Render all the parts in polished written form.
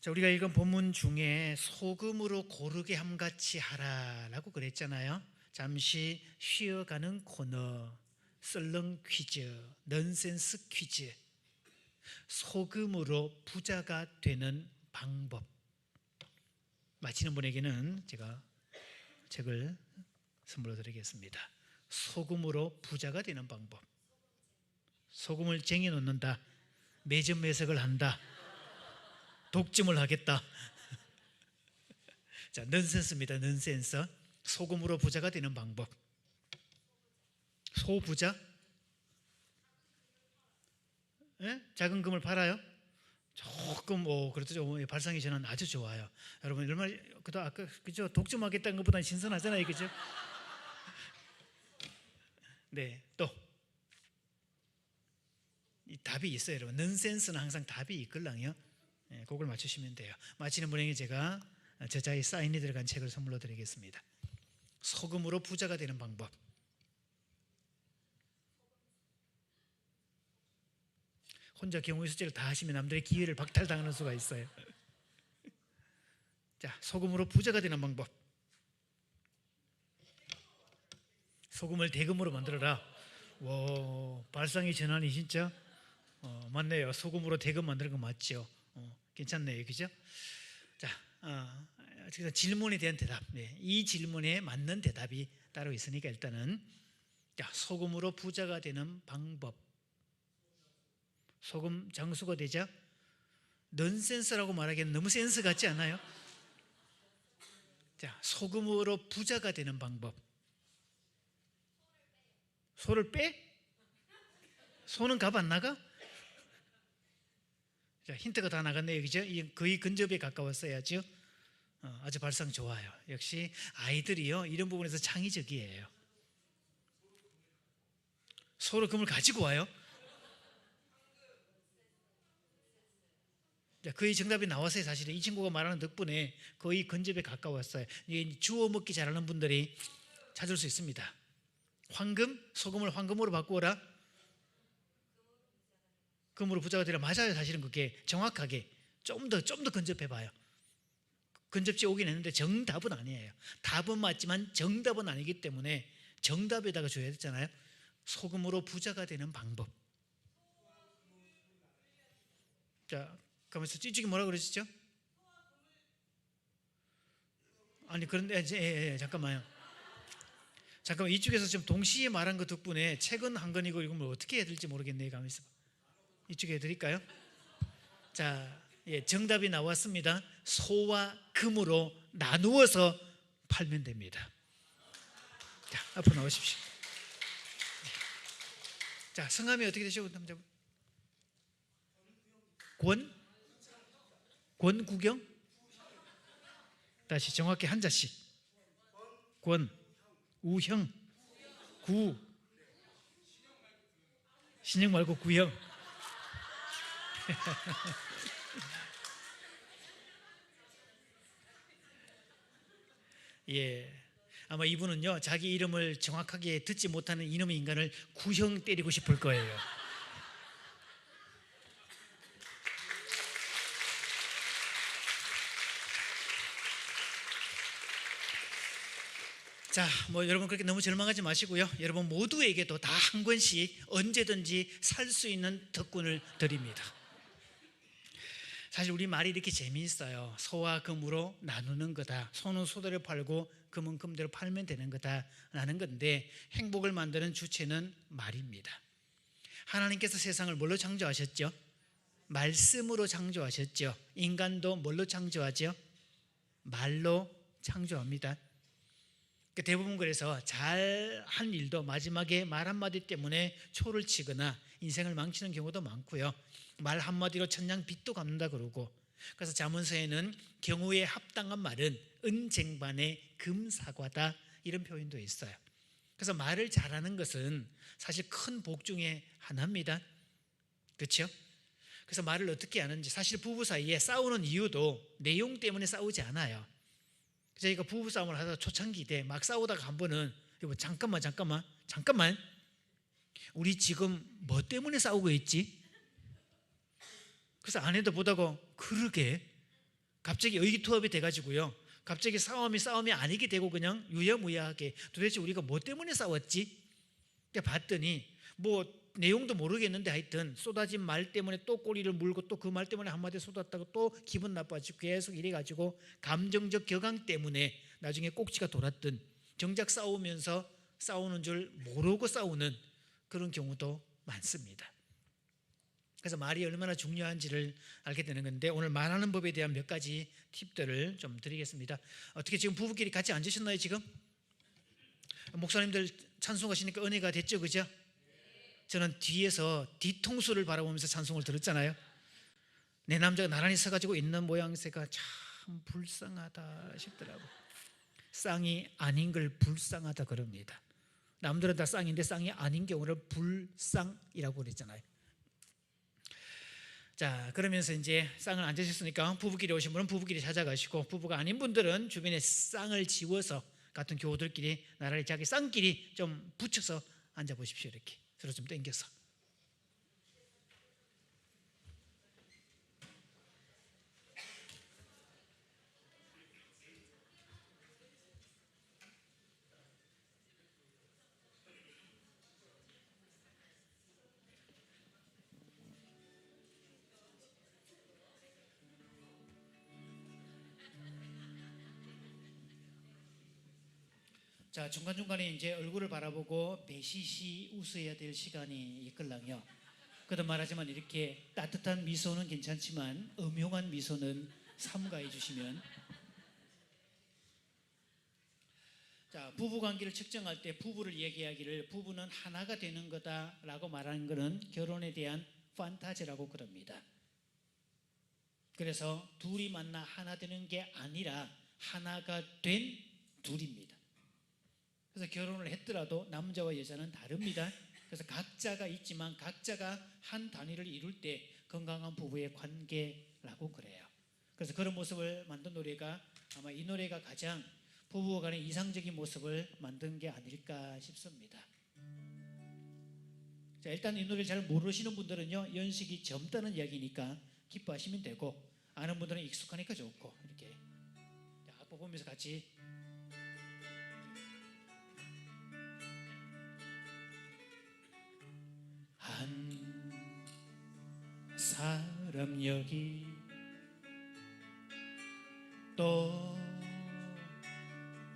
자, 우리가 읽은 본문 중에 소금으로 고르게 함같이 하라라고 그랬잖아요. 잠시 쉬어가는 코너, 썰렁 퀴즈, 넌센스 퀴즈. 소금으로 부자가 되는 방법. 마치는 분에게는 제가 책을 선물로 드리겠습니다. 소금으로 부자가 되는 방법. 소금을 쟁여 놓는다, 매점 매석을 한다, 독점을 하겠다. 자, 넌센스입니다. 넌센스. 소금으로 부자가 되는 방법. 소부자? 예? 작은 금을 팔아요? 조금 그렇죠. 발상이 저는 아주 좋아요. 여러분 얼마나 아까 그죠? 독점하겠다는 것보다는 신선하잖아요, 그죠? 네, 또 이 답이 있어요, 여러분. 넌센스는 항상 답이 있걸랑요. 네, 그걸 맞추시면 돼요. 마치는 분에게 제가 저자의 사인이 들어간 책을 선물로 드리겠습니다. 소금으로 부자가 되는 방법. 혼자 경우의 수제를 다 하시면 남들의 기회를 박탈당하는 수가 있어요. 자, 소금으로 부자가 되는 방법. 소금을 대금으로 만들어라. 와, 발상의 전환이 진짜 맞네요. 소금으로 대금 만드는 거 맞죠? 괜찮네요, 그죠? 자, 질문에 대한 대답. 네, 이 질문에 맞는 대답이 따로 있으니까 일단은 자, 소금으로 부자가 되는 방법. 소금 장수가 되자 넌센스라고 말하기에는 너무 센스 같지 않아요? 자, 소금으로 부자가 되는 방법. 소를 빼? 소는 값 안 나가? 자, 힌트가 다 나갔네요, 그죠? 거의 근접에 가까웠어야죠. 아주 발상 좋아요. 역시 아이들이요, 이런 부분에서 창의적이에요. 소로 금을 가지고 와요? 거의 정답이 나왔어요. 사실은 이 친구가 말하는 덕분에 거의 근접에 가까웠어요. 주워 먹기 잘하는 분들이 찾을 수 있습니다. 황금, 소금을 황금으로 바꾸어라. 금으로 부자가 되라. 맞아요. 사실은 그게 정확하게 좀 더 근접해봐요. 근접지 오긴 했는데 정답은 아니에요. 답은 맞지만 정답은 아니기 때문에 정답에다가 줘야 되잖아요. 소금으로 부자가 되는 방법. 자, 그러면서 이쪽이 뭐라 그러시죠? 아니 그런데 잠깐만요. 잠깐만, 이쪽에서 지금 동시에 말한 것 덕분에 책은 한 권이고 이걸 어떻게 해야 될지 모르겠네요. 가만있어 봐. 이쪽에 해드릴까요? 자, 정답이 나왔습니다. 소와 금으로 나누어서 팔면 됩니다. 자, 앞으로 나오십시오. 자, 성함이 어떻게 되시고 남자분? 권구경? 다시 정확히 한자씩. 우형, 신형 말고 구형. 예, 아마 이분은요, 자기 이름을 정확하게 듣지 못하는 이놈의 인간을 구형 때리고 싶을 거예요. 자, 여러분 그렇게 너무 절망하지 마시고요. 여러분 모두에게도 다 한 권씩 언제든지 살 수 있는特권을 드립니다. 사실 우리 말이 이렇게 재미있어요. 소와 금으로 나누는 거다. 소는 소대로 팔고 금은 금대로 팔면 되는 거다라는 건데, 행복을 만드는 주체는 말입니다. 하나님께서 세상을 뭘로 창조하셨죠? 말씀으로 창조하셨죠. 인간도 뭘로 창조하죠? 말로 창조합니다. 대부분 그래서 잘한 일도 마지막에 말 한마디 때문에 초를 치거나 인생을 망치는 경우도 많고요. 말 한마디로 천냥 빚도 갚는다 그러고, 그래서 잠언서에는 경우에 합당한 말은 은쟁반의 금사과다, 이런 표현도 있어요. 그래서 말을 잘하는 것은 사실 큰 복 중에 하나입니다. 그렇죠? 그래서 말을 어떻게 하는지, 사실 부부 사이에 싸우는 이유도 내용 때문에 싸우지 않아요. 저희가 부부싸움을 하다가 초창기 때 막 싸우다가 한 번은, 여보 잠깐만 우리 지금 뭐 때문에 싸우고 있지? 그래서 아내도 보다가 그러게 갑자기 의기투합이 돼가지고요, 갑자기 싸움이 아니게 되고 그냥 유야무야하게 도대체 우리가 뭐 때문에 싸웠지? 봤더니 뭐 내용도 모르겠는데 하여튼 쏟아진 말 때문에 또 꼬리를 물고 또 그 말 때문에 한마디 쏟았다고 또 기분 나빠지고 계속 이래가지고 감정적 격앙 때문에 나중에 꼭지가 돌았던, 정작 싸우면서 싸우는 줄 모르고 싸우는 그런 경우도 많습니다. 그래서 말이 얼마나 중요한지를 알게 되는 건데, 오늘 말하는 법에 대한 몇 가지 팁들을 좀 드리겠습니다. 어떻게 지금 부부끼리 같이 앉으셨나요? 지금 목사님들 찬송하시니까 은혜가 됐죠, 그죠? 저는 뒤에서 뒤통수를 바라보면서 찬송을 들었잖아요. 내 남자가 나란히 서가지고 있는 모양새가 참 불쌍하다 싶더라고. 쌍이 아닌 걸 불쌍하다 그럽니다. 남들은 다 쌍인데 쌍이 아닌 경우를 불쌍이라고 그랬잖아요. 자, 그러면서 이제 쌍을 앉으셨으니까 부부끼리 오신 분은 부부끼리 찾아가시고, 부부가 아닌 분들은 주변에 쌍을 지워서 같은 교우들끼리 나란히 자기 쌍끼리 좀 붙여서 앉아보십시오. 이렇게 서로 좀 당겨서. 자, 중간중간에 이제 얼굴을 바라보고 배시시 웃어야 될 시간이 있걸랑요. 그도 말하지만 이렇게 따뜻한 미소는 괜찮지만 음흉한 미소는 삼가해 주시면. 자, 부부 관계를 측정할 때 부부를 얘기하기를 부부는 하나가 되는 거다라고 말하는 것은 결혼에 대한 판타지라고 그럽니다. 그래서 둘이 만나 하나 되는 게 아니라 하나가 된 둘입니다. 그래서 결혼을 했더라도 남자와 여자는 다릅니다. 그래서 각자가 있지만 각자가 한 단위를 이룰 때 건강한 부부의 관계라고 그래요. 그래서 그런 모습을 만든 노래가, 아마 이 노래가 가장 부부 간의 이상적인 모습을 만든 게 아닐까 싶습니다. 자, 일단 이 노래를 잘 모르시는 분들은요, 연식이 젊다는 이야기니까 기뻐하시면 되고, 아는 분들은 익숙하니까 좋고, 이렇게 악보 보면서 같이. 한 사람 여기 또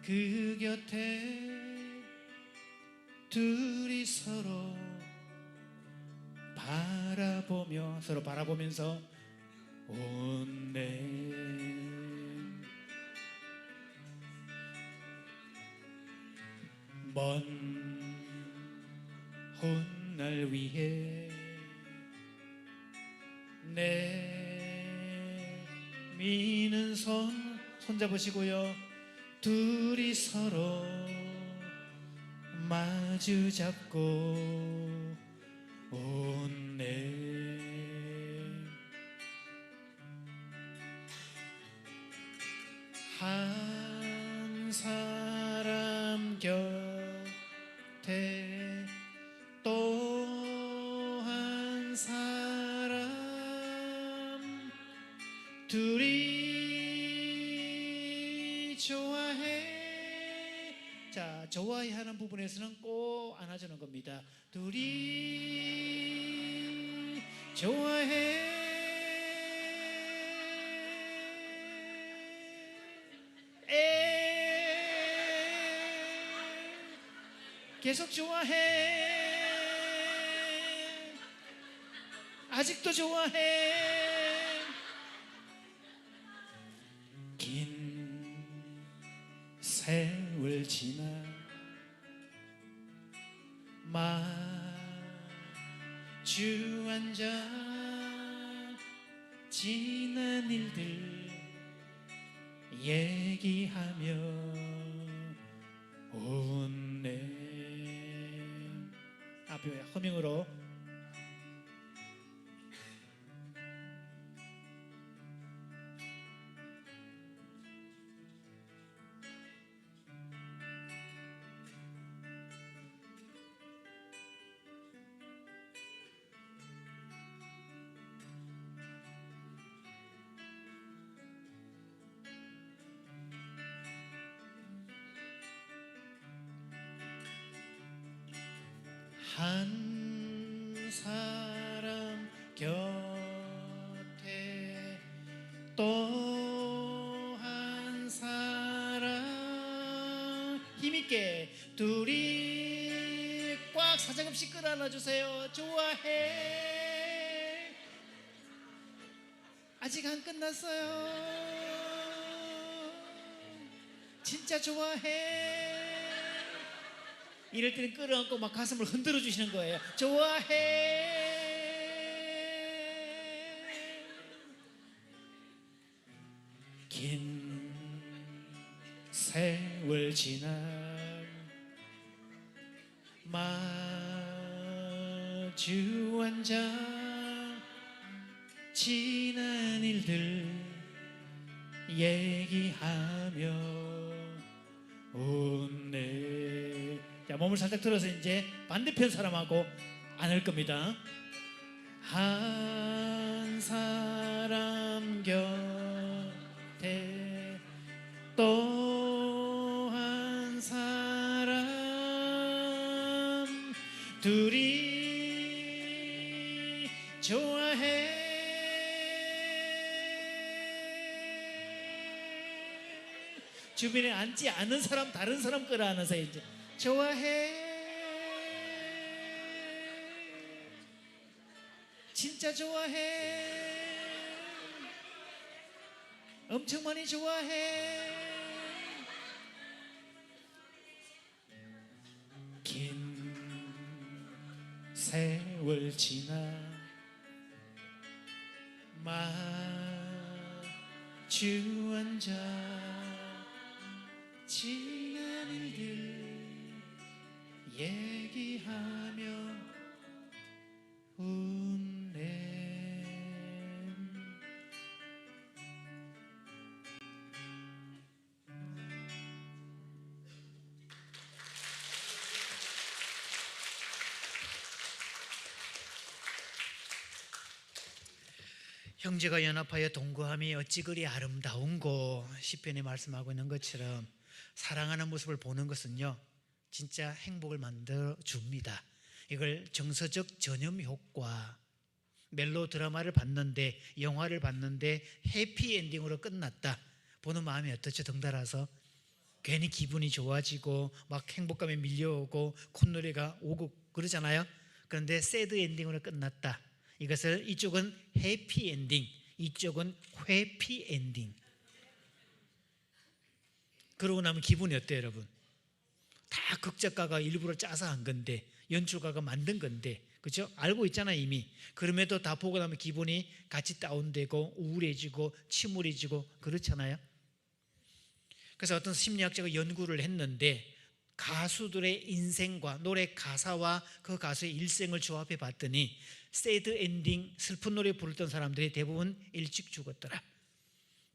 그 곁에 둘이 서로 서로 바라보면서 웃네. 먼 훗날 위해 내미는 손잡으시고요, 둘이 서로 마주 잡고 웃네. 한 사람 곁에 또 한 사람, 둘이 좋아해. 자, 좋아해 하는 부분에서는 꼭 안아주는 겁니다. 둘이 좋아해. 계속 좋아해. 아직도 좋아해. 긴 세월 지나 마주 앉아 지난 일들 얘기하며 웃네. 앞에 허밍으로. 한 사람 곁에 또 한 사람 힘있게 둘이 꽉 사정없이 끌어안아주세요. 좋아해. 아직 안 끝났어요. 진짜 좋아해. 이럴 때는 끌어안고 막 가슴을 흔들어 주시는 거예요. 좋아해. 긴 세월 지난 마주 앉아 지난 일들 얘기하며 웃네. 자, 몸을 살짝 들어서 이제 반대편 사람하고 안을 겁니다. 한 사람 곁에 또 한 사람 둘이 좋아해. 주변에 앉지 않은 사람, 다른 사람 끌어안아서 이제 좋아해. 진짜 좋아해. 엄청 많이 좋아해. 긴 세월 지나 마주 앉아 지난 일들 얘기하며 웃네. 형제가 연합하여 동거함이 어찌 그리 아름다운고. 시편에 말씀하고 있는 것처럼 사랑하는 모습을 보는 것은요 진짜 행복을 만들어 줍니다. 이걸 정서적 전염 효과. 멜로 드라마를 봤는데, 영화를 봤는데 해피엔딩으로 끝났다. 보는 마음이 어떻죠? 덩달아서 괜히 기분이 좋아지고 막 행복감에 밀려오고 콧노래가 오고 그러잖아요. 그런데 새드 엔딩으로 끝났다. 이것을 이쪽은 해피엔딩, 이쪽은 회피엔딩. 그러고 나면 기분이 어때요, 여러분? 다 극작가가 일부러 짜서 한 건데, 연출가가 만든 건데, 그렇죠? 알고 있잖아요, 이미. 그럼에도 다 보고 나면 기분이 같이 다운되고 우울해지고 침울해지고 그렇잖아요. 그래서 어떤 심리학자가 연구를 했는데 가수들의 인생과 노래 가사와 그 가수의 일생을 조합해 봤더니 새드 엔딩, 슬픈 노래 부르던 사람들이 대부분 일찍 죽었더라.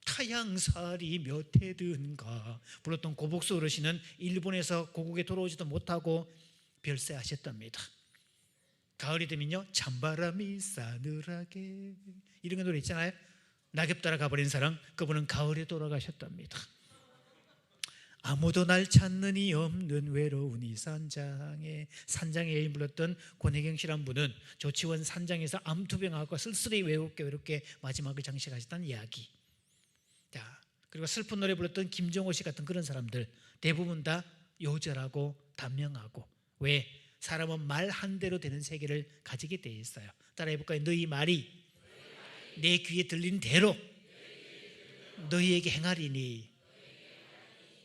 타양살이 몇 해든가 불렀던 고복수 어르신은 일본에서 고국에 돌아오지도 못하고 별세하셨답니다. 가을이 되면요 찬바람이 싸늘하게 이런 거 노래 있잖아요. 낙엽 따라 가버린 사람, 그분은 가을에 돌아가셨답니다. 아무도 날 찾는이 없는 외로운 이 산장에, 산장에 여인 불렀던 권혜경 씨란 분은 조치원 산장에서 암투병하고 쓸쓸히 외롭게 마지막을 장식하셨다는 이야기. 자, 그리고 슬픈 노래 불렀던 김정호 씨 같은 그런 사람들 대부분 다 요절하고 단명하고. 왜? 사람은 말 한 대로 되는 세계를 가지게 돼 있어요. 따라해 볼까요? 너희 말이 내 귀에 들린 대로 너희에게 행하리니.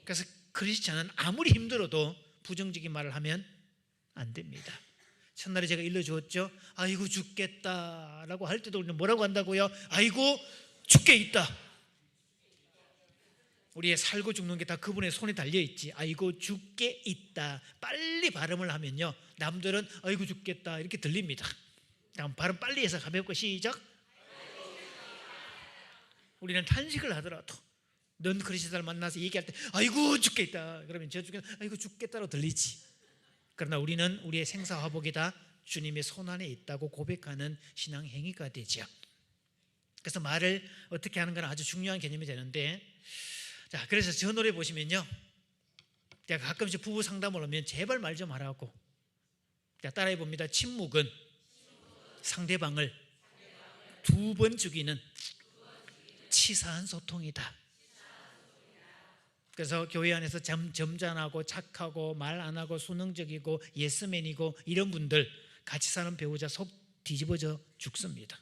그래서 크리스찬은 아무리 힘들어도 부정적인 말을 하면 안 됩니다. 첫날에 제가 일러주었죠. 아이고 죽겠다라고 할 때도 뭐라고 한다고요? 아이고 죽게 있다. 우리의 살고 죽는 게 다 그분의 손에 달려있지. 아이고 죽게 있다. 빨리 발음을 하면요 남들은 아이고 죽겠다 이렇게 들립니다. 다음 발음 빨리 해서 가볍고 시작. 우리는 탄식을 하더라도 넌 그리스도를 만나서 얘기할 때 아이고 죽겠다 그러면 저쪽에 아이고 죽겠다로 들리지. 그러나 우리는 우리의 생사화복이 다 주님의 손 안에 있다고 고백하는 신앙 행위가 되죠. 그래서 말을 어떻게 하는 건 아주 중요한 개념이 되는데, 자 그래서 저 노래 보시면요 제가 가끔씩 부부 상담을 하면 제발 말 좀 하라고 자, 따라해 봅니다. 침묵은 상대방을 두 번 죽이는 치사한 소통이다. 그래서 교회 안에서 점잖하고 착하고 말 안 하고 수능적이고 예스맨이고 이런 분들 같이 사는 배우자 속 뒤집어져 죽습니다.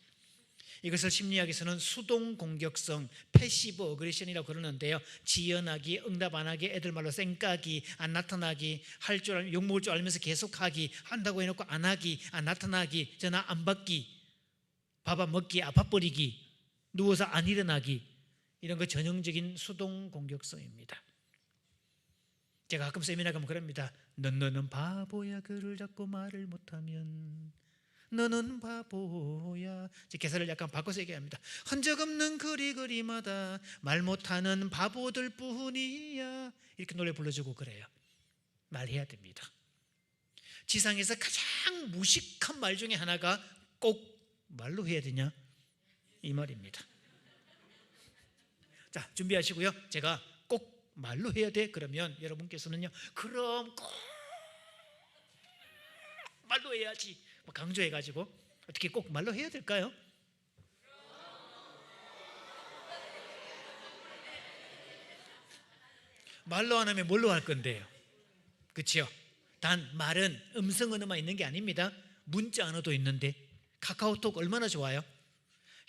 이것을 심리학에서는 수동 공격성 패시브 어그레션이라고 그러는데요, 지연하기, 응답 안 하기, 애들 말로 쌩까기, 안 나타나기, 할 줄 알면 욕먹을 줄 알면서 계속하기, 한다고 해놓고 안 하기, 안 나타나기, 전화 안 받기, 밥 안 먹기, 아파버리기, 누워서 안 일어나기, 이런 거 전형적인 수동 공격성입니다. 제가 가끔 세미나 가면 그럽니다. 너는 바보야, 글을 잡고 말을 못하면 너는 바보야. 제 개사를 약간 바꿔서 얘기합니다. 흔적 없는 그리마다 말 못하는 바보들 뿐이야. 이렇게 노래 불러주고 그래요. 말해야 됩니다. 지상에서 가장 무식한 말 중에 하나가 꼭 말로 해야 되냐, 이 말입니다. 자, 준비하시고요. 제가 꼭 말로 해야 돼 그러면 여러분께서는요, 그럼 꼭 말로 해야지 강조해가지고, 어떻게 꼭 말로 해야 될까요? 말로 안 하면 뭘로 할 건데요? 그렇죠? 단 말은 음성 언어만 있는 게 아닙니다. 문자 언어도 있는데, 카카오톡 얼마나 좋아요?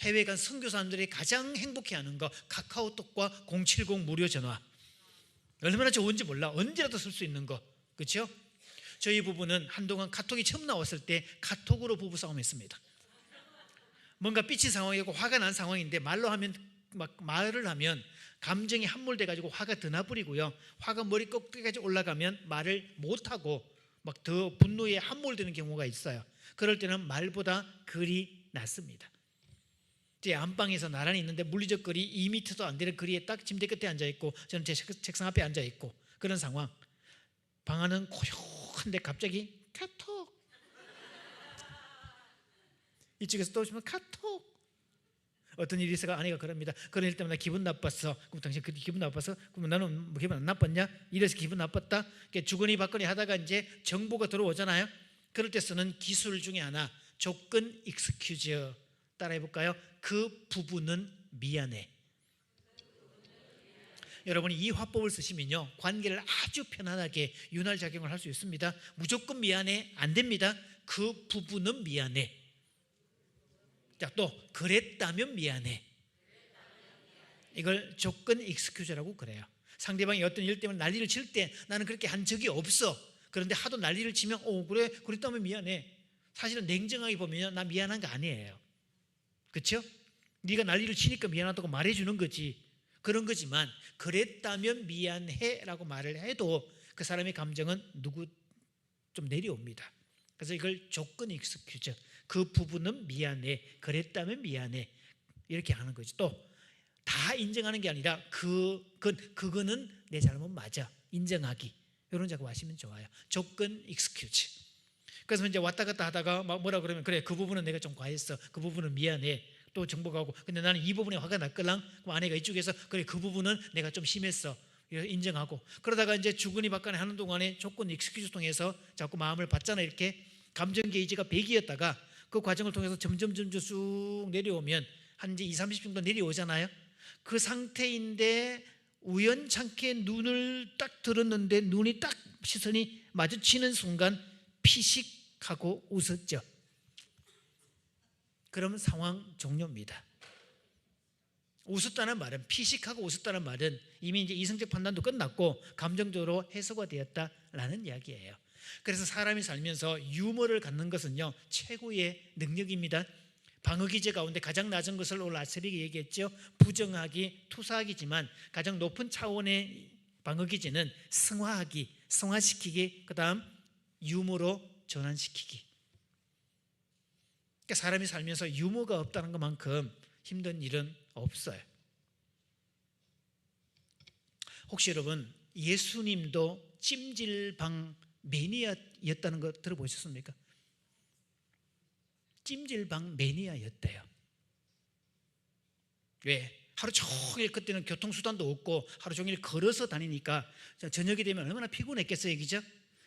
해외 간 선교사님들이 가장 행복해하는 거 카카오톡과 070 무료 전화, 얼마나 좋은지 몰라. 언제라도 쓸 수 있는 거, 그렇죠? 저희 부부는 한동안 카톡이 처음 나왔을 때 카톡으로 부부싸움 했습니다. 뭔가 삐친 상황이고 화가 난 상황인데 말로 하면, 말을 하면 감정이 함몰돼 가지고 화가 더 나버리고요, 화가 머리 꼭대기까지 올라가면 말을 못하고 막 더 분노에 함몰되는 경우가 있어요. 그럴 때는 말보다 글이 낫습니다. 제 안방에서 나란히 있는데 물리적 거리 2m도 안 되는 거리에 딱 침대 끝에 앉아있고 저는 제 책상 앞에 앉아있고, 그런 상황. 방 안은 고요한데 갑자기 카톡, 이쪽에서 또 오시면 카톡. 어떤 일이 있어가 아내가 그럽니다. 그런 일 때문에 기분 나빴어. 그럼 당신 그 기분 나빴어? 그럼 나는 뭐 기분 안 나빴냐? 이래서 기분 나빴다? 주거니 받거니 하다가 이제 정보가 들어오잖아요. 그럴 때 쓰는 기술 중에 하나, 조건 익스큐즈. 따라해 볼까요? 그 부분은 미안해. 여러분이 이 화법을 쓰시면요, 관계를 아주 편안하게 윤활 작용을 할 수 있습니다. 무조건 미안해 안 됩니다. 그 부분은 미안해. 자, 또 그랬다면 미안해. 이걸 조건 익스큐즈라고 그래요. 상대방이 어떤 일 때문에 난리를 칠 때 나는 그렇게 한 적이 없어. 그런데 하도 난리를 치면 그래, 그랬다면 미안해. 사실은 냉정하게 보면 나 미안한 거 아니에요. 그렇죠? 네가 난리를 치니까 미안하다고 말해주는 거지. 그런 거지만 그랬다면 미안해라고 말을 해도 그 사람의 감정은 좀 내려옵니다. 그래서 이걸 조건 익스큐즈, 그 부분은 미안해, 그랬다면 미안해, 이렇게 하는 거지. 또 다 인정하는 게 아니라 그거는 내 잘못 맞아, 인정하기, 이런 작업 하시면 좋아요. 조건 익스큐즈. 그래서 이제 왔다 갔다 하다가 막 뭐라 그러면, 그래 그 부분은 내가 좀 과했어, 그 부분은 미안해, 또 정보가 오고, 근데 나는 이 부분에 화가 났걸랑. 그럼 아내가 이쪽에서 그래 그 부분은 내가 좀 심했어, 인정하고. 그러다가 이제 주거니 받거니 하는 동안에 조건 익스큐즈 통해서 자꾸 마음을 받잖아. 이렇게 감정 게이지가 100이었다가 그 과정을 통해서 점점 쑥 내려오면 한 이제 20-30 정도 내려오잖아요. 그 상태인데 우연찮게 눈을 딱 들었는데 눈이 딱 시선이 마주치는 순간 피식하고 웃었죠. 그러면 상황 종료입니다. 웃었다는 말은, 피식하고 웃었다는 말은 이미 이제 이성적 판단도 끝났고 감정적으로 해소가 되었다라는 이야기예요. 그래서 사람이 살면서 유머를 갖는 것은요, 최고의 능력입니다. 방어기제 가운데 가장 낮은 것을 오늘 아스릭이 얘기했죠. 부정하기, 투사하기지만 가장 높은 차원의 방어기제는 승화하기, 성화시키기, 그 다음 유머로 전환시키기. 그러니까 사람이 살면서 유머가 없다는 것만큼 힘든 일은 없어요. 혹시 여러분 예수님도 찜질방 매니아였다는 거 들어보셨습니까? 찜질방 매니아였대요. 왜? 하루 종일, 그때는 교통수단도 없고 하루 종일 걸어서 다니니까 저녁이 되면 얼마나 피곤했겠어요, 그죠?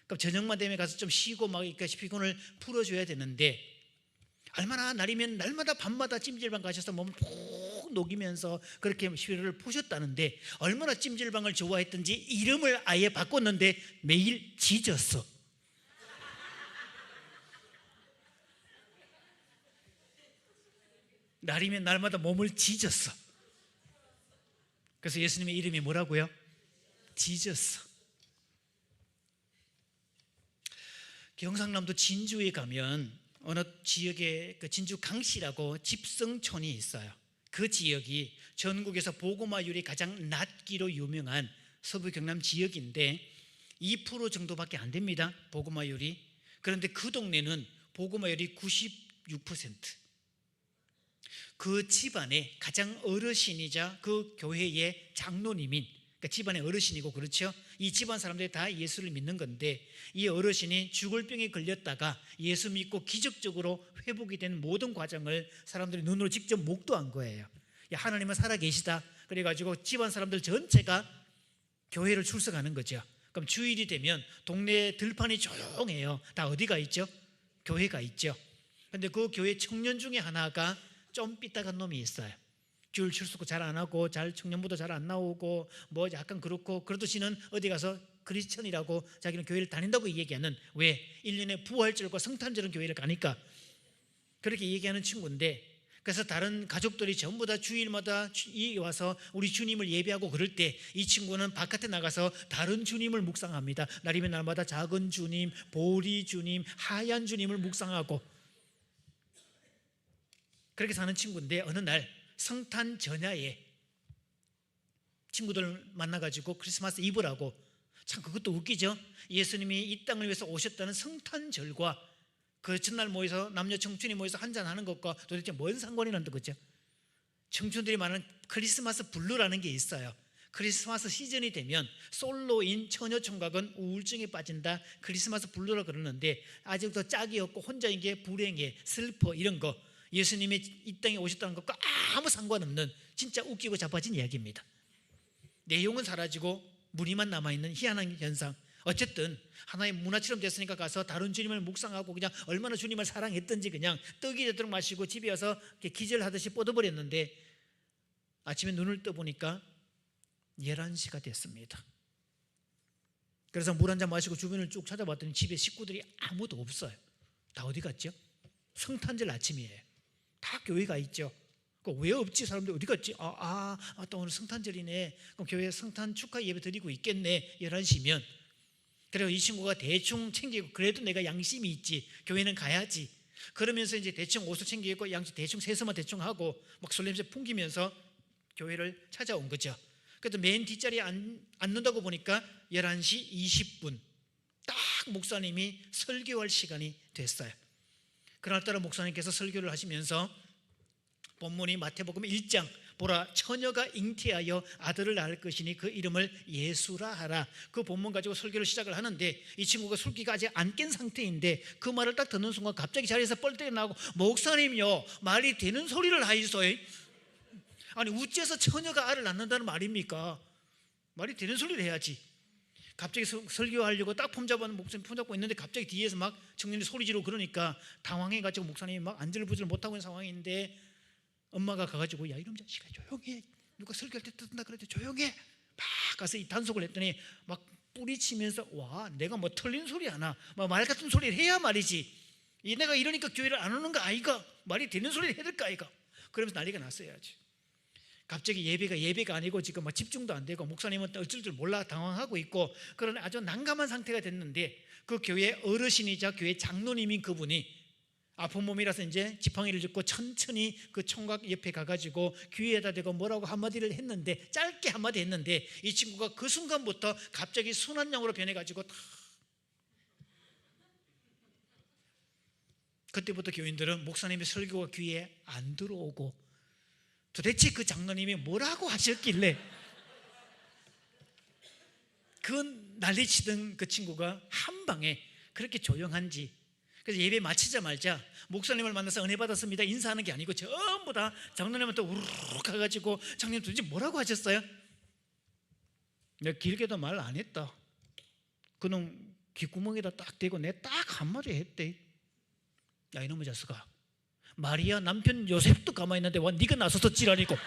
그럼 저녁만 되면 가서 좀 쉬고 막 이렇게 피곤을 풀어줘야 되는데, 얼마나 날이면 날마다 밤마다 찜질방 가셔서 몸을 푹 녹이면서 그렇게 피로를 푸셨다는데, 얼마나 찜질방을 좋아했던지 이름을 아예 바꿨는데 매일 지졌어. 날이면 날마다 몸을 지졌어. 그래서 예수님의 이름이 뭐라고요? 지졌어. 경상남도 진주에 가면 어느 지역에 그 진주 강씨라고 집성촌이 있어요. 그 지역이 전국에서 보고마율이 가장 낮기로 유명한 서부 경남 지역인데 2% 정도밖에 안 됩니다, 보고마율이. 그런데 그 동네는 보고마율이 96%. 그 집안의 가장 어르신이자 그 교회의 장로님인, 그러니까 집안의 어르신이고, 그렇죠? 이 집안 사람들이 다 예수를 믿는 건데, 이 어르신이 죽을 병에 걸렸다가 예수 믿고 기적적으로 회복이 된 모든 과정을 사람들이 눈으로 직접 목도한 거예요. 하나님은 살아계시다. 그래가지고 집안 사람들 전체가 교회를 출석하는 거죠. 그럼 주일이 되면 동네 들판이 조용해요. 다 어디가 있죠? 교회가 있죠. 근데 그 교회 청년 중에 하나가 좀 삐딱한 놈이 있어요. 주일 출석 잘 안 하고, 잘 청년부도 잘 안 나오고, 뭐 약간 그렇고, 그래도 지는 어디 가서 크리스천이라고 자기는 교회를 다닌다고 얘기하는, 왜? 1년에 부활절과 성탄절은 교회를 가니까 그렇게 얘기하는 친구인데, 그래서 다른 가족들이 전부 다 주일마다 와서 우리 주님을 예배하고 그럴 때 이 친구는 바깥에 나가서 다른 주님을 묵상합니다. 날이면 날마다 작은 주님, 보리 주님, 하얀 주님을 묵상하고 그렇게 사는 친구인데, 어느 날 성탄 전야에 친구들 만나가지고 크리스마스 이브라고, 참 그것도 웃기죠. 예수님이 이 땅을 위해서 오셨다는 성탄절과 그 전날 모여서 남녀 청춘이 모여서 한잔하는 것과 도대체 뭔 상관이 난다, 그죠? 청춘들이 말하는 크리스마스 블루라는 게 있어요. 크리스마스 시즌이 되면 솔로인 처녀 총각은 우울증에 빠진다, 크리스마스 블루라 그러는데, 아직도 짝이 없고 혼자인 게 불행해, 슬퍼, 이런 거, 예수님이 이 땅에 오셨다는 것과 아무 상관없는 진짜 웃기고 자빠진 이야기입니다. 내용은 사라지고 무늬만 남아있는 희한한 현상. 어쨌든 하나의 문화처럼 됐으니까 가서 다른 주님을 묵상하고 그냥 얼마나 주님을 사랑했던지 그냥 떡이 되도록 마시고 집에 와서 기절하듯이 뻗어버렸는데, 아침에 눈을 떠보니까 11시가 됐습니다. 그래서 물 한 잔 마시고 주변을 쭉 찾아봤더니 집에 식구들이 아무도 없어요. 다 어디 갔죠? 성탄절 아침이에요. 다 교회가 있죠. 왜 없지? 사람들 어디 갔지? 또 오늘 성탄절이네. 그럼 교회에 성탄 축하 예배 드리고 있겠네, 11시면. 그래서 이 친구가 대충 챙기고, 그래도 내가 양심이 있지, 교회는 가야지. 그러면서 이제 대충 옷을 챙기고 양심 대충 세수만 대충 하고 막 술 냄새 풍기면서 교회를 찾아온 거죠. 그래도 맨 뒷자리에 앉는다고 보니까 11시 20분 딱 목사님이 설교할 시간이 됐어요. 그날따라 목사님께서 설교를 하시면서 본문이 마태복음 1장, 보라 처녀가 잉태하여 아들을 낳을 것이니 그 이름을 예수라 하라. 그 본문 가지고 설교를 시작을 하는데, 이 친구가 술기가 아직 안 깬 상태인데 그 말을 딱 듣는 순간 갑자기 자리에서 뻘떡이 나고, 목사님요, 말이 되는 소리를 하이소이. 아니 우째서 처녀가 알을 낳는다는 말입니까? 말이 되는 소리를 해야지. 갑자기 설교하려고 딱 목사님 폼 잡고 있는데 갑자기 뒤에서 막 청년이 소리 지르고 그러니까 당황해가지고 목사님이 막 안절부절 못하고 있는 상황인데, 엄마가 가가지고 야 이놈 자식아 조용해, 누가 설교할 때 듣는다 그랬더니 조용해, 막 가서 이 단속을 했더니 막 뿌리치면서, 와 내가 뭐 틀린 소리 하나, 말 같은 소리를 해야 말이지, 이 내가 이러니까 교회를 안 오는 거 아이가, 말이 되는 소리를 해야 될 거 아이가, 그러면서 난리가 났어야지. 갑자기 예배가 아니고 지금 막 집중도 안 되고 목사님은 어쩔 줄 몰라 당황하고 있고 그런 아주 난감한 상태가 됐는데, 그 교회 어르신이자 교회 장로님인 그분이 아픈 몸이라서 이제 지팡이를 짚고 천천히 그 총각 옆에 가가지고 귀에다 대고 뭐라고 한마디를 했는데, 짧게 한마디 했는데, 이 친구가 그 순간부터 갑자기 순한 양으로 변해가지고 그때부터 교인들은 목사님의 설교가 귀에 안 들어오고, 도대체 그 장로님이 뭐라고 하셨길래 그 난리치던 그 친구가 한 방에 그렇게 조용한지. 그래서 예배 마치자마자 목사님을 만나서 은혜 받았습니다 인사하는 게 아니고 전부 다 장로님한테 우르르 가가지고, 장로님 도대체 뭐라고 하셨어요? 내가 길게도 말 안 했다. 그놈 귓구멍에다 딱 대고 내 딱 한마디 했대. 야 이놈의 자식아, 마리아 남편 요셉도 가만히 있는데 와 네가 나서서 지랄이고.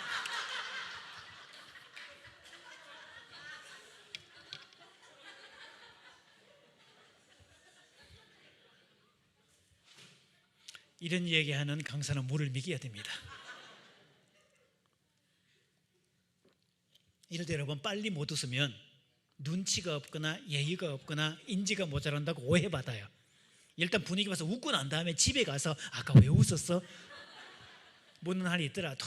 이런 얘기하는 강사는 물을 먹여야 됩니다. 이럴 때 여러분 빨리 못 웃으면 눈치가 없거나 예의가 없거나 인지가 모자란다고 오해받아요. 일단 분위기 봐서 웃고 난 다음에 집에 가서 아까 왜 웃었어? 묻는 한이 있더라도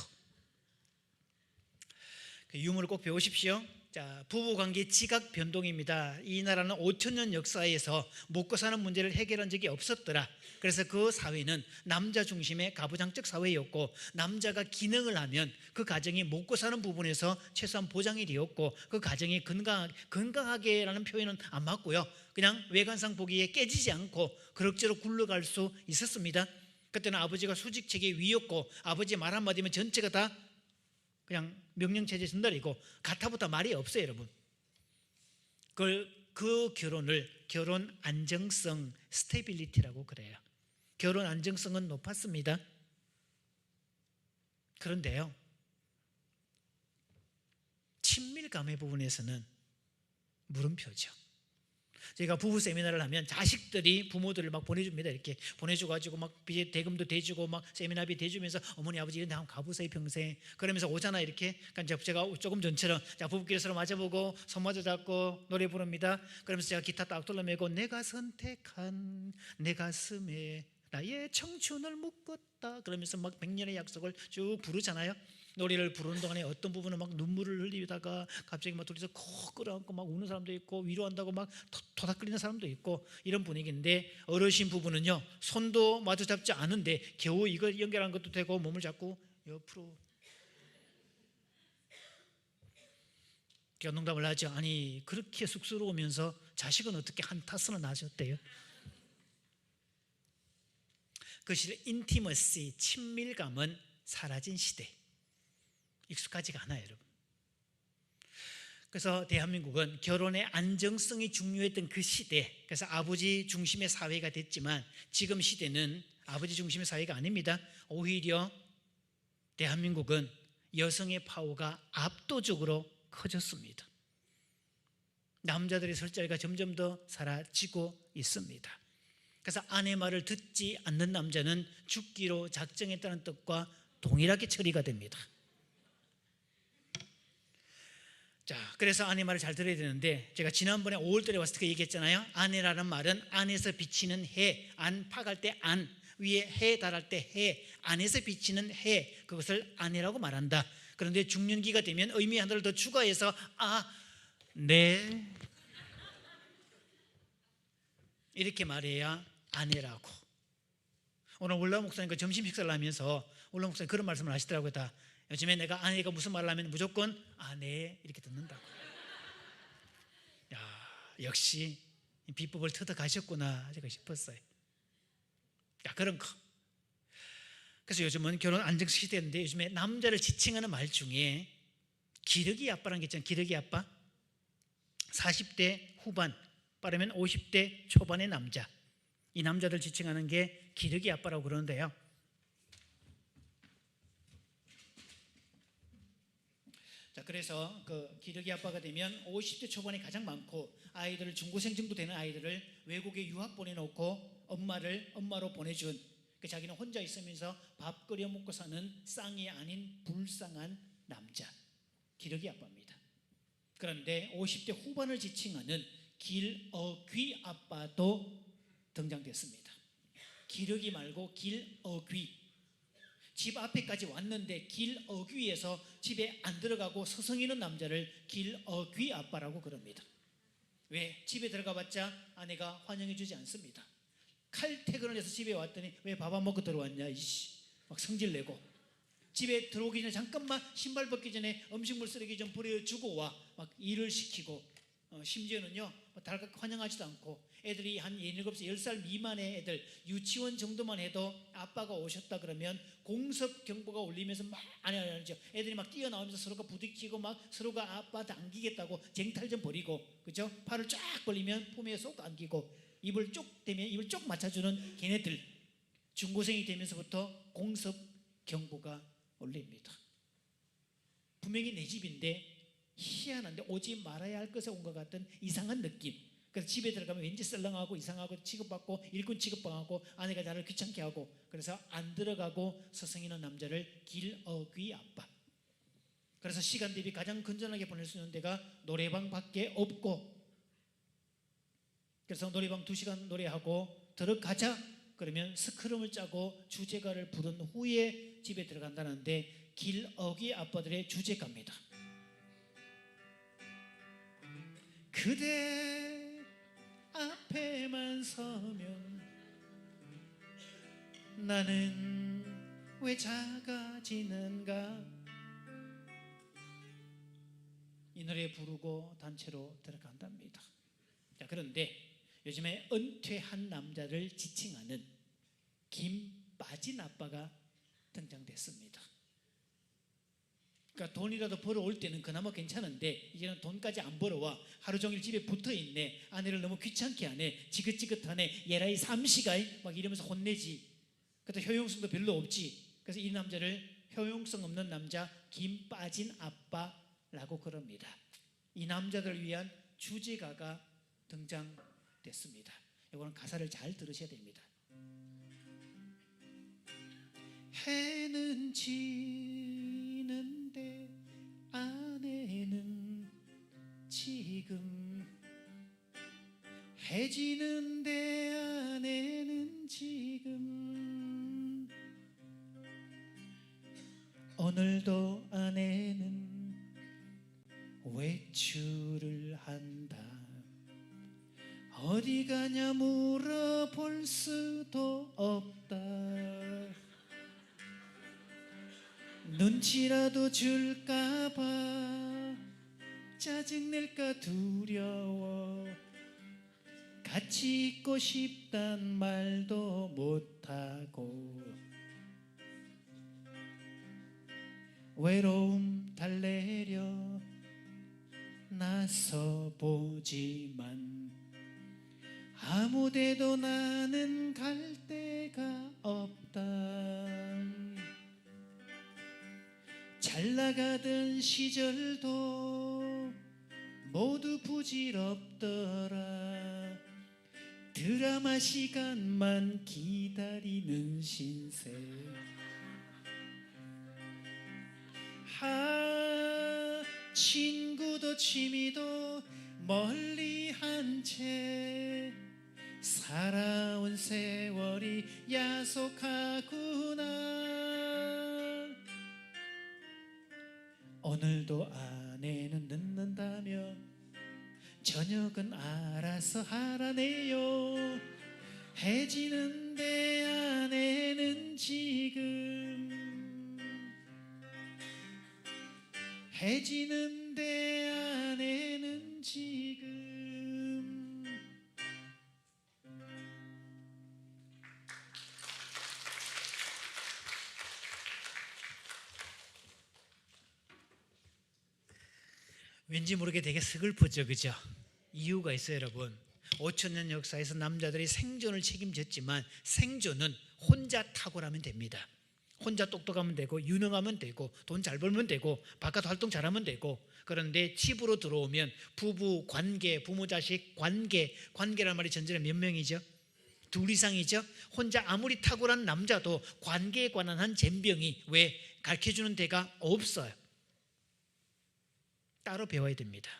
유머를 꼭 배우십시오. 자, 부부관계 지각 변동입니다. 이 나라는 5,000년 역사에서 먹고 사는 문제를 해결한 적이 없었더라. 그래서 그 사회는 남자 중심의 가부장적 사회였고, 남자가 기능을 하면 그 가정이 먹고 사는 부분에서 최소한 보장이 되었고, 그 가정이 건강하게라는 표현은 안 맞고요, 그냥 외관상 보기에 깨지지 않고 그럭저럭 굴러갈 수 있었습니다. 그때는 아버지가 수직체계 위였고, 아버지 말 한마디면 전체가 다 그냥 명령체제 전달이고, 가타부터 말이 없어요 여러분. 그 결혼을 결혼 안정성 스테빌리티라고 그래요. 결혼 안정성은 높았습니다. 그런데요, 친밀감의 부분에서는 물음표죠. 제가 부부 세미나를 하면 자식들이 부모들을 막 보내줍니다. 이렇게 보내줘가지고 막 대금도 대주고 막 세미나비 대주면서 어머니 아버지 이런 데 한번 가보세요 평생. 그러면서 오잖아 이렇게. 그러니까 제가 조금 전처럼 자 부부끼리 서로 맞아보고 손 마주 잡고 노래 부릅니다. 그러면서 제가 기타 딱 둘러매고 내가 선택한 내 가슴에 나의 청춘을 묶었다 그러면서 막 100년의 약속을 쭉 부르잖아요. 노래를 부르는 동안에 어떤 부분은 막 눈물을 흘리다가 갑자기 막 둘이서 코 끌어안고 막 우는 사람도 있고, 위로한다고 막 토닥거리는 사람도 있고, 이런 분위기인데, 어르신 부부는요 손도 마주 잡지 않은데 겨우 이거 연결한 것도 되고 몸을 잡고 옆으로 농담을 하죠. 아니 그렇게 쑥스러우면서 자식은 어떻게 한 타스는 낳으셨대요? 그것이 인티머시, 친밀감은 사라진 시대, 익숙하지가 않아요 여러분. 그래서 대한민국은 결혼의 안정성이 중요했던 그 시대, 그래서 아버지 중심의 사회가 됐지만, 지금 시대는 아버지 중심의 사회가 아닙니다. 오히려 대한민국은 여성의 파워가 압도적으로 커졌습니다. 남자들의 설 자리가 점점 더 사라지고 있습니다. 그래서 아내 말을 듣지 않는 남자는 죽기로 작정했다는 뜻과 동일하게 처리가 됩니다. 자, 그래서 아내 말을 잘 들어야 되는데, 제가 지난번에 5월달에 왔을 때 얘기했잖아요. 아내라는 말은 안에서 비치는 해, 안 파갈 때 안, 위에 해 달할 때 해, 안에서 비치는 해, 그것을 아내라고 말한다. 그런데 중년기가 되면 의미 하나를 더 추가해서 네 이렇게 말해야 아내라고. 오늘 올라 목사님과 점심 식사를 하면서 올라 목사님 그런 말씀을 하시더라고요. 다 요즘에 내가 아내가 무슨 말을 하면 무조건 아내 이렇게 듣는다고. 야, 역시 비법을 터득하셨구나 제가 싶었어요. 야, 그런 거. 그래서 요즘은 결혼 안정식 시대인데, 요즘에 남자를 지칭하는 말 중에 기러기 아빠라는 게 있잖아요. 기러기 아빠. 40대 후반, 빠르면 50대 초반의 남자, 이 남자들 지칭하는 게 기러기 아빠라고 그러는데요. 자, 그래서 그 기러기 아빠가 되면 50대 초반이 가장 많고, 아이들을 중고생 정도 되는 아이들을 외국에 유학 보내놓고 엄마로 보내준, 자기는 혼자 있으면서 밥 끓여 먹고 사는 쌍이 아닌 불쌍한 남자, 기러기 아빠입니다. 그런데 50대 후반을 지칭하는 길어귀 아빠도 등장됐습니다. 기러기 말고 길어귀. 집 앞에까지 왔는데 길어귀에서 집에 안 들어가고 서성이는 남자를 길어귀 아빠라고 그럽니다. 왜? 집에 들어가봤자 아내가 환영해주지 않습니다. 칼퇴근을 해서 집에 왔더니 왜 밥 안 먹고 들어왔냐 이씨 막 성질내고, 집에 들어오기 전에 잠깐만 신발 벗기 전에 음식물 쓰레기 좀 버려주고 와 막 일을 시키고, 심지어는요 달갑게 환영하지도 않고 애들이 한 17살, 10살 미만의 애들 유치원 정도만 해도 아빠가 오셨다 그러면 공습 경보가 울리면서 막 아니죠. 애들이 막 뛰어나오면서 서로가 부딪히고 막 서로가 아빠한테 안기겠다고 쟁탈 좀 벌이고, 그죠? 팔을 쫙 벌리면 품에 쏙 안기고, 입을 쪽 대면 입을 쪽 맞춰주는 걔네들, 중고생이 되면서부터 공습 경보가 울립니다. 분명히 내 집인데 희한한데 오지 말아야 할 것에 온 것 같은 이상한 느낌. 그래서 집에 들어가면 왠지 썰렁하고 이상하고 취급받고 일꾼 취급당하고 아내가 나를 귀찮게 하고, 그래서 안 들어가고 서성이는 남자를 길어귀 아빠. 그래서 시간 대비 가장 건전하게 보낼 수 있는 데가 노래방밖에 없고, 그래서 노래방 2시간 노래하고 들어가자 그러면 스크럼을 짜고 주제가를 부른 후에 집에 들어간다는데 길어귀 아빠들의 주제가입니다. 그대 앞에만 서면 나는 왜 작아지는가. 이 노래 부르고 단체로 들어간답니다. 자, 그런데 요즘에 은퇴한 남자를 지칭하는 김 빠진 아빠가 등장됐습니다. 그러니까 돈이라도 벌어올 때는 그나마 괜찮은데 이제는 돈까지 안 벌어와 하루 종일 집에 붙어있네, 아내를 너무 귀찮게 하네, 지긋지긋하네, 얘라이 삼시가이 막 이러면서 혼내지. 그것도 효용성도 별로 없지. 그래서 이 남자를 효용성 없는 남자, 김 빠진 아빠라고 그럽니다. 이 남자들을 위한 주제가가 등장됐습니다. 이거는 가사를 잘 들으셔야 됩니다. 해는 지는데 아내는 지금, 해 지는데 아내는 지금, 오늘도 아내는 외출을 한다. 어디 가냐 물어볼 수도 없다. 눈치라도 줄까봐 짜증낼까 두려워. 같이 있고 싶단 말도 못하고 외로움 달래려 나서보지만 아무데도 나는 갈 데가 없다. 잘나가던 시절도 모두 부질없더라. 드라마 시간만 기다리는 신세. 친구도 취미도 멀리 한 채 살아온 세월이 야속하구나. 오늘도 아내는 늦는다며 저녁은 알아서 하라네요. 해 지는데 아내는 지금, 해 지는데 아내는 지금. 왠지 모르게 되게 서글프죠, 그죠? 이유가 있어요, 여러분. 5,000년 역사에서 남자들이 생존을 책임졌지만 생존은 혼자 탁월하면 됩니다. 혼자 똑똑하면 되고 유능하면 되고 돈 잘 벌면 되고 바깥 활동 잘하면 되고. 그런데 집으로 들어오면 부부 관계, 부모 자식 관계란 말이 전전에 몇 명이죠? 2 이상이죠. 혼자 아무리 탁월한 남자도 관계에 관한 한 젬병이 왜 가르쳐주는 데가 없어요. 따로 배워야 됩니다.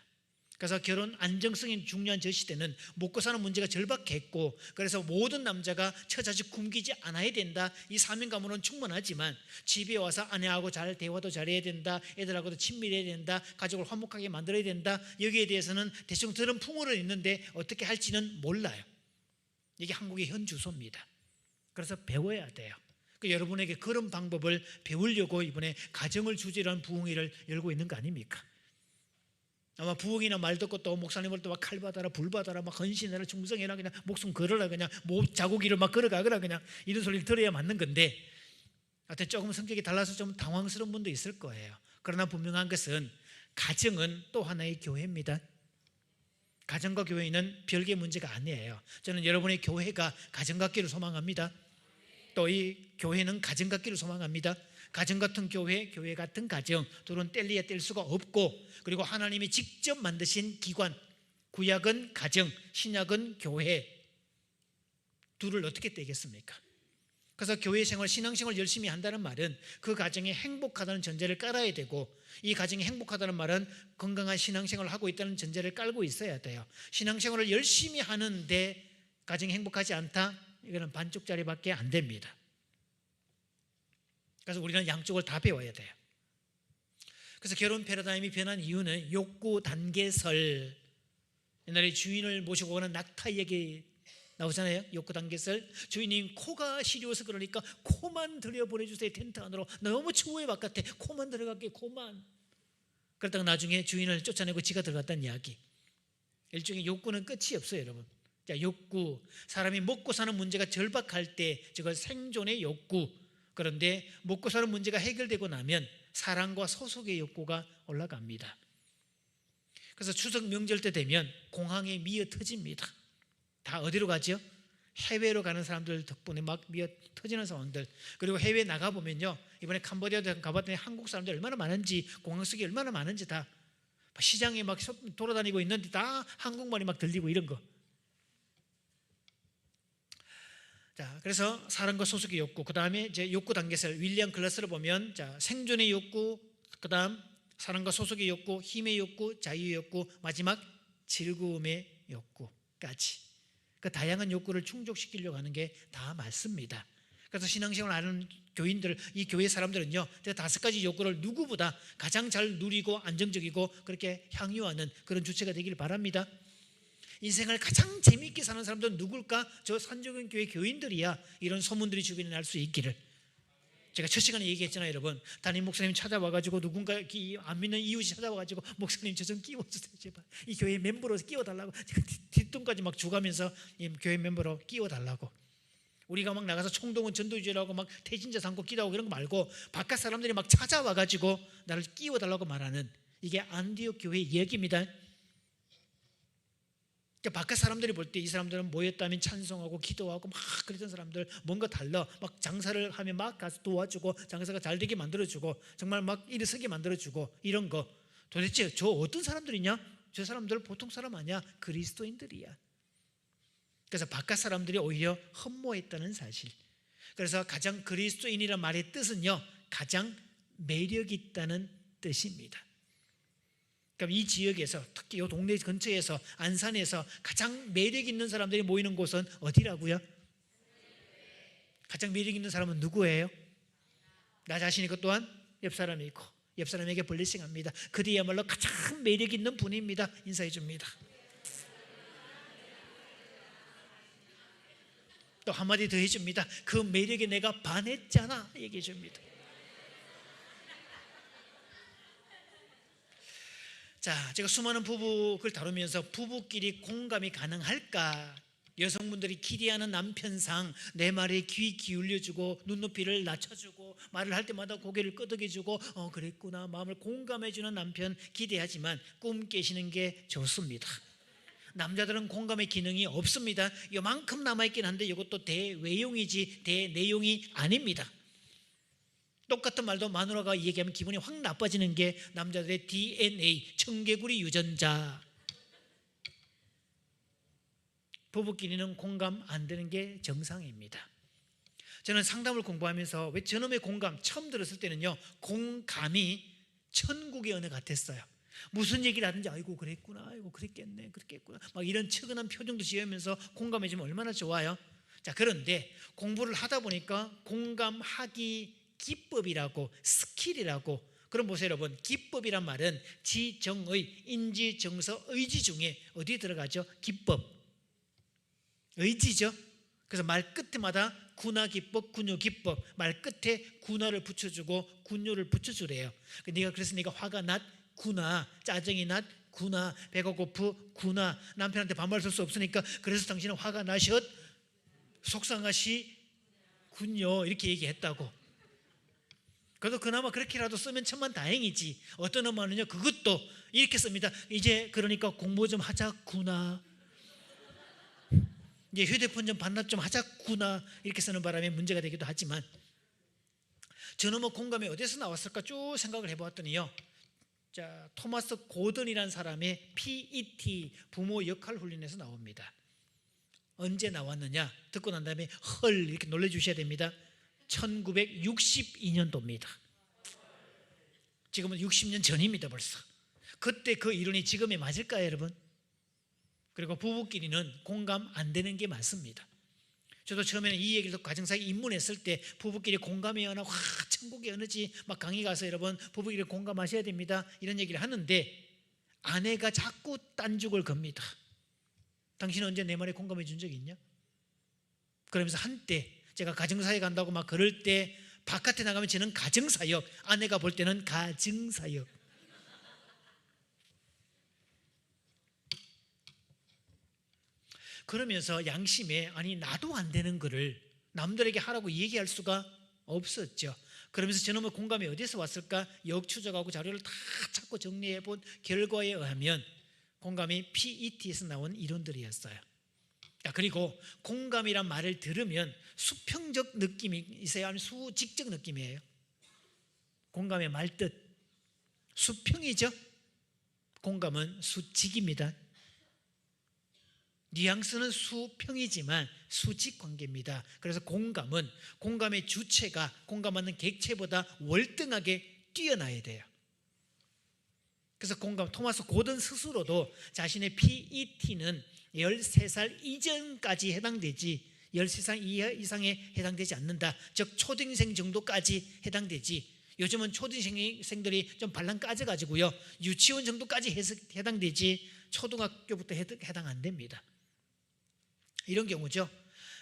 그래서 결혼 안정성이 중요한 저 시대는 먹고 사는 문제가 절박했고, 그래서 모든 남자가 처자식 굶기지 않아야 된다, 이 사명감으로는 충분하지만 집에 와서 아내하고 잘 대화도 잘해야 된다, 애들하고도 친밀해야 된다, 가족을 화목하게 만들어야 된다, 여기에 대해서는 대충 들은 풍어는 있는데 어떻게 할지는 몰라요. 이게 한국의 현 주소입니다. 그래서 배워야 돼요. 여러분에게 그런 방법을 배우려고 이번에 가정을 주제로 한 부흥회를 열고 있는 거 아닙니까? 아마 부엌이나 말 듣고 또 목사님을 또 막 칼 받아라, 불 받아라, 막 헌신해라, 충성해라, 그냥 목숨 걸어라, 그냥 자고기를 막 걸어가거라, 그냥 이런 소리를 들어야 맞는 건데, 하여튼 조금 성격이 달라서 좀 당황스러운 분도 있을 거예요. 그러나 분명한 것은 가정은 또 하나의 교회입니다. 가정과 교회는 별개의 문제가 아니에요. 저는 여러분의 교회가 가정 같기를 소망합니다. 또 이 교회는 가정 같기를 소망합니다. 가정 같은 교회, 교회 같은 가정, 둘은 뗄래야 뗄 수가 없고, 그리고 하나님이 직접 만드신 기관, 구약은 가정, 신약은 교회, 둘을 어떻게 떼겠습니까? 그래서 교회 생활, 신앙생활 열심히 한다는 말은 그 가정이 행복하다는 전제를 깔아야 되고, 이 가정이 행복하다는 말은 건강한 신앙생활을 하고 있다는 전제를 깔고 있어야 돼요. 신앙생활을 열심히 하는데 가정이 행복하지 않다? 이거는 반쪽짜리밖에 안 됩니다. 그래서 우리는 양쪽을 다 배워야 돼요. 그래서 결혼 패러다임이 변한 이유는 욕구 단계설, 옛날에 주인을 모시고 오는 낙타 얘기 나오잖아요. 욕구 단계설. 주인님 코가 시려워서 그러니까 코만 들여보내주세요. 텐트 안으로. 너무 추워요 바깥에. 코만 들어갈게요. 코만. 그러다가 나중에 주인을 쫓아내고 지가 들어갔다는 이야기. 일종의 욕구는 끝이 없어요, 여러분. 자, 욕구. 사람이 먹고 사는 문제가 절박할 때 저걸 생존의 욕구. 그런데 먹고 사는 문제가 해결되고 나면 사랑과 소속의 욕구가 올라갑니다. 그래서 추석 명절 때 되면 공항에 미어 터집니다. 다 어디로 가죠? 해외로 가는 사람들 덕분에 막 미어 터지는 상황들. 그리고 해외 나가보면요, 이번에 캄보디아도 가봤더니 한국 사람들 얼마나 많은지, 공항 속에 얼마나 많은지, 다 시장에 막 돌아다니고 있는데 다 한국말이 막 들리고 이런 거. 자, 그래서 사랑과 소속의 욕구, 그 다음에 이제 욕구 단계설, 윌리엄 글라스를 보면, 자, 생존의 욕구, 그 다음 사랑과 소속의 욕구, 힘의 욕구, 자유의 욕구, 마지막 즐거움의 욕구까지. 그 다양한 욕구를 충족시키려고 하는 게 다 맞습니다. 그래서 신앙생활 하는 교인들, 이 교회 사람들은요, 5가지 욕구를 누구보다 가장 잘 누리고 안정적이고 그렇게 향유하는 그런 주체가 되기를 바랍니다. 인생을 가장 재미있게 사는 사람들은 누굴까? 저 산적인 교회 교인들이야. 이런 소문들이 주변에 날 수 있기를. 제가 첫 시간에 얘기했잖아요, 여러분. 담임 목사님 찾아와가지고 누군가 안 믿는 이웃이 찾아와가지고 목사님 저 좀 끼워주세요, 제발. 이 교회 멤버로 끼워달라고. 뒷돈까지 막 주가면서 이 교회 멤버로 끼워달라고. 우리가 막 나가서 총동원 전도주의라고 막 태진자 삼고 기도하고 이런 거 말고 바깥 사람들이 막 찾아와가지고 나를 끼워달라고 말하는, 이게 안디옥 교회 이야기입니다. 바깥 사람들이 볼 때 이 사람들은 모였다면 찬송하고 기도하고 막 그랬던 사람들, 뭔가 달라. 막 장사를 하면 막 가서 도와주고 장사가 잘 되게 만들어주고 정말 막 일어서게 만들어주고 이런 거. 도대체 저 어떤 사람들이냐? 저 사람들 보통 사람 아니야. 그리스도인들이야. 그래서 바깥 사람들이 오히려 흠모했다는 사실. 그래서 가장 그리스도인이라는 말의 뜻은요, 가장 매력 있다는 뜻입니다. 그럼 이 지역에서, 특히 이 동네 근처에서, 안산에서 가장 매력 있는 사람들이 모이는 곳은 어디라고요? 가장 매력 있는 사람은 누구예요? 나 자신이고 또한 옆 사람이고, 옆 사람에게 블레싱합니다. 그들이야말로 가장 매력 있는 분입니다. 인사해 줍니다. 또 한마디 더 해줍니다. 그 매력에 내가 반했잖아 얘기해 줍니다. 자, 제가 수많은 부부를 다루면서 부부끼리 공감이 가능할까? 여성분들이 기대하는 남편상 내 말에 귀 기울여주고 눈높이를 낮춰주고 말을 할 때마다 고개를 끄덕여주고 그랬구나, 마음을 공감해주는 남편 기대하지만 꿈 깨시는 게 좋습니다. 남자들은 공감의 기능이 없습니다. 요만큼 남아있긴 한데 이것도 대외용이지 대내용이 아닙니다. 똑같은 말도 마누라가 얘기하면 기분이 확 나빠지는 게 남자들의 DNA, 청개구리 유전자. 부부끼리는 공감 안 되는 게 정상입니다. 저는 상담을 공부하면서 왜 저놈의 공감 처음 들었을 때는요, 공감이 천국의 언어 같았어요. 무슨 얘기를 하든지 아이고 그랬구나, 아이고 그랬겠네, 그랬겠구나, 막 이런 측은한 표정도 지으면서 공감해주면 얼마나 좋아요. 자, 그런데 공부를 하다 보니까 공감하기 기법이라고, 스킬이라고. 그럼 보세요 여러분, 기법이란 말은 지정의, 인지, 정서, 의지 중에 어디에 들어가죠? 기법, 의지죠. 그래서 말 끝에마다 군화 기법, 군요 기법, 말 끝에 군화를 붙여주고 군요를 붙여주래요. 그래서 네가 화가 났구나, 짜증이 났구나, 구나. 배가 고프구나. 남편한테 반말할 수 없으니까 그래서 당신은 화가 나셨 속상하시군요. 이렇게 얘기했다고. 그래도 그나마 그렇게라도 쓰면 천만 다행이지. 어떤 엄마는요 그것도 이렇게 씁니다. 이제 그러니까 공부 좀 하자구나. 이제 휴대폰 좀 반납 좀 하자구나. 이렇게 쓰는 바람에 문제가 되기도 하지만, 저는 뭐 공감이 어디서 나왔을까 쭉 생각을 해보았더니요, 자, 토마스 고든이라는 사람의 PET 부모 역할 훈련에서 나옵니다. 언제 나왔느냐 듣고 난 다음에 헐 이렇게 놀래주셔야 됩니다. 1962년도입니다. 지금은 60년 전입니다. 벌써. 그때 그 이론이 지금에 맞을까요, 여러분? 그리고 부부끼리는 공감 안 되는 게 많습니다. 저도 처음에는 이 얘기를 가정사에 입문했을 때 부부끼리 공감이 어느 천국이 어느지 막 강의 가서 여러분 부부끼리 공감하셔야 됩니다 이런 얘기를 하는데, 아내가 자꾸 딴죽을 겁니다. 당신은 언제 내 말에 공감해 준 적이 있냐? 그러면서 한때 제가 가정사에 간다고 막 그럴 때 바깥에 나가면 저는 가정사역, 아내가 볼 때는 가증사역. 그러면서 양심에 아니 나도 안 되는 거를 남들에게 하라고 얘기할 수가 없었죠. 그러면서 저는 뭐 공감이 어디서 왔을까 역추적하고 자료를 다 찾고 정리해 본 결과에 의하면 공감이 PET에서 나온 이론들이었어요. 그리고 공감이란 말을 들으면 수평적 느낌이 있어요, 아니면 수직적 느낌이에요? 공감의 말뜻 수평이죠. 공감은 수직입니다. 뉘앙스는 수평이지만 수직 관계입니다. 그래서 공감은 공감의 주체가 공감하는 객체보다 월등하게 뛰어나야 돼요. 그래서 공감, 토마스 고든 스스로도 자신의 PET는 13살 이전까지 해당되지 13살 이상에 해당되지 않는다. 즉 초등생 정도까지 해당되지, 요즘은 초등생들이 좀 발랑 까져가지고요 유치원 정도까지 해당되지 초등학교부터 해당 안 됩니다. 이런 경우죠.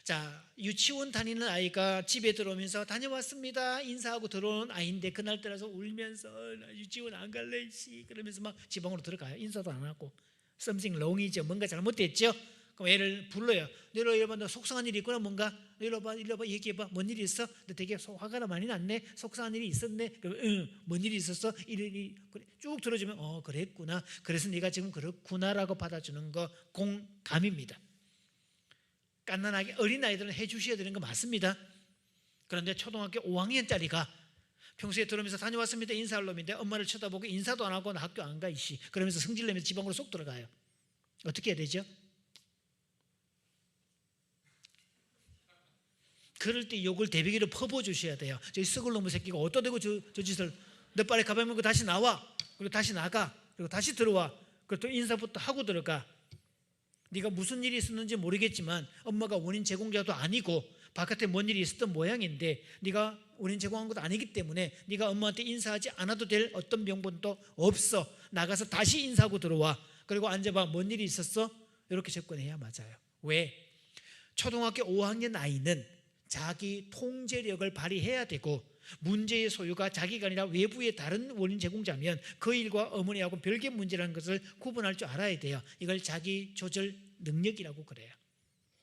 자, 유치원 다니는 아이가 집에 들어오면서 다녀왔습니다 인사하고 들어오는 아이인데 그날따라서 울면서 나 유치원 안 갈래 씨 그러면서 막 지방으로 들어가요. 인사도 안 하고. something wrong이죠. 뭔가 잘못됐죠. 그럼 애를 불러요. 너로 이러봐, 너 속상한 일이 있구나. 뭔가 일로 와봐 얘기해봐. 뭔 일이 있어? 너 되게 화가 많이 났네. 속상한 일이 있었네. 그럼 뭔 일이 있었어? 일이 그래. 쭉 들어주면 그랬구나. 그래서 네가 지금 그렇구나라고 받아주는 거 공감입니다. 깐난하게 어린아이들은 해주셔야 되는 거 맞습니다. 그런데 초등학교 5학년짜리가 평소에 들으면서 다녀왔습니다 인사할 놈인데 엄마를 쳐다보고 인사도 안 하고 나 학교 안 가 이씨 그러면서 성질내면서 지방으로 쏙 들어가요. 어떻게 해야 되죠? 그럴 때 욕을 대비기로 퍼부어주셔야 돼요. 저기 썩을 놈의 새끼가 어디다 대고 저 짓을, 너 빨리 가방 먹고 다시 나와, 그리고 다시 나가, 그리고 다시 들어와, 그리고 또 인사부터 하고 들어가. 네가 무슨 일이 있었는지 모르겠지만 엄마가 원인 제공자도 아니고 바깥에 뭔 일이 있었던 모양인데 네가 원인 제공한 것도 아니기 때문에 네가 엄마한테 인사하지 않아도 될 어떤 명분도 없어. 나가서 다시 인사하고 들어와. 그리고 앉아봐. 뭔 일이 있었어? 이렇게 접근해야 맞아요. 왜? 초등학교 5학년 아이는 자기 통제력을 발휘해야 되고, 문제의 소유가 자기가 아니라 외부의 다른 원인 제공자면 그 일과 어머니하고 별개 문제라는 것을 구분할 줄 알아야 돼요. 이걸 자기 조절 능력이라고 그래요.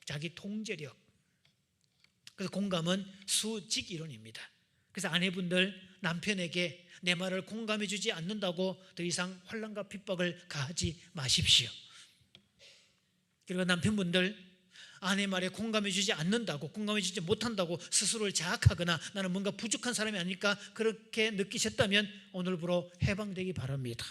자기 통제력. 그래서 공감은 수직 이론입니다. 그래서 아내분들 남편에게 내 말을 공감해 주지 않는다고 더 이상 환난과 핍박을 가하지 마십시오. 그리고 남편분들 아내 말에 공감해 주지 않는다고, 공감해 주지 못한다고 스스로를 자학하거나 나는 뭔가 부족한 사람이 아닐까 그렇게 느끼셨다면 오늘부로 해방되기 바랍니다.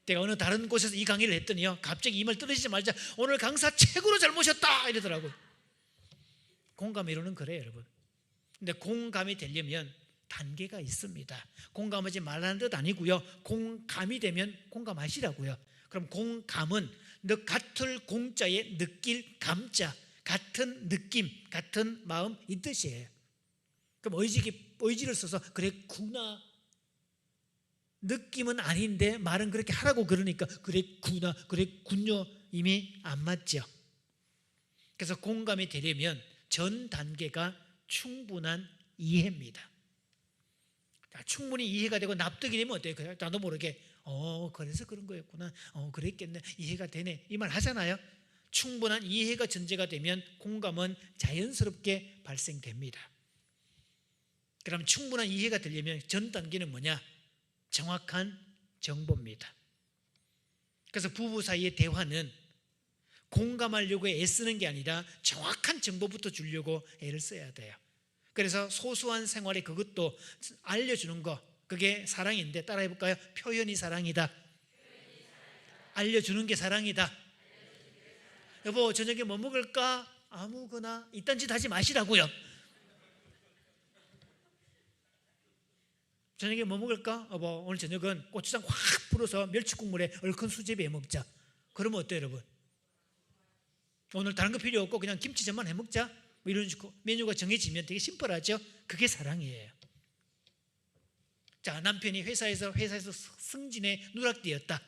제가 어느 다른 곳에서 이 강의를 했더니요 갑자기 이 말 떨어지자마자 오늘 강사 최고로 잘 모셨다 이러더라고요. 공감의 이론은 그래요, 여러분. 근데 공감이 되려면 단계가 있습니다. 공감하지 말라는 뜻 아니고요, 공감이 되면 공감하시라고요. 그럼 공감은 같을 공자에 느낄 감자, 같은 느낌, 같은 마음 이 뜻이에요. 그럼 의지를 써서 그랬구나, 느낌은 아닌데 말은 그렇게 하라고 그러니까 그랬구나, 그랬군요, 이미 안 맞죠. 그래서 공감이 되려면 전 단계가 충분한 이해입니다. 충분히 이해가 되고 납득이 되면 어때요? 나도 모르게 그래서 그런 거였구나, 그랬겠네, 이해가 되네, 이 말 하잖아요. 충분한 이해가 전제가 되면 공감은 자연스럽게 발생됩니다. 그럼 충분한 이해가 되려면 전 단계는 뭐냐? 정확한 정보입니다. 그래서 부부 사이의 대화는 공감하려고 애쓰는 게 아니라 정확한 정보부터 주려고 애를 써야 돼요. 그래서 소소한 생활에 그것도 알려주는 거, 그게 사랑인데 따라해 볼까요? 표현이 사랑이다. 알려주는 게 사랑이다. 여보, 저녁에 뭐 먹을까? 아무거나. 이딴 짓 하지 마시라고요. 저녁에 뭐 먹을까? 여보, 오늘 저녁은 고추장 확 불어서 멸치국물에 얼큰 수제비 해 먹자. 그러면 어때요, 여러분? 오늘 다른 거 필요 없고 그냥 김치전만 해 먹자, 뭐 이런 식으로 메뉴가 정해지면 되게 심플하죠. 그게 사랑이에요. 자, 남편이 회사에서 승진에 누락되었다.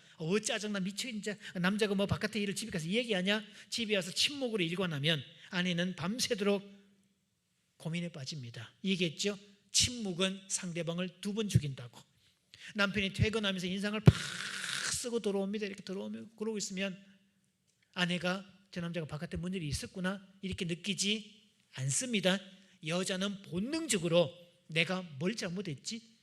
짜증나 미쳐. 이제 남자가 뭐 바깥에 일을 집에 가서 얘기하냐? 집에 와서 침묵으로 일과 나면 아내는 밤새도록 고민에 빠집니다. 얘기했죠? 침묵은 상대방을 2번 죽인다고. 남편이 퇴근하면서 인상을 팍 쓰고 들어옵니다. 이렇게 들어오면 그러고 있으면 아내가 저 남자가 바깥에 뭔 일이 있었구나 이렇게 느끼지 않습니다. 여자는 본능적으로 내가 뭘 잘못했지?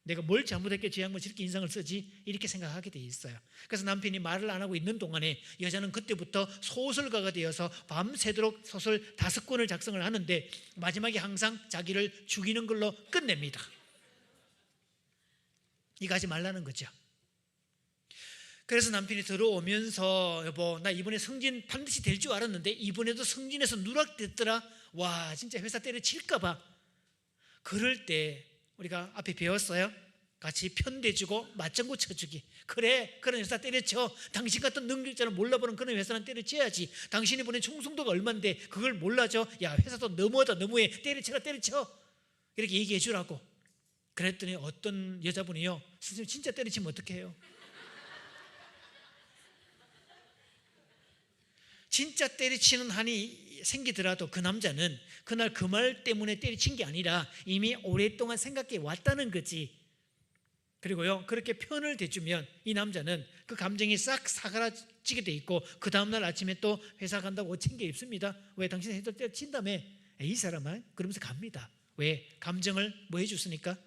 내가 뭘 잘못했기에 저 양반 저렇게 인상을 쓰지? 이렇게 생각하게 돼 있어요. 그래서 남편이 말을 안 하고 있는 동안에 여자는 그때부터 소설가가 되어서 밤새도록 소설 5권을 작성을 하는데 마지막에 항상 자기를 죽이는 걸로 끝냅니다. 이거 하지 말라는 거죠. 그래서 남편이 들어오면서 여보, 나 이번에 승진 반드시 될 줄 알았는데 이번에도 승진해서 누락됐더라. 와, 진짜 회사 때려칠까 봐. 그럴 때 우리가 앞에 배웠어요. 같이 편대주고 맞장구 쳐주기. 그래, 그런 회사 때려쳐. 당신 같은 능력자를 몰라보는 그런 회사는 때려쳐야지. 당신이 보낸 총성도가 얼만데 그걸 몰라줘? 야, 회사도 너무하다, 너무해. 때려쳐라, 때려쳐. 이렇게 얘기해 주라고. 그랬더니 어떤 여자분이요, 선생님 진짜 때려치면 어떡해요? 진짜 때려치는 한이 생기더라도 그 남자는 그날 그 말 때문에 때려친 게 아니라 이미 오랫동안 생각해 왔다는 거지. 그리고요, 그렇게 편을 대주면 이 남자는 그 감정이 싹 사그라지게 돼 있고 그 다음날 아침에 또 회사 간다고 옷 챙겨 입습니다. 왜? 당신 해도 때려친다며. 이 사람아, 그러면서 갑니다. 왜? 감정을 뭐 해줬으니까.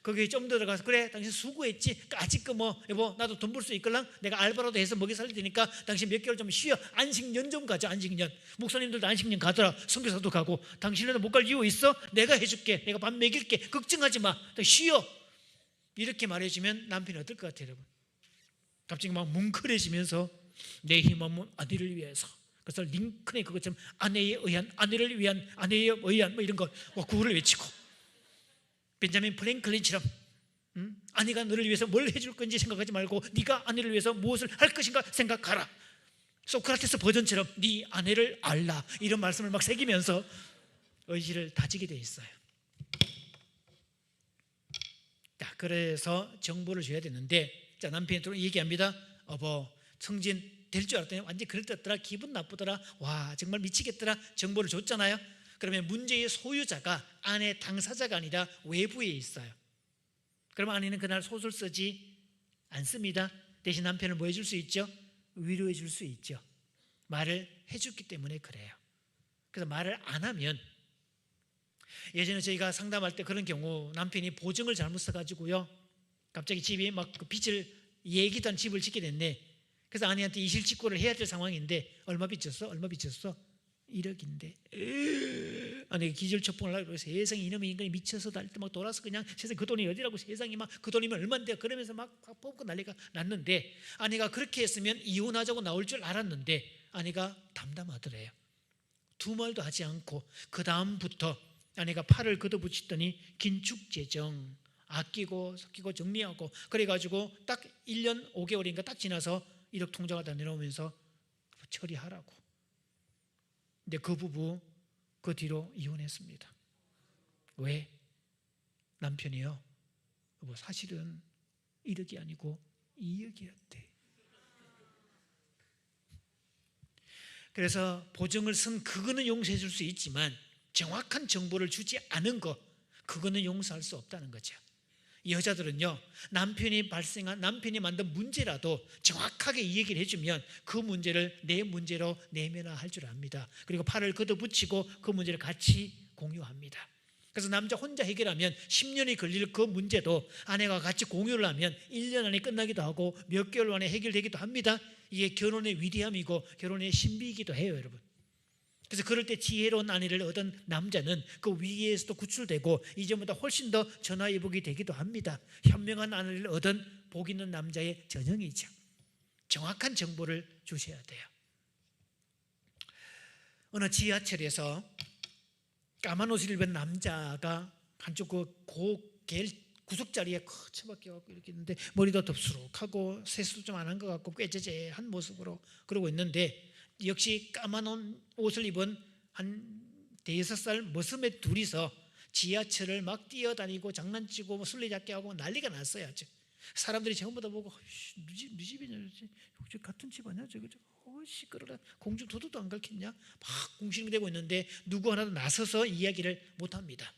거기에 좀 들어가서 그래, 당신 수고했지. 아직 여보, 나도 돈 벌 수 있걸랑. 내가 알바라도 해서 먹여 살릴 테니까 당신 몇 개월 좀 쉬어. 안식년 좀 가자. 안식년. 목사님들도 안식년 가더라. 선교사도 가고. 당신은 못 갈 이유 있어? 내가 해줄게. 내가 밥 먹일게. 걱정하지 마. 쉬어. 이렇게 말해주면 남편이 어떨 것 같아요, 여러분? 갑자기 막 뭉클해지면서 내 힘없는 아내를 위해서. 그래서 링컨의 그것처럼 아내에 의한, 아내를 위한, 아내에 의한 뭐 이런 거 구호를 외치고, 벤자민 프랭클린처럼 아내가 너를 위해서 뭘 해줄 건지 생각하지 말고 네가 아내를 위해서 무엇을 할 것인가 생각하라. 소크라테스 버전처럼 네 아내를 알라, 이런 말씀을 막 새기면서 의지를 다지게 돼 있어요. 자, 그래서 정보를 줘야 되는데, 자, 남편이 또 얘기합니다. 여보, 승진 될 줄 알았더니 완전히 그럴듯더라. 기분 나쁘더라. 와, 정말 미치겠더라. 정보를 줬잖아요. 그러면 문제의 소유자가 아내 당사자가 아니라 외부에 있어요. 그러면 아내는 그날 소설 쓰지 않습니다. 대신 남편을 뭐 해줄 수 있죠? 위로해 줄 수 있죠. 말을 해줬기 때문에 그래요. 그래서 말을 안 하면, 예전에 저희가 상담할 때 그런 경우 남편이 보증을 잘못 써가지고요, 갑자기 집이 막 그 빚을 얘기도 안 집을 짓게 됐네. 그래서 아내한테 이실직고를 해야 될 상황인데 얼마 빚졌어? 얼마 빚졌어? 1억인데 아내가 기절초풍을 하고, 세상에 이놈의 인간이 미쳐서 날 때 막 돌아서 그냥 세상에 그 돈이 어디라고, 세상에 막 그 돈이면 얼만데요? 그러면서 막 뽑고 난리가 났는데, 아내가 그렇게 했으면 이혼하자고 나올 줄 알았는데 아내가 담담하더래요. 두 말도 하지 않고 그 다음부터 아내가 팔을 걷어붙이더니 긴축재정, 아끼고 섞이고 정리하고 그래가지고 딱 1년 5개월인가 딱 지나서 1억 통장을 다 내놓으면서 처리하라고. 근데 그 부부 그 뒤로 이혼했습니다. 왜? 남편이요, 여보, 사실은 1억이 아니고 2억이었대. 그래서 보증을 쓴 그거는 용서해 줄 수 있지만 정확한 정보를 주지 않은 거, 그거는 용서할 수 없다는 거죠. 여자들은요, 남편이 만든 문제라도 정확하게 이 얘기를 해주면 그 문제를 내 문제로 내면화할 줄 압니다. 그리고 팔을 걷어붙이고 그 문제를 같이 공유합니다. 그래서 남자 혼자 해결하면 10년이 걸릴 그 문제도 아내가 같이 공유를 하면 1년 안에 끝나기도 하고 몇 개월 만에 해결되기도 합니다. 이게 결혼의 위대함이고 결혼의 신비이기도 해요, 여러분. 그래서 그럴 때 지혜로운 아내를 얻은 남자는 그 위기에서도 구출되고 이전보다 훨씬 더 전화위복이 되기도 합니다. 현명한 아내를 얻은 복 있는 남자의 전형이죠. 정확한 정보를 주셔야 돼요. 어느 지하철에서 까만 옷을 입은 남자가 한쪽 구석자리에 처박혀 갖고 이렇게 있는데 머리도 덥수룩하고 세수도 좀 안 한 것 같고 꾀죄죄한 모습으로 그러고 있는데, 역시 까만 옷을 입은 한 5살 머슴의 둘이서 지하철을 막 뛰어다니고 장난치고 술래잡기 하고 난리가 났어요. 사람들이 전부 다 보고 네 집이냐, 같은 집 아니야, 저거 시끄러라, 공중 도둑도 안 가르쳤냐, 막 궁시렁대고 있는데 누구 하나도 나서서 이야기를 못합니다.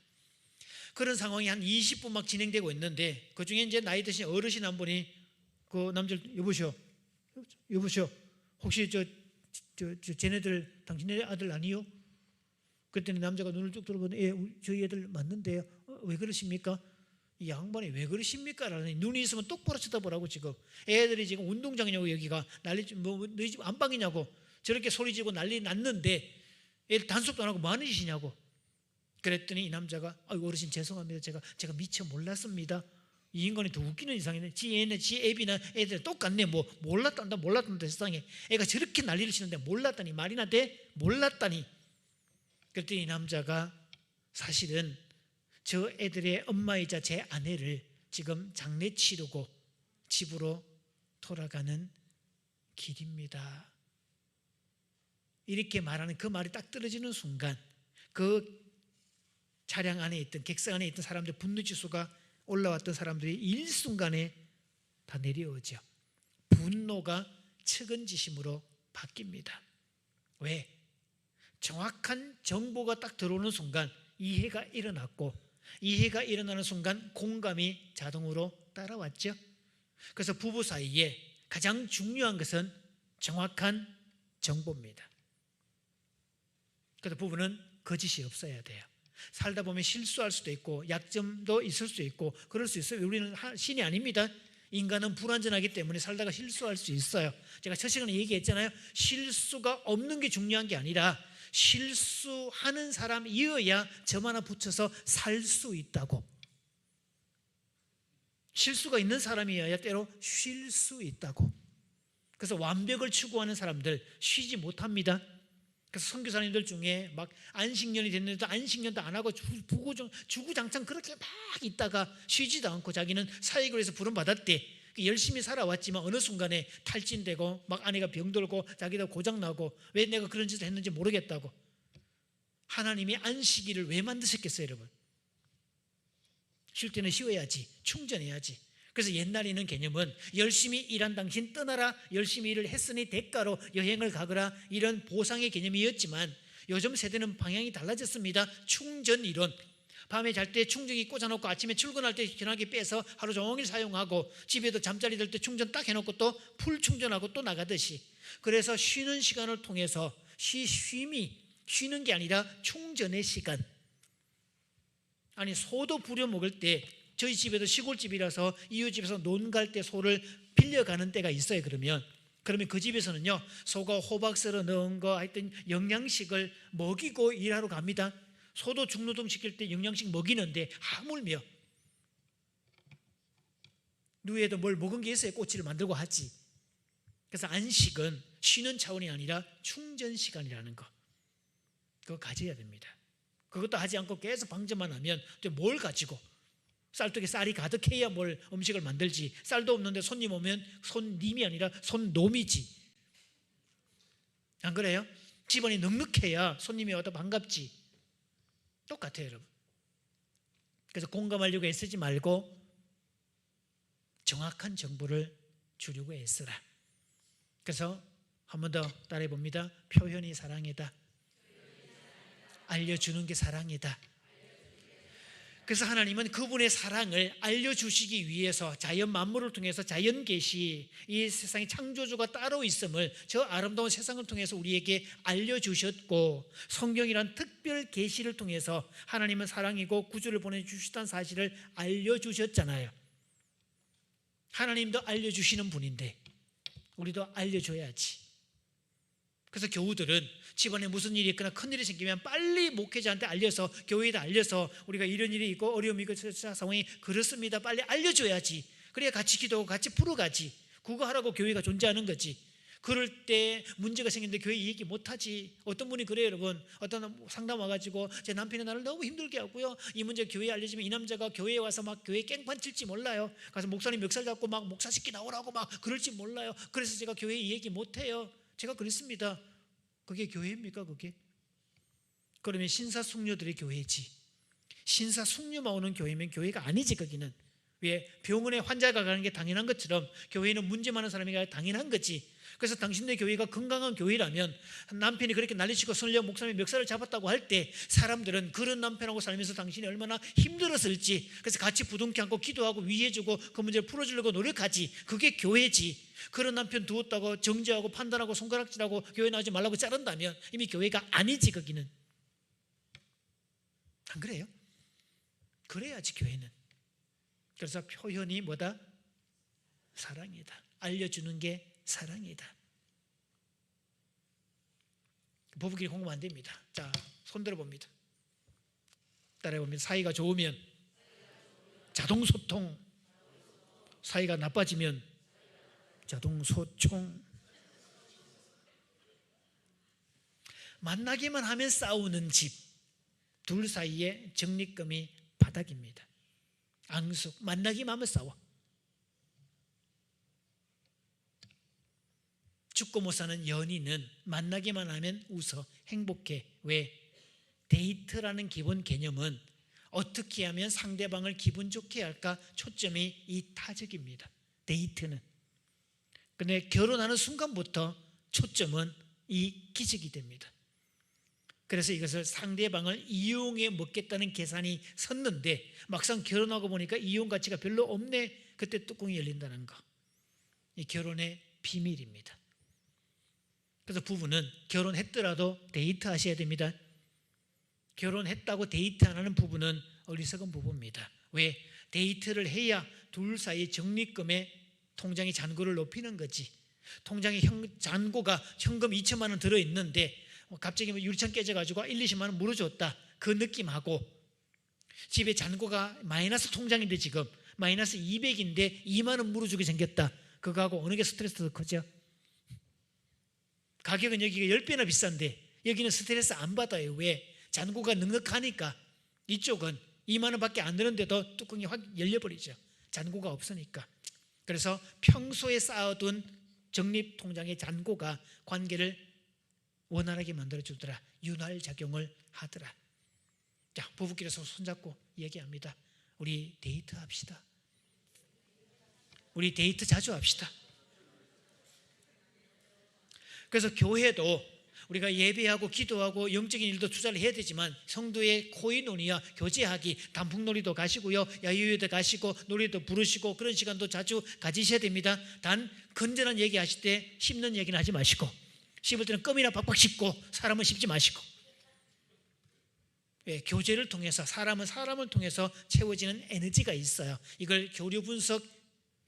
그런 상황이 한 20분 막 진행되고 있는데 그 중에 이제 나이 드신 어르신 한 분이 그 남자를 여보시오, 혹시 쟤네들 당신네 아들 아니요? 그랬더니 남자가 눈을 쭉 들어보니 예, 저희 애들 맞는데요. 왜 그러십니까? 이 양반이 왜 그러십니까? 라니 눈이 있으면 똑바로 쳐다보라고. 지금 애들이 지금 운동장이냐고, 여기가 난리, 너희 집 안방이냐고 저렇게 소리지고 난리 났는데 애들 단속도 안 하고 뭐 하는 짓이냐고. 그랬더니 이 남자가 어르신 죄송합니다, 제가 미처 몰랐습니다. 이 인간이 더 웃기는 이상이네. 지 애비나 애들 똑같네. 뭐 몰랐단다 세상에. 애가 저렇게 난리를 치는데 몰랐다니, 말이나 돼? 몰랐다니. 그랬더니 이 남자가 사실은 저 애들의 엄마이자 제 아내를 지금 장례 치르고 집으로 돌아가는 길입니다. 이렇게 말하는 그 말이 딱 떨어지는 순간 그 차량 안에 있던, 객석 안에 있던 사람들 분노지수가 올라왔던 사람들이 일순간에 다 내려오죠. 분노가 측은지심으로 바뀝니다. 왜? 정확한 정보가 딱 들어오는 순간 이해가 일어났고, 이해가 일어나는 순간 공감이 자동으로 따라왔죠. 그래서 부부 사이에 가장 중요한 것은 정확한 정보입니다. 그래서 부부는 거짓이 없어야 돼요. 살다 보면 실수할 수도 있고 약점도 있을 수 있고 그럴 수 있어요. 우리는 신이 아닙니다. 인간은 불완전하기 때문에 살다가 실수할 수 있어요. 제가 첫 시간에 얘기했잖아요. 실수가 없는 게 중요한 게 아니라 실수하는 사람이어야 점 하나 붙여서 살 수 있다고. 실수가 있는 사람이어야 때로 쉴 수 있다고. 그래서 완벽을 추구하는 사람들 쉬지 못합니다. 그래서 선교사님들 중에 막 안식년이 됐는데도 안식년도 안 하고 주구장창 그렇게 막 있다가 쉬지도 않고 자기는 사역을 해서 부름받았대. 열심히 살아왔지만 어느 순간에 탈진되고 막 아내가 병들고 자기도 고장나고 왜 내가 그런 짓을 했는지 모르겠다고. 하나님이 안식일을 왜 만드셨겠어요, 여러분? 쉴 때는 쉬어야지, 충전해야지. 그래서 옛날에는 개념은 열심히 일한 당신 떠나라, 열심히 일을 했으니 대가로 여행을 가거라, 이런 보상의 개념이었지만 요즘 세대는 방향이 달라졌습니다. 충전 이론. 밤에 잘 때 충전기 꽂아놓고 아침에 출근할 때 전화기 빼서 하루 종일 사용하고 집에도 잠자리 들 때 충전 딱 해놓고 또 풀 충전하고 또 나가듯이. 그래서 쉬는 시간을 통해서 쉼이 쉬는 게 아니라 충전의 시간. 아니 소도 부려먹을 때 저희 집에도 시골집이라서 이웃집에서 논 갈 때 소를 빌려가는 때가 있어요. 그러면 그 집에서는요 소가 호박 썰어 넣은 거 하여튼 영양식을 먹이고 일하러 갑니다. 소도 중노동 시킬 때 영양식 먹이는데 하물며 누에도 뭘 먹은 게 있어야 꼬치를 만들고 하지. 그래서 안식은 쉬는 차원이 아니라 충전 시간이라는 거, 그거 가져야 됩니다. 그것도 하지 않고 계속 방전만 하면 또 뭘 가지고, 쌀떡에 쌀이 가득해야 뭘 음식을 만들지. 쌀도 없는데 손님 오면 손님이 아니라 손놈이지. 안 그래요? 집안이 넉넉해야 손님이 와도 반갑지. 똑같아요, 여러분. 그래서 공감하려고 애쓰지 말고 정확한 정보를 주려고 애쓰라. 그래서 한 번 더 따라해 봅니다. 표현이 사랑이다. 알려주는 게 사랑이다. 그래서 하나님은 그분의 사랑을 알려주시기 위해서 자연 만물을 통해서 자연 계시, 이 세상의 창조주가 따로 있음을 저 아름다운 세상을 통해서 우리에게 알려주셨고, 성경이란 특별 계시를 통해서 하나님은 사랑이고 구주를 보내주셨다는 사실을 알려주셨잖아요. 하나님도 알려주시는 분인데 우리도 알려줘야지. 그래서 교우들은 집안에 무슨 일이 있거나 큰일이 생기면 빨리 목회자한테 알려서, 교회에다 알려서, 우리가 이런 일이 있고 어려움이 있고 상황이 그렇습니다, 빨리 알려줘야지. 그래야 같이 기도하고 같이 풀어가지. 그거 하라고 교회가 존재하는 거지. 그럴 때 문제가 생기는데 교회 얘기 못하지. 어떤 분이 그래요, 여러분. 어떤 상담 와가지고 제 남편이 나를 너무 힘들게 하고요, 이 문제 교회에 알려지면 이 남자가 교회에 와서 막 교회 깽판 칠지 몰라요. 가서 목사님 멱살 잡고 막 목사식기 나오라고 막 그럴지 몰라요. 그래서 제가 교회에 얘기 못해요. 제가 그랬습니다. 그게 교회입니까 그게? 그러면 신사숙녀들의 교회지. 신사숙녀만 오는 교회면 교회가 아니지 거기는. 왜? 병원에 환자가 가는 게 당연한 것처럼 교회는 문제 많은 사람이 가야 당연한 거지. 그래서 당신네 교회가 건강한 교회라면 남편이 그렇게 난리치고 설령 목사님이 멱살을 잡았다고 할 때 사람들은 그런 남편하고 살면서 당신이 얼마나 힘들었을지, 그래서 같이 부둥켜 안고 기도하고 위해주고 그 문제를 풀어주려고 노력하지. 그게 교회지. 그런 남편 두었다고 정죄하고 판단하고 손가락질하고 교회 나오지 말라고 자른다면 이미 교회가 아니지 거기는. 안 그래요? 그래야지 교회는. 그래서 표현이 뭐다? 사랑이다. 알려주는 게 사랑이다. 부부끼리 공부하면 안 됩니다. 자, 손 들어봅니다. 따라해봅니다. 사이가 좋으면 자동소통, 사이가 나빠지면 자동소총. 만나기만 하면 싸우는 집, 둘 사이에 정리금이 바닥입니다. 앙숙, 만나기만 하면 싸워. 죽고 못 사는 연인은 만나기만 하면 웃어, 행복해. 왜? 데이트라는 기본 개념은 어떻게 하면 상대방을 기분 좋게 할까? 초점이 이 타적입니다. 데이트는. 근데 결혼하는 순간부터 초점은 이 기적이 됩니다. 그래서 이것을 상대방을 이용해 먹겠다는 계산이 섰는데 막상 결혼하고 보니까 이용 가치가 별로 없네. 그때 뚜껑이 열린다는 거. 이 결혼의 비밀입니다. 그래서 부부는 결혼했더라도 데이트 하셔야 됩니다. 결혼했다고 데이트 안 하는 부부는 어리석은 부부입니다. 왜? 데이트를 해야 둘 사이 적립금의 통장의 잔고를 높이는 거지. 통장에 잔고가 현금 2천만 원 들어있는데 갑자기 유리창 깨져가지고 1, 20만 원 물어줬다. 그 느낌하고 집에 잔고가 마이너스 통장인데 지금 마이너스 200인데 2만 원 물어주게 생겼다. 그거하고 어느 게 스트레스 더 크죠? 가격은 여기가 10배나 비싼데 여기는 스트레스 안 받아요. 왜? 잔고가 넉넉하니까. 이쪽은 2만 원밖에 안 드는데도 뚜껑이 확 열려버리죠. 잔고가 없으니까. 그래서 평소에 쌓아둔 적립통장의 잔고가 관계를 원활하게 만들어주더라. 윤활작용을 하더라. 자, 부부끼리서 손잡고 얘기합니다. 우리 데이트 합시다. 우리 데이트 자주 합시다. 그래서 교회도 우리가 예배하고 기도하고 영적인 일도 투자를 해야 되지만 성도의 코이노니아, 교제하기, 단풍놀이도 가시고요, 야유회도 가시고 노래도 부르시고 그런 시간도 자주 가지셔야 됩니다. 단 건전한 얘기 하실 때 씹는 얘기는 하지 마시고, 씹을 때는 껌이나 박박 씹고 사람은 씹지 마시고. 예, 교제를 통해서 사람은 사람을 통해서 채워지는 에너지가 있어요. 이걸 교류 분석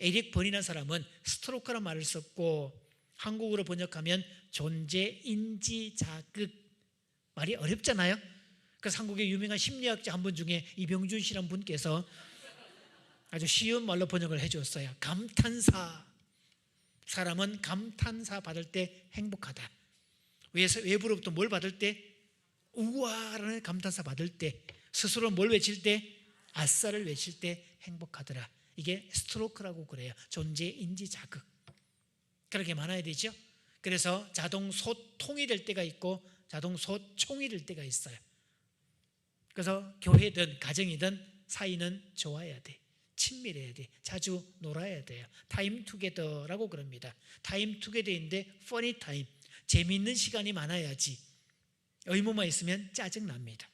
에릭 번이라는 사람은 스트로크라는 말을 썼고 한국어로 번역하면 존재 인지 자극. 말이 어렵잖아요. 그래서 한국의 유명한 심리학자 한 분 중에 이병준 씨라는 분께서 아주 쉬운 말로 번역을 해줬어요. 감탄사. 사람은 감탄사 받을 때 행복하다. 외부로부터 뭘 받을 때? 우와라는 감탄사 받을 때, 스스로 뭘 외칠 때? 아싸를 외칠 때 행복하더라. 이게 스트로크라고 그래요. 존재 인지 자극. 그렇게 많아야 되죠. 그래서 자동 소통이 될 때가 있고 자동 소총이 될 때가 있어요. 그래서 교회든 가정이든 사이는 좋아야 돼. 친밀해야 돼. 자주 놀아야 돼요. 타임 투게더라고 그럽니다. 타임 투게더인데 퍼니 타임, 재미있는 시간이 많아야지. 의무만 있으면 짜증납니다.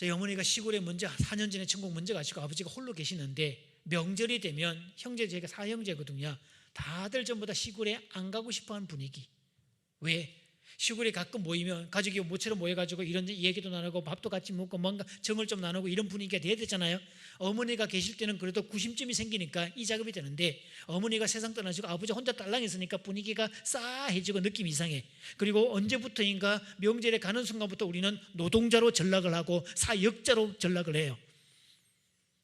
저희 어머니가 시골에 먼저 4년 전에 천국 먼저 가시고 아버지가 홀로 계시는데 명절이 되면 형제, 제가 사형제거든요. 다들 전부 다 시골에 안 가고 싶어하는 분위기. 왜? 시골에 가끔 모이면 가족이 모처럼 모여가지고 이런 얘기도 나누고 밥도 같이 먹고 뭔가 정을 좀 나누고 이런 분위기가 돼야 되잖아요. 어머니가 계실 때는 그래도 구심점이 생기니까 이 작업이 되는데, 어머니가 세상 떠나시고 아버지 혼자 딸랑 있으니까 분위기가 싸해지고 느낌이 이상해. 그리고 언제부터인가 명절에 가는 순간부터 우리는 노동자로 전락을 하고 사역자로 전락을 해요.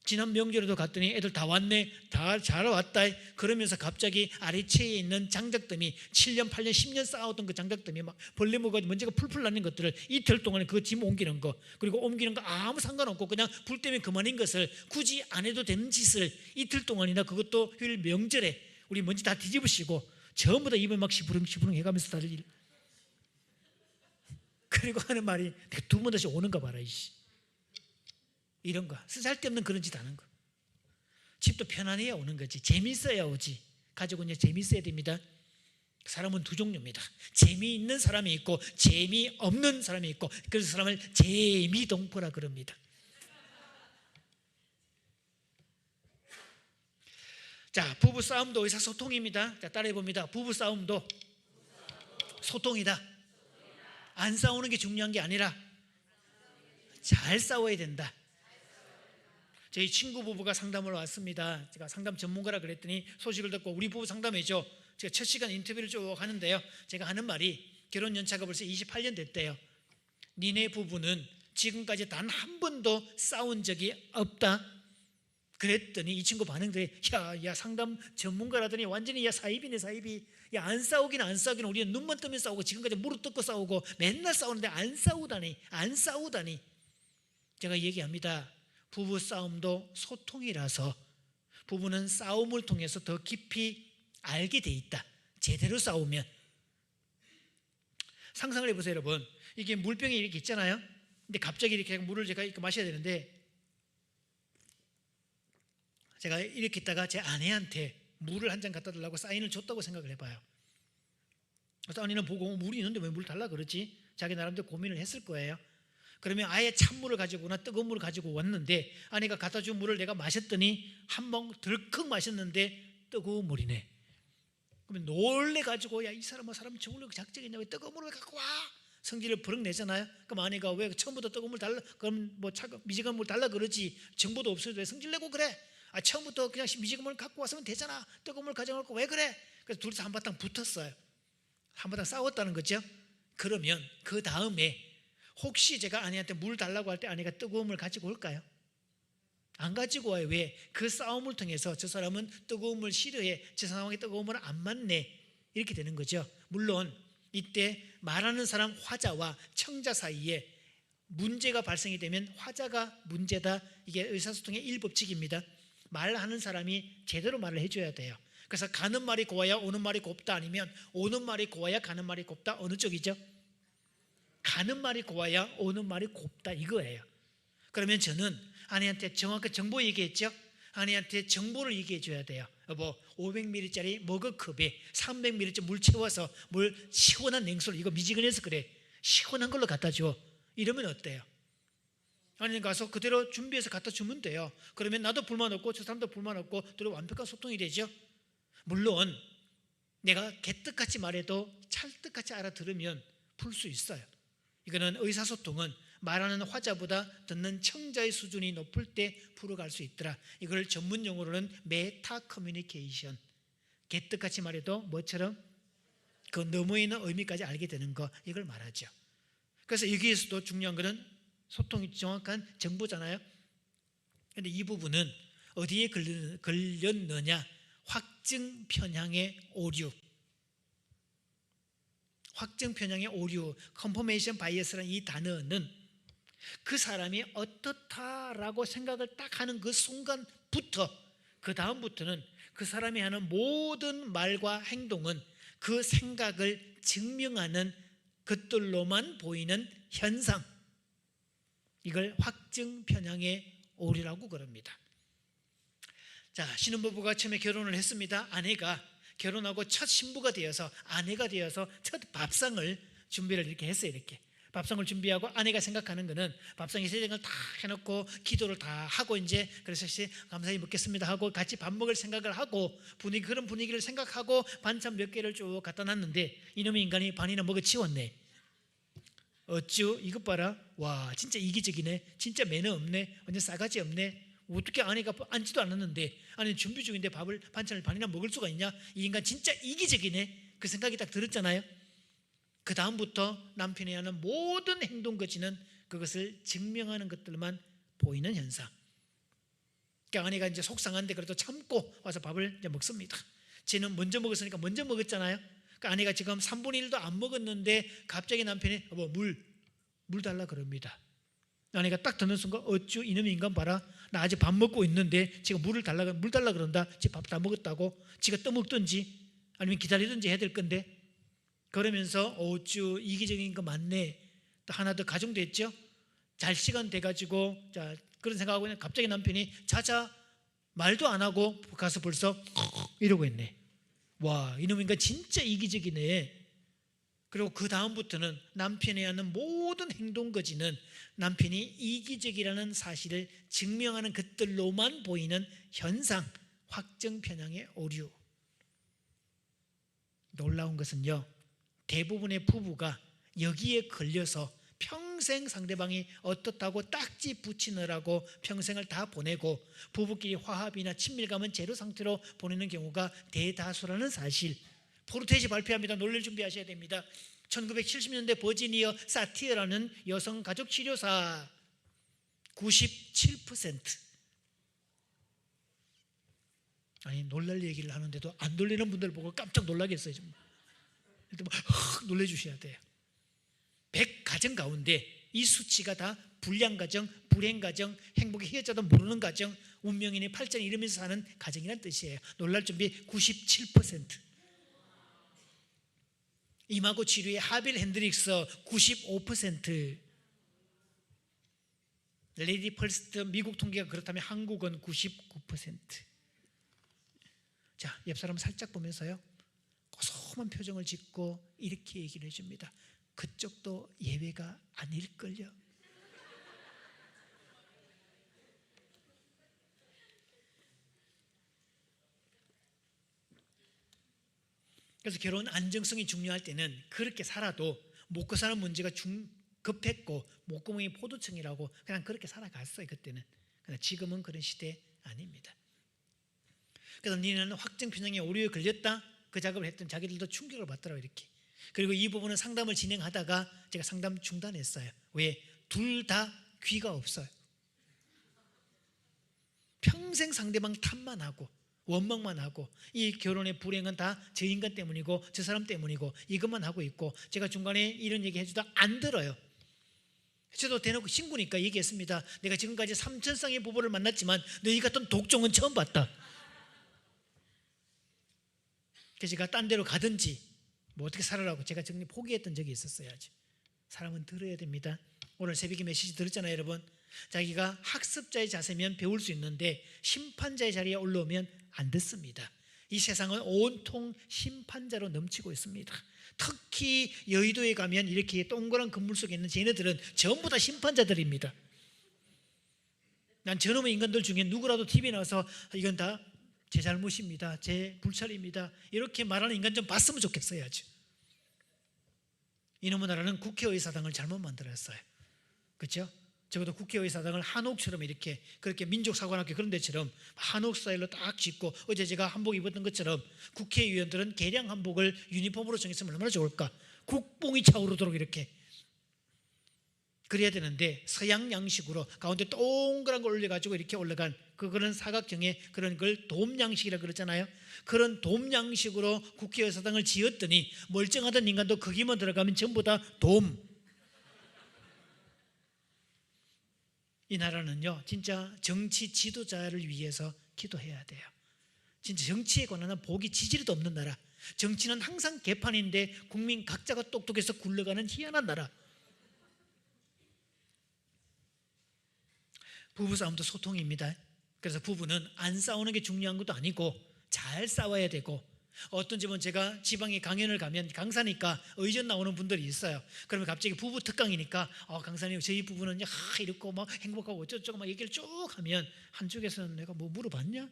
지난 명절에도 갔더니 애들 다 왔네, 다 잘 왔다 그러면서 갑자기 아래채에 있는 장작더미, 7년 8년 10년 쌓아왔던 그 장작더미 막 벌레 먹어 먼지가 풀풀 나는 것들을 이틀 동안에 그거 짐 옮기는 거, 그리고 옮기는 거 아무 상관없고 그냥 불 때문에 그만인 것을 굳이 안 해도 되는 짓을 이틀 동안이나, 그것도 휴일 명절에 우리 먼지 다 뒤집으시고 전부 다 입에 막 시부릉시부릉 해가면서 다들 일. 그리고 하는 말이 두 번 다시 오는가 봐라 이씨. 이런 거 쓸데없는 그런 짓 하는 거. 집도 편안해야 오는 거지, 재미있어야 오지. 가족은요 재미있어야 됩니다. 사람은 두 종류입니다. 재미있는 사람이 있고 재미없는 사람이 있고, 그래서 사람을 재미동포라 그럽니다. 자, 부부 싸움도 의사소통입니다. 자, 따라해 봅니다. 부부 싸움도 소통이다. 안 싸우는 게 중요한 게 아니라 잘 싸워야 된다. 저희 친구 부부가 상담을 왔습니다. 제가 상담 전문가라 그랬더니 소식을 듣고 우리 부부 상담이죠. 제가 첫 시간 인터뷰를 쭉 하는데요, 제가 하는 말이 결혼 연차가 벌써 28년 됐대요. 니네 부부는 지금까지 단 한 번도 싸운 적이 없다. 그랬더니 이 친구 반응들이 야 상담 전문가라더니 완전히 야 사입이네 사입이. 야 안 싸우긴 우리는 눈만 뜨면 싸우고 지금까지 무릎 뜯고 싸우고 맨날 싸우는데 안 싸우다니. 제가 얘기합니다. 부부 싸움도 소통이라서 부부는 싸움을 통해서 더 깊이 알게 돼 있다. 제대로 싸우면. 상상을 해보세요 여러분. 이게 물병이 이렇게 있잖아요. 근데 갑자기 이렇게 물을 제가 이렇게 마셔야 되는데, 제가 이렇게 있다가 제 아내한테 물을 한 잔 갖다 달라고 사인을 줬다고 생각을 해봐요. 그래서 아내는 보고 물이 있는데 왜 물 달라 그러지? 자기 나름대로 고민을 했을 거예요. 그러면 아예 찬물을 가지고나 뜨거운 물을 가지고 왔는데, 아내가 갖다 준 물을 내가 마셨더니 한 번 덜컥 마셨는데 뜨거운 물이네. 그러면 놀래가지고 야 이 사람은 사람이 죽으려고 작정했냐, 왜 뜨거운 물을 갖고 와? 성질을 버럭 내잖아요. 그럼 아내가 왜 처음부터 뜨거운 물 달라, 그럼 뭐 미지근 물 달라 그러지, 정보도 없어도 왜 성질 내고 그래? 처음부터 그냥 미지근 물 갖고 왔으면 되잖아. 뜨거운 물 가져놓고 왜 그래? 그래서 둘이서 한바탕 붙었어요. 한바탕 싸웠다는 거죠. 그러면 그 다음에 혹시 제가 아내한테 물 달라고 할 때 아내가 뜨거운 물 가지고 올까요? 안 가지고 와요. 왜? 그 싸움을 통해서 저 사람은 뜨거운 물 싫어해, 저 상황에 뜨거운 물은 안 맞네, 이렇게 되는 거죠. 물론 이때 말하는 사람 화자와 청자 사이에 문제가 발생이 되면 화자가 문제다, 이게 의사소통의 일법칙입니다. 말하는 사람이 제대로 말을 해줘야 돼요. 그래서 가는 말이 고와야 오는 말이 곱다, 아니면 오는 말이 고와야 가는 말이 곱다, 어느 쪽이죠? 가는 말이 고와야 오는 말이 곱다, 이거예요. 그러면 저는 아내한테 정확한 정보 얘기했죠. 아내한테 정보를 얘기해 줘야 돼요. 여보 500ml짜리 머그컵에 300ml 물 채워서 물 시원한 냉수를, 이거 미지근해서 그래, 시원한 걸로 갖다 줘. 이러면 어때요? 아니 가서 그대로 준비해서 갖다 주면 돼요. 그러면 나도 불만 없고 저 사람도 불만 없고 둘이 완벽한 소통이 되죠. 물론 내가 개떡같이 말해도 찰떡같이 알아들으면 풀 수 있어요. 이거는 의사소통은 말하는 화자보다 듣는 청자의 수준이 높을 때 풀어갈 수 있더라. 이걸 전문 용어로는 메타 커뮤니케이션. 개떡같이 말해도 뭐처럼 그 너머에 있는 의미까지 알게 되는 거, 이걸 말하죠. 그래서 여기에서도 중요한 것은 소통이 정확한 정보잖아요. 그런데 이 부분은 어디에 걸렸느냐? 확증 편향의 오류. 확증 편향의 오류, 컨퍼메이션 바이어스라는 이 단어는 그 사람이 어떻다라고 생각을 딱 하는 그 순간부터 그 다음부터는 그 사람이 하는 모든 말과 행동은 그 생각을 증명하는 것들로만 보이는 현상, 이걸 확증 편향의 오류라고 그럽니다. 자, 신혼부부가 처음에 결혼을 했습니다. 아내가 결혼하고 첫 신부가 되어서, 아내가 되어서 첫 밥상을 준비를 이렇게 했어요. 이렇게 밥상을 준비하고 아내가 생각하는 거는 밥상에 세정을 다 해놓고 기도를 다 하고 이제 그래서 감사히 먹겠습니다 하고 같이 밥 먹을 생각을 하고 그런 분위기를 생각하고 반찬 몇 개를 쭉 갖다 놨는데 이놈의 인간이 반이나 먹어 치웠네. 어쭈 이것 봐라. 와 진짜 이기적이네. 진짜 매너 없네. 완전 싸가지 없네. 어떻게 아내가 앉지도 않았는데 아니 준비 중인데 반찬을 반이나 먹을 수가 있냐. 이 인간 진짜 이기적이네. 그 생각이 딱 들었잖아요. 그 다음부터 남편이 하는 모든 행동 거지는 그것을 증명하는 것들만 보이는 현상. 그러니까 아내가 이제 속상한데 그래도 참고 와서 밥을 이제 먹습니다. 쟤는 먼저 먹었으니까 먼저 먹었잖아요. 그러니까 아내가 지금 3분의 1도 안 먹었는데 갑자기 남편이 물 달라 그럽니다. 아내가 딱 듣는 순간 어쭈 이놈의 인간 봐라. 나 아직 밥 먹고 있는데 지금 물 달라 그런다. 지 밥 다 먹었다고. 지가 떠먹든지 아니면 기다리든지 해야 될 건데. 그러면서 어쭈 이기적인 거 맞네. 또 하나 더 가중됐죠. 잘 시간 돼가지고 자 그런 생각하고 있는 갑자기 남편이 자자 말도 안 하고 가서 벌써 이러고 있네. 와 이놈 인간 진짜 이기적이네. 그리고 그 다음부터는 남편이 하는 모든 행동 거지는 남편이 이기적이라는 사실을 증명하는 것들로만 보이는 현상, 확정 편향의 오류. 놀라운 것은요, 대부분의 부부가 여기에 걸려서 평생 상대방이 어떻다고 딱지 붙이느라고 평생을 다 보내고 부부끼리 화합이나 친밀감은 제로 상태로 보내는 경우가 대다수라는 사실. 포르테시 발표합니다. 놀랄 준비하셔야 됩니다. 1970년대 버지니아 사티어라는 여성 가족 치료사 97%. 아니 놀랄 얘기를 하는데도 안 놀리는 분들 보고 깜짝 놀라겠어요. 일단 놀래 주셔야 돼요. 100가정 가운데 이 수치가 다 불량 가정, 불행 가정, 행복의 헤어져도 모르는 가정, 운명인의 팔짱 이러면서 사는 가정이란 뜻이에요. 놀랄 준비 97%. 이마고 치료의 하빌 핸드릭스 95%. 레디 펄스트 미국 통계가 그렇다면 한국은 99%. 자, 옆 사람 살짝 보면서요 고소한 표정을 짓고 이렇게 얘기를 해줍니다. 그쪽도 예외가 아닐걸요. 그래서 결혼 안정성이 중요할 때는 그렇게 살아도 먹고 사는 문제가 급했고 목구멍이 포도청이라고 그냥 그렇게 살아갔어요. 그때는. 그러나 지금은 그런 시대 아닙니다. 그래서 니네는 확정 편향의 오류에 걸렸다. 그 작업을 했던 자기들도 충격을 받더라고요. 이렇게. 그리고 이 부분은 상담을 진행하다가 제가 상담 중단했어요. 왜? 둘 다 귀가 없어요. 평생 상대방 탓만 하고 원망만 하고 이 결혼의 불행은 다 저 인간 때문이고 저 사람 때문이고 이것만 하고 있고 제가 중간에 이런 얘기 해주다 안 들어요. 저도 대놓고 신구니까 얘기했습니다. 내가 지금까지 3,000쌍의 부부를 만났지만 너희 같은 독종은 처음 봤다. 그래서 제가 딴 데로 가든지 뭐 어떻게 살아라고 제가 정리 포기했던 적이 있었어요. 아주. 사람은 들어야 됩니다. 오늘 새벽에 메시지 들었잖아요, 여러분. 자기가 학습자의 자세면 배울 수 있는데 심판자의 자리에 올라오면 안 듣습니다. 이 세상은 온통 심판자로 넘치고 있습니다. 특히 여의도에 가면 이렇게 동그란 건물 속에 있는 쟤네들은 전부 다 심판자들입니다. 난 저놈의 인간들 중에 누구라도 TV에 나와서 이건 다 제 잘못입니다, 제 불찰입니다 이렇게 말하는 인간 좀 봤으면 좋겠어요. 아주. 이놈의 나라는 국회의사당을 잘못 만들었어요. 그렇죠? 적어도 국회의사당을 한옥처럼 이렇게 그렇게 민족사관학교 그런 데처럼 한옥 스타일로 딱 짓고 어제 제가 한복 입었던 것처럼 국회의원들은 개량 한복을 유니폼으로 정했으면 얼마나 좋을까. 국뽕이 차오르도록 이렇게 그래야 되는데 서양 양식으로 가운데 동그란 걸 올려가지고 이렇게 올라간 그런 사각형의 그런 걸 돔 양식이라고 그러잖아요. 그런 돔 양식으로 국회의사당을 지었더니 멀쩡하던 인간도 거기만 들어가면 전부 다 돔. 이 나라는요 진짜 정치 지도자를 위해서 기도해야 돼요. 진짜 정치에 관한 복이 지지리도 없는 나라. 정치는 항상 개판인데 국민 각자가 똑똑해서 굴러가는 희한한 나라. 부부싸움도 소통입니다. 그래서 부부는 안 싸우는 게 중요한 것도 아니고 잘 싸워야 되고 어떤 집은 제가 지방에 강연을 가면 강사니까 의전 나오는 분들이 있어요. 그러면 갑자기 부부 특강이니까 강사님 저희 부부는 이렇고 막 행복하고 어쩌고 막 얘기를 쭉 하면 한쪽에서는 내가 뭐 물어봤냐?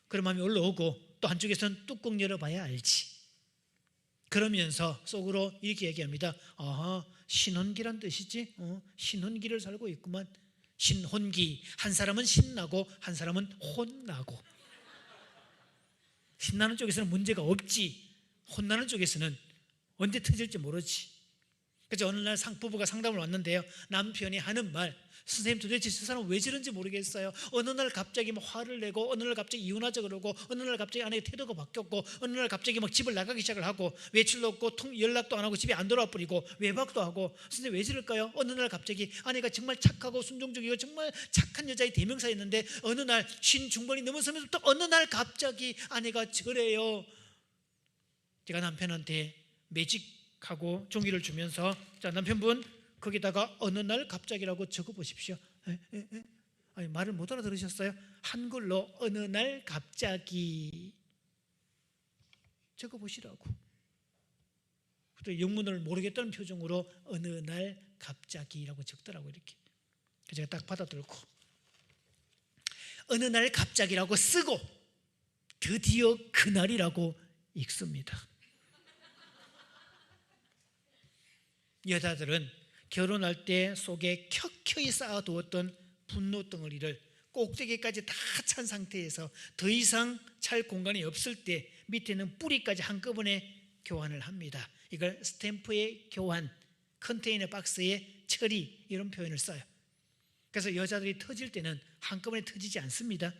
그럼 마음이 올라오고 또 한쪽에서는 뚜껑 열어봐야 알지. 그러면서 속으로 이렇게 얘기합니다. 신혼기란 뜻이지? 신혼기를 살고 있구만. 신혼기. 한 사람은 신나고 한 사람은 혼나고. 신나는 쪽에서는 문제가 없지, 혼나는 쪽에서는 언제 터질지 모르지. 그래서 어느 날 부부가 상담을 왔는데요, 남편이 하는 말, 선생님 도대체 저 사람 왜 저런지 모르겠어요. 어느 날 갑자기 막 화를 내고, 어느 날 갑자기 이혼하자 그러고, 어느 날 갑자기 아내의 태도가 바뀌었고, 어느 날 갑자기 막 집을 나가기 시작을 하고, 외출도 없고 연락도 안 하고 집에 안 돌아와 버리고 외박도 하고. 선생님 왜 저럴까요? 어느 날 갑자기 아내가 정말 착하고 순종적이고 정말 착한 여자의 대명사였는데 어느 날 중반이 넘어서면서 또 어느 날 갑자기 아내가 저래요. 제가 남편한테 매직하고 종이를 주면서, 자 남편분 거기다가 어느 날 갑자기라고 적어보십시오. 아니, 말을 못 알아들으셨어요? 한글로 어느 날 갑자기 적어보시라고. 영문을 모르겠다는 표정으로 어느 날 갑자기라고 적더라고. 이렇게. 그래서 제가 딱 받아들고 어느 날 갑자기라고 쓰고 드디어 그날이라고 읽습니다. 여자들은 결혼할 때 속에 켜켜이 쌓아두었던 분노 덩어리를 꼭대기까지 다 찬 상태에서 더 이상 찰 공간이 없을 때 밑에는 뿌리까지 한꺼번에 교환을 합니다. 이걸 스탬프의 교환, 컨테이너 박스의 처리, 이런 표현을 써요. 그래서 여자들이 터질 때는 한꺼번에 터지지 않습니다.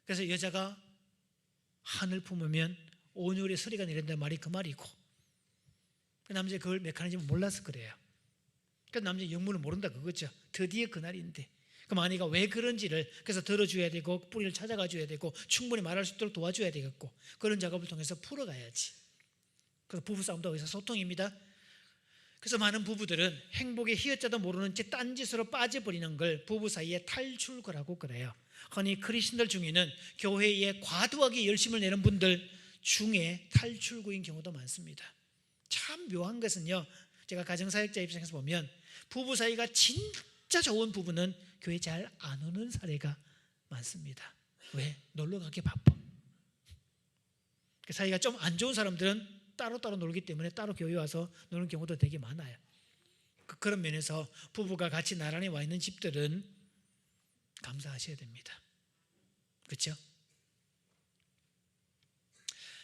그래서 여자가 한을 품으면 온유의 소리가 내린다는 말이 그 말이고, 그 남자가 그걸 메커니즘을 몰라서 그래요. 그 남자 영문을 모른다 그거죠. 드디어 그날인데. 그럼 아내가 왜 그런지를 그래서 들어줘야 되고 뿌리를 찾아가 줘야 되고 충분히 말할 수 있도록 도와줘야 되겠고, 그런 작업을 통해서 풀어가야지. 그래서 부부싸움도 여기서 소통입니다. 그래서 많은 부부들은 행복의 히읗자도 모르는 채 딴짓으로 빠져버리는 걸 부부 사이에 탈출구라고 그래요. 흔히 크리스천들 중에는 교회에 과도하게 열심을 내는 분들 중에 탈출구인 경우도 많습니다. 참 묘한 것은요, 제가 가정사역자 입장에서 보면 부부 사이가 진짜 좋은 부부는 교회 잘 안 오는 사례가 많습니다. 왜? 놀러 가기 바빠. 사이가 좀 안 좋은 사람들은 따로따로 놀기 때문에 따로 교회 와서 노는 경우도 되게 많아요. 그런 면에서 부부가 같이 나란히 와 있는 집들은 감사하셔야 됩니다. 그렇죠?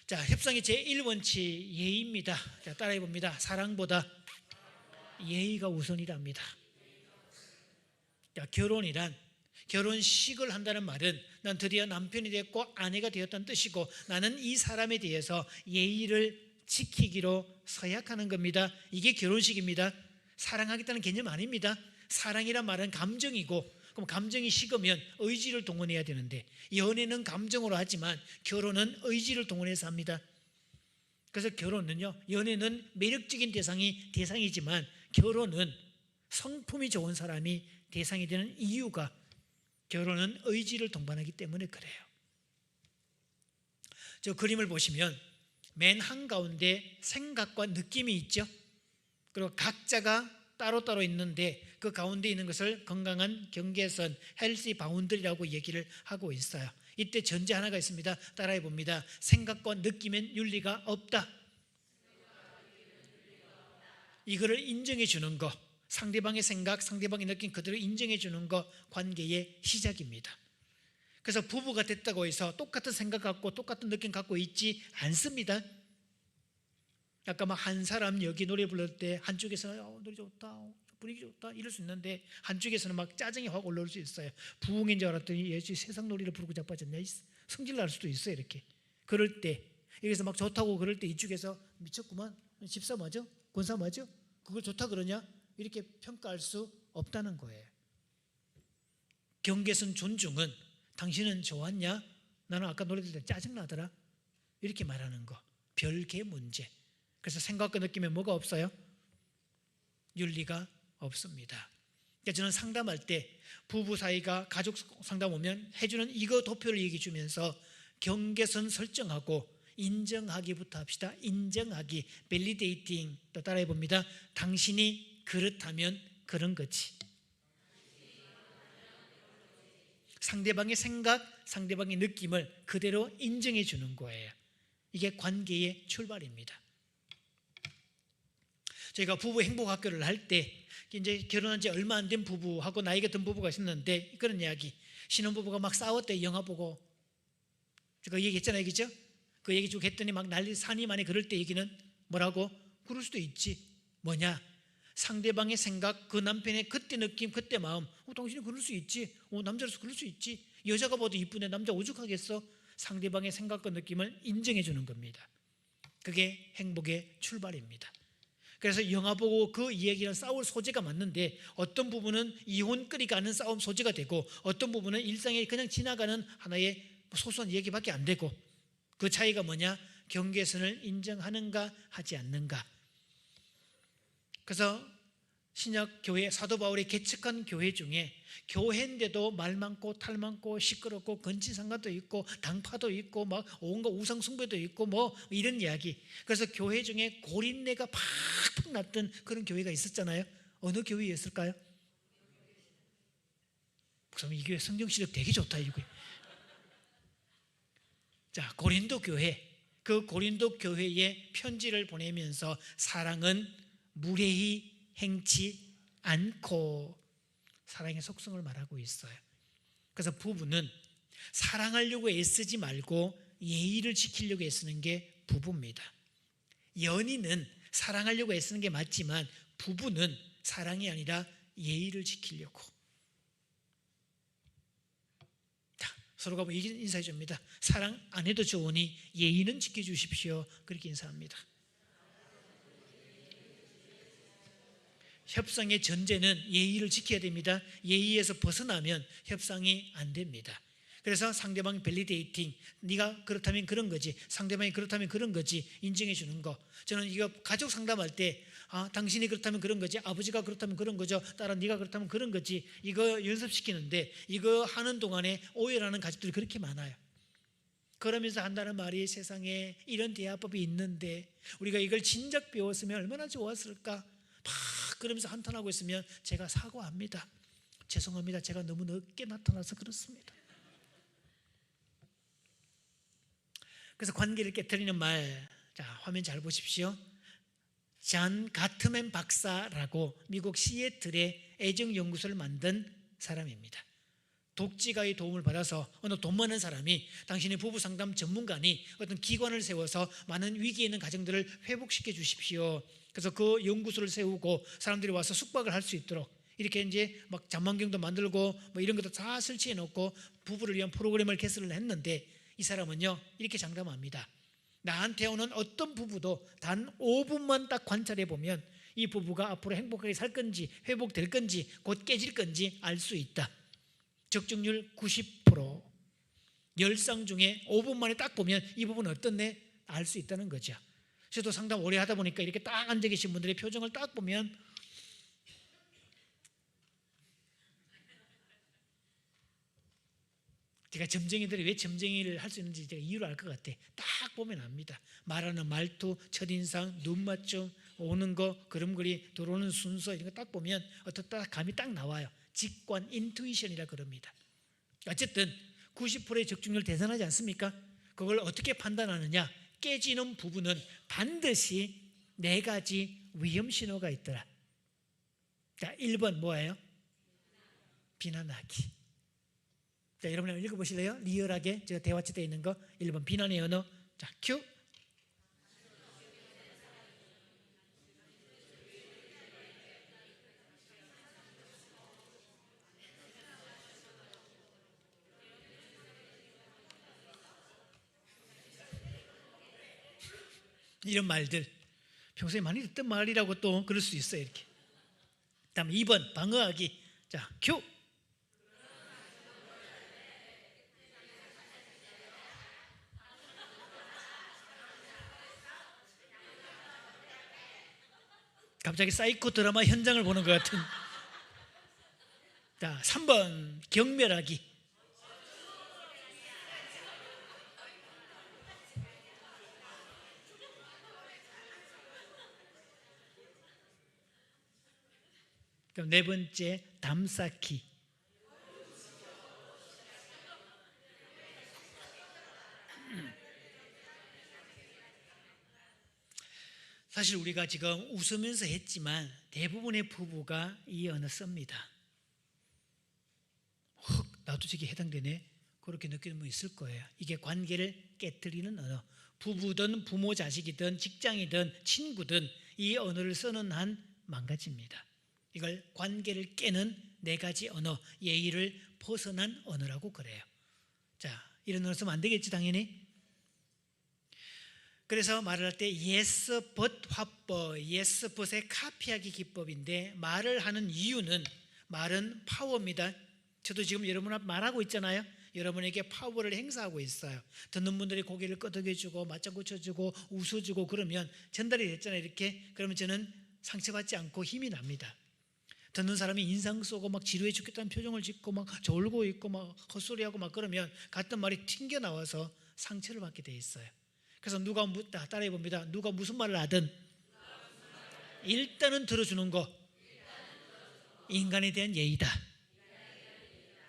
자, 협상의 제1원칙 예의입니다. 자, 따라해 봅니다. 사랑보다 예의가 우선이랍니다. 자, 결혼식을 한다는 말은 난 드디어 남편이 됐고 아내가 되었다는 뜻이고, 나는 이 사람에 대해서 예의를 지키기로 서약하는 겁니다. 이게 결혼식입니다. 사랑하겠다는 개념 아닙니다. 사랑이란 말은 감정이고, 그럼 감정이 식으면 의지를 동원해야 되는데, 연애는 감정으로 하지만 결혼은 의지를 동원해서 합니다. 그래서 결혼은요, 연애는 매력적인 대상이지만 결혼은 성품이 좋은 사람이 대상이 되는 이유가, 결혼은 의지를 동반하기 때문에 그래요. 저 그림을 보시면 맨 한가운데 생각과 느낌이 있죠. 그리고 각자가 따로따로 있는데 그 가운데 있는 것을 건강한 경계선, 헬시 바운드리라고 얘기를 하고 있어요. 이때 전제 하나가 있습니다. 따라해 봅니다. 생각과 느낌엔 윤리가 없다. 이거를 인정해 주는 거, 상대방의 생각, 상대방의 느낌 그대로 인정해 주는 거, 관계의 시작입니다. 그래서 부부가 됐다고 해서 똑같은 생각 갖고 똑같은 느낌 갖고 있지 않습니다. 아까 막 한 사람 여기 노래 부를 때 한쪽에서는 노래 좋다, 분위기 좋다 이럴 수 있는데, 한쪽에서는 막 짜증이 확 올라올 수 있어요. 부흥인 줄 알았더니 얘 세상 놀이를 부르고 자빠졌냐, 성질 날 수도 있어요. 이렇게 그럴 때, 여기서 막 좋다고 그럴 때 이쪽에서 미쳤구만, 집사 맞아? 권사 맞아? 그걸 좋다 그러냐? 이렇게 평가할 수 없다는 거예요. 경계선 존중은 당신은 좋았냐? 나는 아까 노래 들을 때 짜증나더라. 이렇게 말하는 거, 별개 문제. 그래서 생각과 느낌에 뭐가 없어요? 윤리가 없습니다. 그러니까 저는 상담할 때 부부 사이가 가족 상담 오면 해주는 이거 도표를 얘기해 주면서 경계선 설정하고 인정하기부터 합시다. 인정하기, validating. 또 따라해 봅니다. 당신이 그렇다면 그런 거지. 상대방의 생각, 상대방의 느낌을 그대로 인정해 주는 거예요. 이게 관계의 출발입니다. 저희가 부부 행복학교를 할 때 이제 결혼한 지 얼마 안 된 부부하고 나이가 든 부부가 있었는데 그런 이야기, 신혼부부가 막 싸웠대. 영화 보고 제가 얘기했잖아요, 그죠? 그 얘기 쭉 했더니 막 난리 산이 많이 그럴 때 얘기는 뭐라고? 그럴 수도 있지. 뭐냐? 상대방의 생각, 그 남편의 그때 느낌, 그때 마음. 당신이 그럴 수 있지. 남자로서 그럴 수 있지. 여자가 봐도 이쁜데 남자 오죽하겠어? 상대방의 생각과 느낌을 인정해 주는 겁니다. 그게 행복의 출발입니다. 그래서 영화 보고 그 이야기랑 싸울 소재가 맞는데 어떤 부분은 이혼거리 가는 싸움 소재가 되고 어떤 부분은 일상에 그냥 지나가는 하나의 소소한 이야기밖에 안 되고, 그 차이가 뭐냐? 경계선을 인정하는가 하지 않는가. 그래서 신약 교회, 사도 바울이 개척한 교회 중에 교회인데도 말 많고 탈 많고 시끄럽고 건치상가도 있고 당파도 있고 막 온갖 우상 숭배도 있고 뭐 이런 이야기. 그래서 교회 중에 고린내가 팍팍 났던 그런 교회가 있었잖아요. 어느 교회였을까요? 목사님, 이 교회 성경 실력 되게 좋다 이거. 자, 고린도 교회. 그 고린도 교회에 편지를 보내면서 사랑은 무례히 행치 않고, 사랑의 속성을 말하고 있어요. 그래서 부부는 사랑하려고 애쓰지 말고 예의를 지키려고 애쓰는 게 부부입니다. 연인은 사랑하려고 애쓰는 게 맞지만 부부는 사랑이 아니라 예의를 지키려고. 자, 서로가 인사해 줍니다. 사랑 안 해도 좋으니 예의는 지켜주십시오. 그렇게 인사합니다. 협상의 전제는 예의를 지켜야 됩니다. 예의에서 벗어나면 협상이 안 됩니다. 그래서 상대방이 밸리데이팅, 네가 그렇다면 그런 거지, 상대방이 그렇다면 그런 거지 인정해 주는 거. 저는 이거 가족 상담할 때 당신이 그렇다면 그런 거지, 아버지가 그렇다면 그런 거죠, 딸아 네가 그렇다면 그런 거지, 이거 연습시키는데 이거 하는 동안에 오해라는 가족들이 그렇게 많아요. 그러면서 한다는 말이 세상에 이런 대화법이 있는데 우리가 이걸 진작 배웠으면 얼마나 좋았을까. 그러면서 한탄하고 있으면 제가 사과합니다. 죄송합니다. 제가 너무 늦게 나타나서 그렇습니다. 그래서 관계를 깨트리는 말, 자, 화면 잘 보십시오. 잔 가트맨 박사라고 미국 시애틀의 애정연구소를 만든 사람입니다. 독지가의 도움을 받아서 어느 돈 많은 사람이, 당신의 부부 상담 전문가니 어떤 기관을 세워서 많은 위기에 있는 가정들을 회복시켜 주십시오. 그래서 그 연구소를 세우고 사람들이 와서 숙박을 할 수 있도록 이렇게 이제 막 잔망경도 만들고 뭐 이런 것도 다 설치해 놓고 부부를 위한 프로그램을 개설을 했는데, 이 사람은요 이렇게 장담합니다. 나한테 오는 어떤 부부도 단 5분만 딱 관찰해 보면 이 부부가 앞으로 행복하게 살 건지 회복될 건지 곧 깨질 건지 알 수 있다. 적중률 90%. 10쌍 중에 5분 만에 딱 보면 이 부분은 어떻네 알 수 있다는 거죠. 저도 상담 오래 하다 보니까 이렇게 딱 앉아 계신 분들의 표정을 딱 보면 제가 점쟁이들이 왜 점쟁이를 할 수 있는지 제가 이유를 알 것 같아. 딱 보면 압니다. 말하는 말투, 첫인상, 눈맞춤, 오는 거, 걸음걸이, 들어오는 순서 이런 거 딱 보면 어떻다 감이 딱 나와요. 직관, 인투이션이라 그럽니다. 어쨌든 90%의 적중률 대단하지 않습니까? 그걸 어떻게 판단하느냐? 깨지는 부부는 반드시 4가지 위험 신호가 있더라. 자, 1번 뭐예요? 비난하기. 자, 여러분 한번 읽어보실래요? 리얼하게 제가 대화치되어 있는 거. 1번 비난의 언어. 자, 큐. 이런 말들 평소에 많이 듣던 말이라고 또 그럴 수 있어요. 이렇게. 다음 2번 방어하기. 자, 큐. 갑자기 사이코 드라마 현장을 보는 것 같은. 자, 3번 경멸하기. 그럼 네 번째, 담쌓기. 사실 우리가 지금 웃으면서 했지만 대부분의 부부가 이 언어 씁니다. 나도 저게 해당되네. 그렇게 느끼는 분 있을 거예요. 이게 관계를 깨뜨리는 언어. 부부든 부모 자식이든 직장이든 친구든 이 언어를 쓰는 한 망가집니다. 이걸 관계를 깨는 네 가지 언어, 예의를 벗어난 언어라고 그래요. 자, 이런 언어 쓰면 안 되겠지 당연히. 그래서 말을 할 때 yes but 화법, yes but의 카피하기 기법인데, 말을 하는 이유는, 말은 파워입니다. 저도 지금 여러분 앞 말하고 있잖아요. 여러분에게 파워를 행사하고 있어요. 듣는 분들이 고개를 끄덕여주고 맞장구 쳐주고 웃어주고 그러면 전달이 됐잖아요. 이렇게. 그러면 저는 상처받지 않고 힘이 납니다. 듣는 사람이 인상 쏘고 막 지루해 죽겠다는 표정을 짓고 막 졸고 있고 막 헛소리하고 막 그러면 같은 말이 튕겨나와서 상처를 받게 돼 있어요. 그래서 누가 따라해 봅니다. 누가 무슨 말을 하든 일단은 들어주는 거, 인간에 대한 예의다.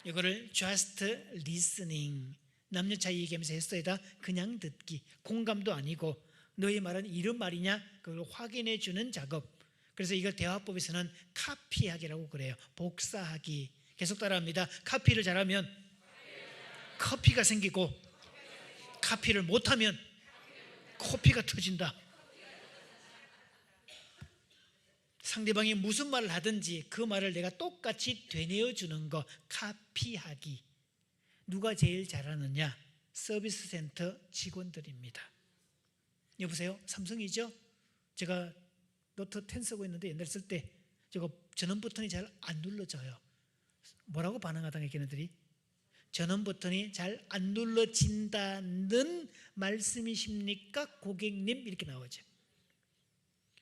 이거를 just listening, 남녀 차이 얘기하면서 했어요다. 그냥 듣기, 공감도 아니고 너의 말은 이런 말이냐 그걸 확인해 주는 작업. 그래서 이걸 대화법에서는 카피하기라고 그래요. 복사하기. 계속 따라합니다. 카피를 잘하면 커피가 생기고, 카피를 못하면 코피가 터진다. 상대방이 무슨 말을 하든지 그 말을 내가 똑같이 되뇌어주는 거, 카피하기. 누가 제일 잘하느냐? 서비스 센터 직원들입니다. 여보세요? 삼성이죠? 제가 노트 10 쓰고 있는데 옛날에 쓸 때 저거 전원 버튼이 잘 안 눌러져요. 뭐라고 반응하다가 걔네들이? 전원 버튼이 잘 안 눌러진다는 말씀이십니까 고객님? 이렇게 나오죠.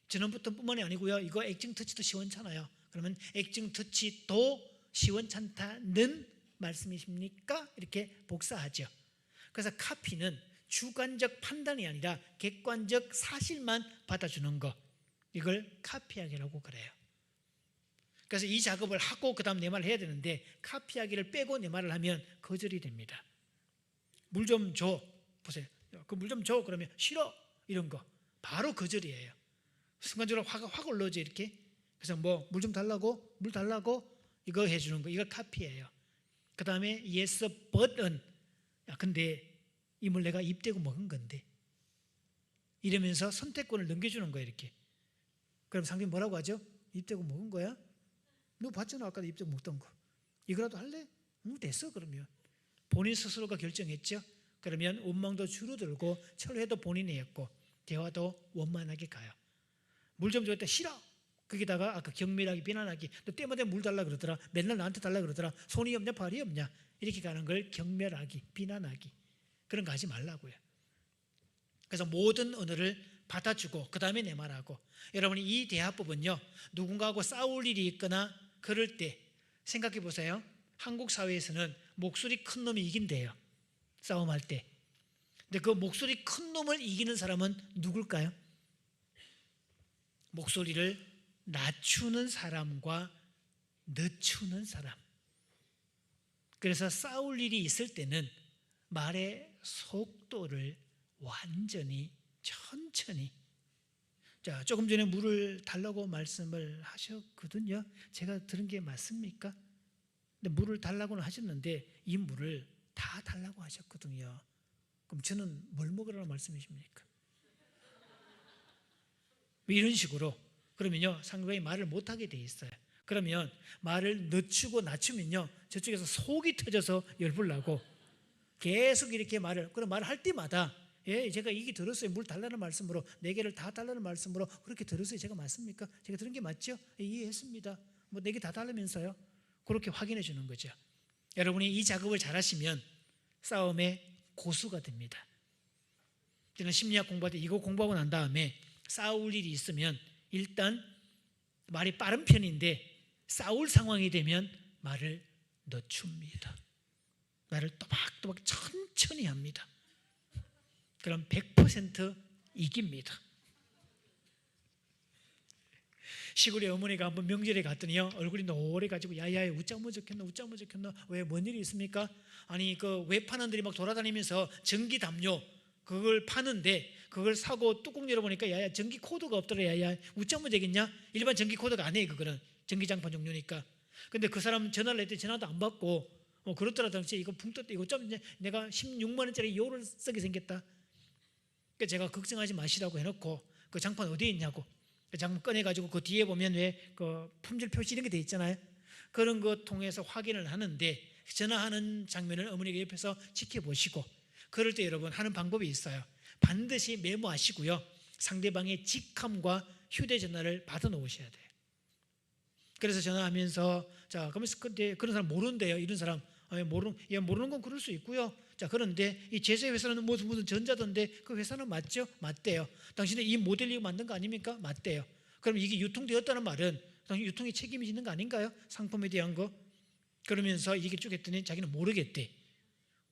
전원 버튼뿐만이 아니고요, 이거 액정 터치도 시원찮아요. 그러면 액정 터치도 시원찮다는 말씀이십니까? 이렇게 복사하죠. 그래서 카피는 주관적 판단이 아니라 객관적 사실만 받아주는 거, 이걸 카피하기라고 그래요. 그래서 이 작업을 하고 그 다음 내 말을 해야 되는데, 카피하기를 빼고 내 말을 하면 거절이 됩니다. 물 좀 줘. 보세요. 그 물 좀 줘. 그러면 싫어. 이런 거 바로 거절이에요. 순간적으로 화가 확 올라오죠 이렇게. 그래서 뭐 물 좀 달라고, 물 달라고, 이거 해주는 거, 이거 카피예요. 그 다음에 yes but은, 야 근데 이 물 내가 입 대고 먹은 건데, 이러면서 선택권을 넘겨주는 거예요 이렇게. 그럼 상대는 뭐라고 하죠? 입 대고 먹은 거야? 너 봤잖아 아까 입 대고 먹던 거. 이거라도 할래? 됐어. 그러면 본인 스스로가 결정했죠. 그러면 원망도 줄어들고 철회도 본인이 했고 대화도 원만하게 가요. 물 좀 줄 때 싫어. 거기다가 아까 경멸하기, 비난하기, 너 때마다 물 달라 그러더라, 맨날 나한테 달라 그러더라, 손이 없냐 발이 없냐, 이렇게 가는 걸 경멸하기, 비난하기, 그런 거 하지 말라고요. 그래서 모든 언어를 받아주고 그 다음에 내 말하고. 여러분이 이 대화법은요, 누군가하고 싸울 일이 있거나 그럴 때 생각해 보세요. 한국 사회에서는 목소리 큰 놈이 이긴대요, 싸움할 때. 근데 그 목소리 큰 놈을 이기는 사람은 누굴까요? 목소리를 낮추는 사람과 늦추는 사람. 그래서 싸울 일이 있을 때는 말의 속도를 완전히 천천히. 자, 조금 전에 물을 달라고 말씀을 하셨거든요. 제가 들은 게 맞습니까? 근데 물을 달라고는 하셨는데 이 물을 다 달라고 하셨거든요. 그럼 저는 뭘 먹으라는 말씀이십니까? 이런 식으로. 그러면요, 상대방이 말을 못하게 돼 있어요. 그러면 말을 늦추고 낮추면요, 저쪽에서 속이 터져서 열불 나고 계속 이렇게 그럼 말을 할 때마다, 예, 제가 이게 들었어요. 물 달라는 말씀으로, 네 개를 다 달라는 말씀으로 그렇게 들었어요. 제가 맞습니까? 제가 들은 게 맞죠? 예, 이해했습니다. 뭐 네 개 다 달라면서요. 그렇게 확인해 주는 거죠. 여러분이 이 작업을 잘하시면 싸움의 고수가 됩니다. 저는 심리학 공부할 때 이거 공부하고 난 다음에 싸울 일이 있으면 일단 말이 빠른 편인데 싸울 상황이 되면 말을 늦춥니다. 말을 또박또박 천천히 합니다. 그럼 100% 이깁니다. 시골에 어머니가 한번 명절에 갔더니요, 얼굴이 노래가지고 야야야 웃자면 좋겠노, 웃자면 좋겠노. 왜, 뭔 일이 있습니까? 아니 그 외판원들이 막 돌아다니면서 전기 담요 그걸 파는데 그걸 사고 뚜껑 열어보니까 야야 전기 코드가 없더라. 야야 웃자면 되겠냐? 일반 전기 코드가 아니에요. 그거는 전기장판 종류니까. 근데 그 사람 전화를 했더니 전화도 안 받고 그렇더라. 당시 이거 붕 떴다. 이거 좀 내가 16만 원짜리 요를 쓰게 생겼다. 그러니까 제가 걱정하지 마시라고 해놓고 그 장판 어디에 있냐고 그 장판 꺼내가지고 그 뒤에 보면 왜 그 품질 표시 이런 게 돼 있잖아요. 그런 거 통해서 확인을 하는데 전화하는 장면을 어머니가 옆에서 지켜보시고, 그럴 때 여러분 하는 방법이 있어요. 반드시 메모하시고요, 상대방의 직함과 휴대전화를 받아 놓으셔야 돼요. 그래서 전화하면서 자 그러면 근데 그런 사람 모른대요. 이런 사람 모르는 건 그럴 수 있고요. 자 그런데 이 제세 회사는 무슨 전자던데 그 회사는 맞죠? 맞대요. 당신은 이 모델링 만든 거 아닙니까? 맞대요. 그럼 이게 유통되었다는 말은 당신 유통에 책임이 있는 거 아닌가요? 상품에 대한 거. 그러면서 얘기를 쭉 했더니 자기는 모르겠대.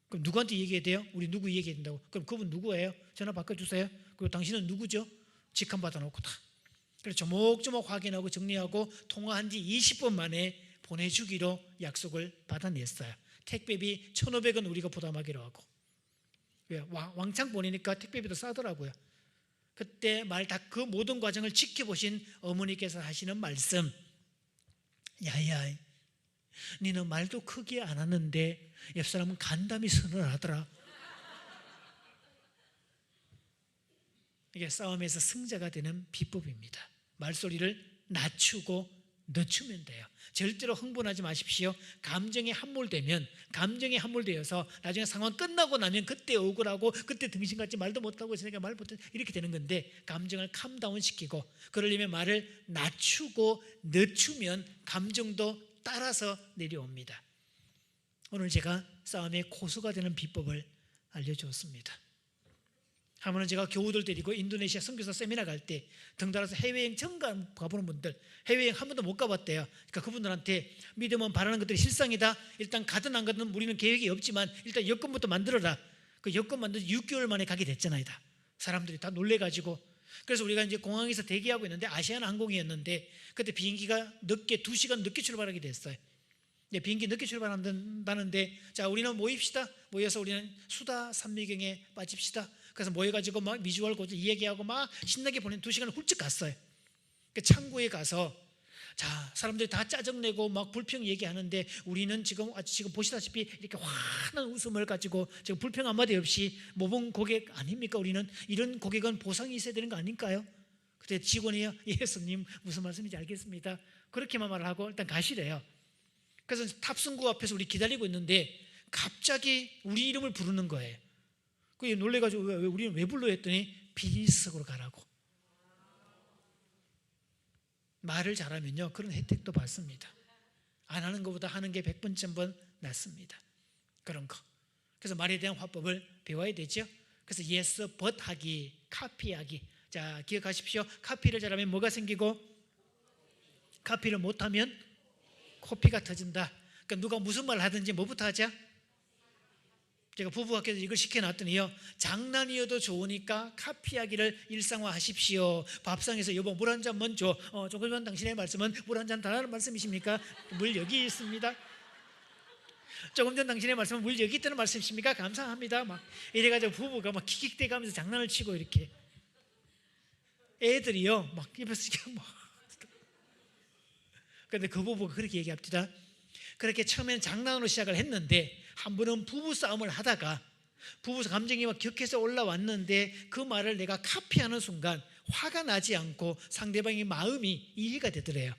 그럼 누구한테 얘기해야 돼요? 우리 누구 얘기해야 된다고? 그럼 그분 누구예요? 전화 바꿔주세요. 그리고 당신은 누구죠? 직함 받아놓고 다. 그래서 조목조목 확인하고 정리하고 통화한 지 20분 만에 보내주기로 약속을 받아냈어요. 택배비 1,500원 우리가 부담하기로 하고. 왜? 왕창 보내니까 택배비도 싸더라고요. 그때 말 다 그 모든 과정을 지켜보신 어머니께서 하시는 말씀, 야야 니는 말도 크게 안 하는데 옆 사람은 간담이 서늘하더라. 이게 싸움에서 승자가 되는 비법입니다. 말소리를 낮추고 늦추면 돼요. 절대로 흥분하지 마십시오. 감정에 함몰되어서 나중에 상황 끝나고 나면 그때 억울하고 그때 등신같이 말도 못하고 있으니까 말 못해 이렇게 되는 건데, 감정을 캄다운 시키고 그러려면 말을 낮추고 늦추면 감정도 따라서 내려옵니다. 오늘 제가 싸움의 고수가 되는 비법을 알려주었습니다. 한 번은 제가 교우들 데리고 인도네시아 선교사 세미나 갈 때 덩달아서 해외여행 정감 가보는 분들, 해외여행 한 번도 못 가봤대요. 그러니까 그분들한테 믿음은 바라는 것들이 실상이다. 일단 가든 안 가든 우리는 계획이 없지만 일단 여권부터 만들어라. 그 여권 만들어서 6개월 만에 가게 됐잖아요. 다 사람들이 다 놀래가지고. 그래서 우리가 이제 공항에서 대기하고 있는데 아시아나 항공이었는데 그때 비행기가 2시간 늦게 출발하게 됐어요. 비행기 늦게 출발한다는데 자 우리는 모여서 우리는 수다 산미경에 빠집시다. 그래서 모여가지고 막 미주얼 고들 이야기하고 막 신나게 보낸 2시간을 훌쩍 갔어요. 그 창구에 가서 자 사람들이 다 짜증내고 막 불평 얘기하는데 우리는 지금 보시다시피 이렇게 환한 웃음을 가지고 지금 불평 한마디 없이 모범 고객 아닙니까? 우리는 이런 고객은 보상이 있어야 되는 거 아닐까요? 그때 직원이요, 예수님 무슨 말씀인지 알겠습니다. 그렇게만 말을 하고 일단 가시래요. 그래서 탑승구 앞에서 우리 기다리고 있는데 갑자기 우리 이름을 부르는 거예요. 그게 놀래가지고 우리는 왜 불러 했더니 비즈니스석으로 가라고. 말을 잘하면요 그런 혜택도 받습니다. 안 하는 것보다 하는 게 100번 1000번 낫습니다. 그런 거. 그래서 말에 대한 화법을 배워야 되죠. 그래서 yes but 하기, 카피하기. 자 기억하십시오. 카피를 잘하면 뭐가 생기고 카피를 못하면 코피가 터진다. 그러니까 누가 무슨 말 하든지 뭐부터 하자? 제가 부부학교에서 이걸 시켜놨더니요, 장난이어도 좋으니까 카피하기를 일상화하십시오. 밥상에서 여보 물 한 잔 먼저 조금 전 당신의 말씀은 물 한 잔 달라는 말씀이십니까? 물 여기 있습니다. 조금 전 당신의 말씀은 물 여기 있다는 말씀이십니까? 감사합니다. 막 이래가지고 부부가 막 킥킥대가면서 장난을 치고 이렇게 애들이요 막 옆에서 막 그런데 그 부부가 그렇게 얘기합니다. 그렇게 처음에는 장난으로 시작을 했는데 한 번은 부부 싸움을 하다가 부부 감정이 막 격해서 올라왔는데 그 말을 내가 카피하는 순간 화가 나지 않고 상대방의 마음이 이해가 되더래요.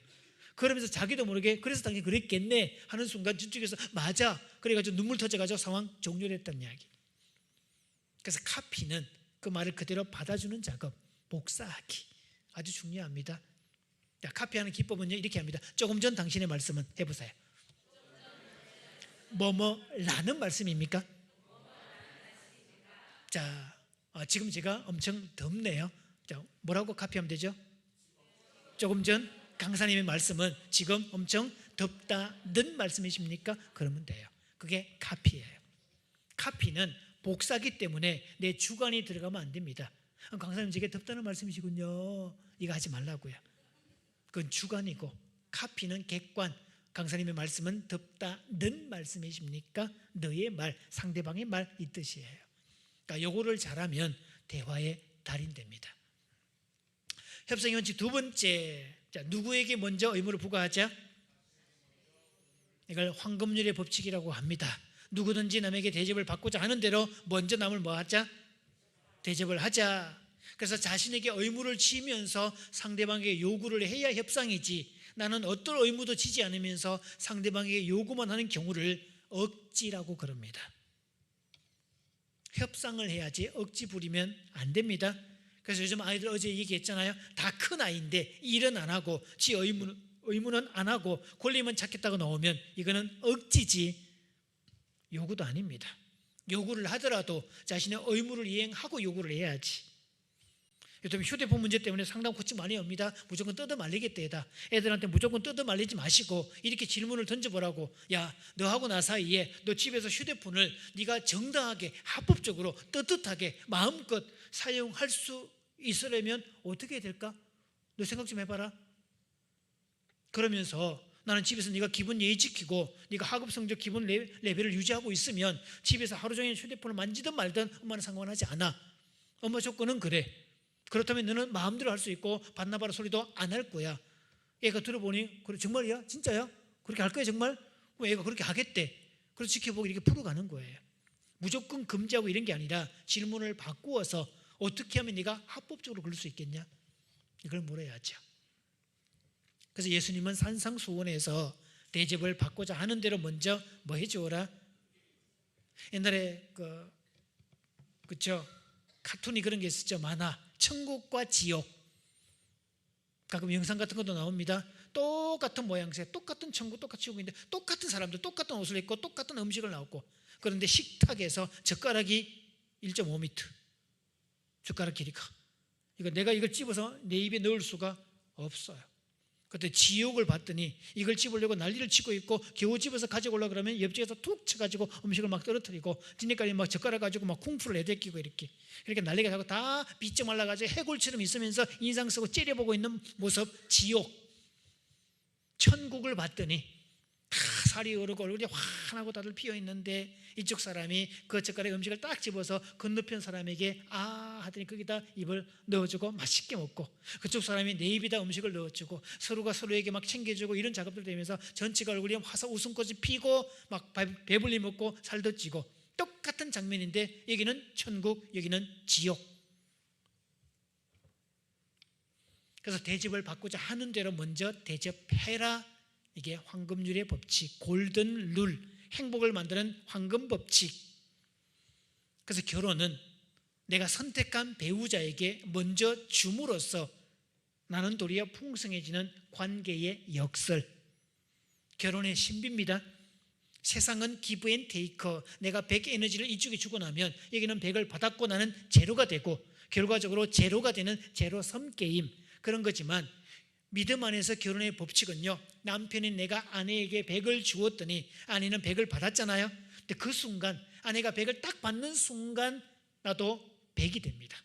그러면서 자기도 모르게 그래서 당연히 그랬겠네 하는 순간 저쪽에서 맞아 그래가지고 눈물 터져가지고 상황 종료를 했다는 이야기. 그래서 카피는 그 말을 그대로 받아주는 작업, 복사하기 아주 중요합니다. 카피하는 기법은요 이렇게 합니다. 조금 전 당신의 말씀은 해보세요. 뭐뭐라는 말씀입니까? 자 지금 제가 엄청 덥네요. 자 뭐라고 카피하면 되죠? 조금 전 강사님의 말씀은 지금 엄청 덥다는 말씀이십니까? 그러면 돼요. 그게 카피예요. 카피는 복사기 때문에 내 주관이 들어가면 안 됩니다. 강사님 제게 덥다는 말씀이시군요. 이거 하지 말라고요. 그건 주관이고 카피는 객관. 강사님의 말씀은 덥다는 말씀이십니까? 너의 말, 상대방의 말 이 뜻이에요. 그러니까 요거를 잘하면 대화의 달인 됩니다. 협상의 원칙 두 번째, 자, 누구에게 먼저 의무를 부과하자? 이걸 황금률의 법칙이라고 합니다. 누구든지 남에게 대접을 받고자 하는 대로 먼저 남을 뭐 하자? 대접을 하자. 그래서 자신에게 의무를 지면서 상대방에게 요구를 해야 협상이지, 나는 어떤 의무도 지지 않으면서 상대방에게 요구만 하는 경우를 억지라고 그럽니다. 협상을 해야지 억지 부리면 안 됩니다. 그래서 요즘 아이들 어제 얘기했잖아요. 다 큰 아이인데 일은 안 하고 지 의무는 안 하고 권리만 찾겠다고 나오면 이거는 억지지 요구도 아닙니다. 요구를 하더라도 자신의 의무를 이행하고 요구를 해야지. 요즘 휴대폰 문제 때문에 상담 코치 많이 옵니다. 무조건 뜯어 말리겠다. 애들한테 무조건 뜯어 말리지 마시고 이렇게 질문을 던져보라고. 야, 너하고 나 사이에 너 집에서 휴대폰을 네가 정당하게 합법적으로 떳떳하게 마음껏 사용할 수 있으려면 어떻게 해야 될까? 너 생각 좀 해봐라. 그러면서 나는 집에서 네가 기본 예의 지키고 네가 학업 성적 기본 레벨을 유지하고 있으면 집에서 하루 종일 휴대폰을 만지든 말든 엄마는 상관하지 않아. 엄마 조건은 그래. 그렇다면 너는 마음대로 할 수 있고 반나바라 소리도 안 할 거야. 애가 들어보니 그래 정말이야? 진짜야? 그렇게 할 거야 정말? 애가 그렇게 하겠대. 그래서 지켜보고 이렇게 풀어가는 거예요. 무조건 금지하고 이런 게 아니라 질문을 바꾸어서 어떻게 하면 네가 합법적으로 그럴 수 있겠냐? 이걸 물어야죠. 그래서 예수님은 산상수훈에서 대접을 받고자 하는 대로 먼저 뭐 해주어라? 옛날에 그쵸? 카툰이 그런 게 있었죠. 만화 천국과 지옥. 가끔 영상 같은 것도 나옵니다. 똑같은 모양새, 똑같은 천국, 똑같은 지옥인데 똑같은 사람들, 똑같은 옷을 입고 똑같은 음식을 나오고, 그런데 식탁에서 젓가락이 1.5m 젓가락 길이가, 이거 내가 이걸 집어서 내 입에 넣을 수가 없어요. 그때 지옥을 봤더니 이걸 집으려고 난리를 치고 있고 겨우 집어서 가져오려고 그러면 옆집에서 툭 쳐가지고 음식을 막 떨어뜨리고 지네까지 막 젓가락 가지고 막 쿵푸를 내대끼고 이렇게 난리가 나고 다 빗져 말라가지고 해골처럼 있으면서 인상 쓰고 째려보고 있는 모습, 지옥. 천국을 봤더니 다 살이 오르고 얼굴이 환하고 다들 피어있는데 이쪽 사람이 그 젓가락에 음식을 딱 집어서 건너편 사람에게 아 하더니 거기다 입을 넣어주고 맛있게 먹고, 그쪽 사람이 내 입에다 음식을 넣어주고 서로가 서로에게 막 챙겨주고 이런 작업들 되면서 전체가 얼굴이 화사 웃음꽃이 피고 막 배불리 먹고 살도 찌고, 똑같은 장면인데 여기는 천국, 여기는 지옥. 그래서 대접을 받고자 하는 대로 먼저 대접해라. 이게 황금률의 법칙, 골든 룰, 행복을 만드는 황금 법칙. 그래서 결혼은 내가 선택한 배우자에게 먼저 줌으로써 나는 도리어 풍성해지는 관계의 역설. 결혼의 신비입니다. 세상은 기브 앤 테이커. 내가 100 에너지를 이쪽에 주고 나면 여기는 100을 받았고 나는 제로가 되고, 결과적으로 제로가 되는 제로섬 게임, 그런 거지만 믿음 안에서 결혼의 법칙은요, 남편이 내가 아내에게 100을 주었더니 아내는 100을 받았잖아요. 근데 그 순간 아내가 100을 딱 받는 순간 나도 100이 됩니다.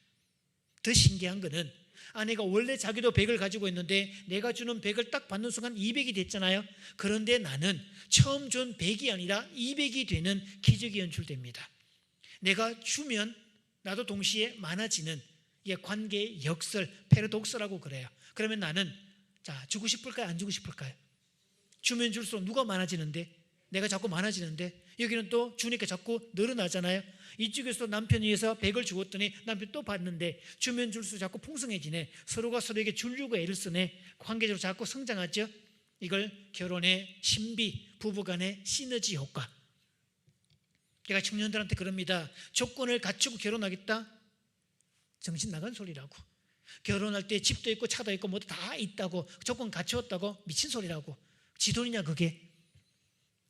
더 신기한 거는 아내가 원래 자기도 100을 가지고 있는데 내가 주는 100을 딱 받는 순간 200이 됐잖아요. 그런데 나는 처음 준 100이 아니라 200이 되는 기적이 연출됩니다. 내가 주면 나도 동시에 많아지는, 이게 관계의 역설, 패러독스라고 그래요. 그러면 나는 자, 주고 싶을까요? 안 주고 싶을까요? 주면 줄수록 누가 많아지는데? 내가 자꾸 많아지는데, 여기는 또 주니까 자꾸 늘어나잖아요. 이쪽에서 남편이 위해서 100을 주었더니 남편 또 받는데 주면 줄수록 자꾸 풍성해지네. 서로가 서로에게 주려고 애를 쓰네. 관계적으로 자꾸 성장하죠. 이걸 결혼의 신비, 부부간의 시너지 효과. 제가 청년들한테 그럽니다. 조건을 갖추고 결혼하겠다? 정신 나간 소리라고. 결혼할 때 집도 있고 차도 있고 뭐도 다 있다고, 조건 갖추었다고? 미친 소리라고. 지 돈이냐 그게?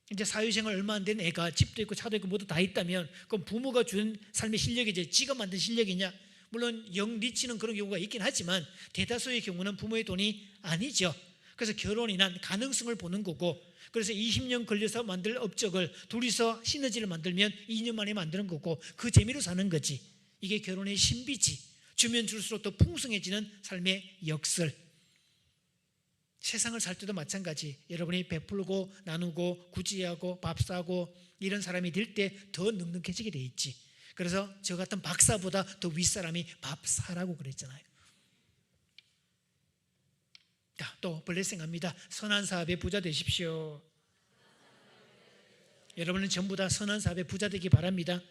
이제 사회생활 얼마 안 된 애가 집도 있고 차도 있고 뭐도 다 있다면 그건 부모가 준 삶의 실력이지 지가 만든 실력이냐? 물론 영 리치는 그런 경우가 있긴 하지만 대다수의 경우는 부모의 돈이 아니죠. 그래서 결혼이란 가능성을 보는 거고, 그래서 20년 걸려서 만들 업적을 둘이서 시너지를 만들면 2년 만에 만드는 거고, 그 재미로 사는 거지. 이게 결혼의 신비지. 주면 줄수록 더 풍성해지는 삶의 역설. 세상을 살 때도 마찬가지. 여러분이 베풀고 나누고 구제하고 밥 사고 이런 사람이 될 때 더 넉넉해지게 돼 있지. 그래서 저 같은 박사보다 더 윗사람이 밥 사라고 그랬잖아요. 자, 또 블레싱 합니다. 선한 사업에 부자 되십시오. 여러분은 전부 다 선한 사업에 부자 되기 바랍니다.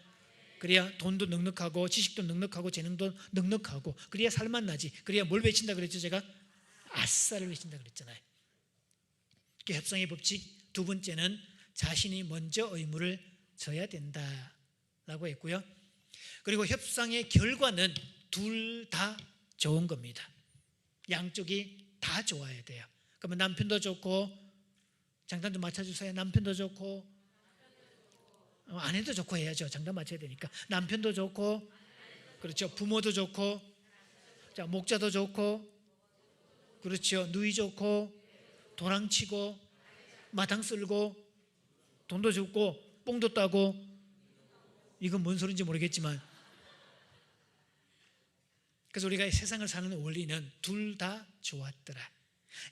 그래야 돈도 넉넉하고 지식도 넉넉하고 재능도 넉넉하고 그래야 살만 나지. 그래야 뭘 외친다 그랬죠? 제가 아싸를 외친다 그랬잖아요. 협상의 법칙 두 번째는 자신이 먼저 의무를 져야 된다라고 했고요. 그리고 협상의 결과는 둘 다 좋은 겁니다. 양쪽이 다 좋아야 돼요. 그러면 남편도 좋고, 장단 좀 맞춰주세요. 남편도 좋고 아내도 좋고 해야죠. 장단 맞춰야 되니까. 남편도 좋고, 그렇죠. 부모도 좋고, 자, 목자도 좋고, 그렇죠. 누이 좋고, 도랑치고, 마당 쓸고, 돈도 줍고, 뽕도 따고. 이건 뭔 소리인지 모르겠지만, 그래서 우리가 세상을 사는 원리는 둘 다 좋았더라.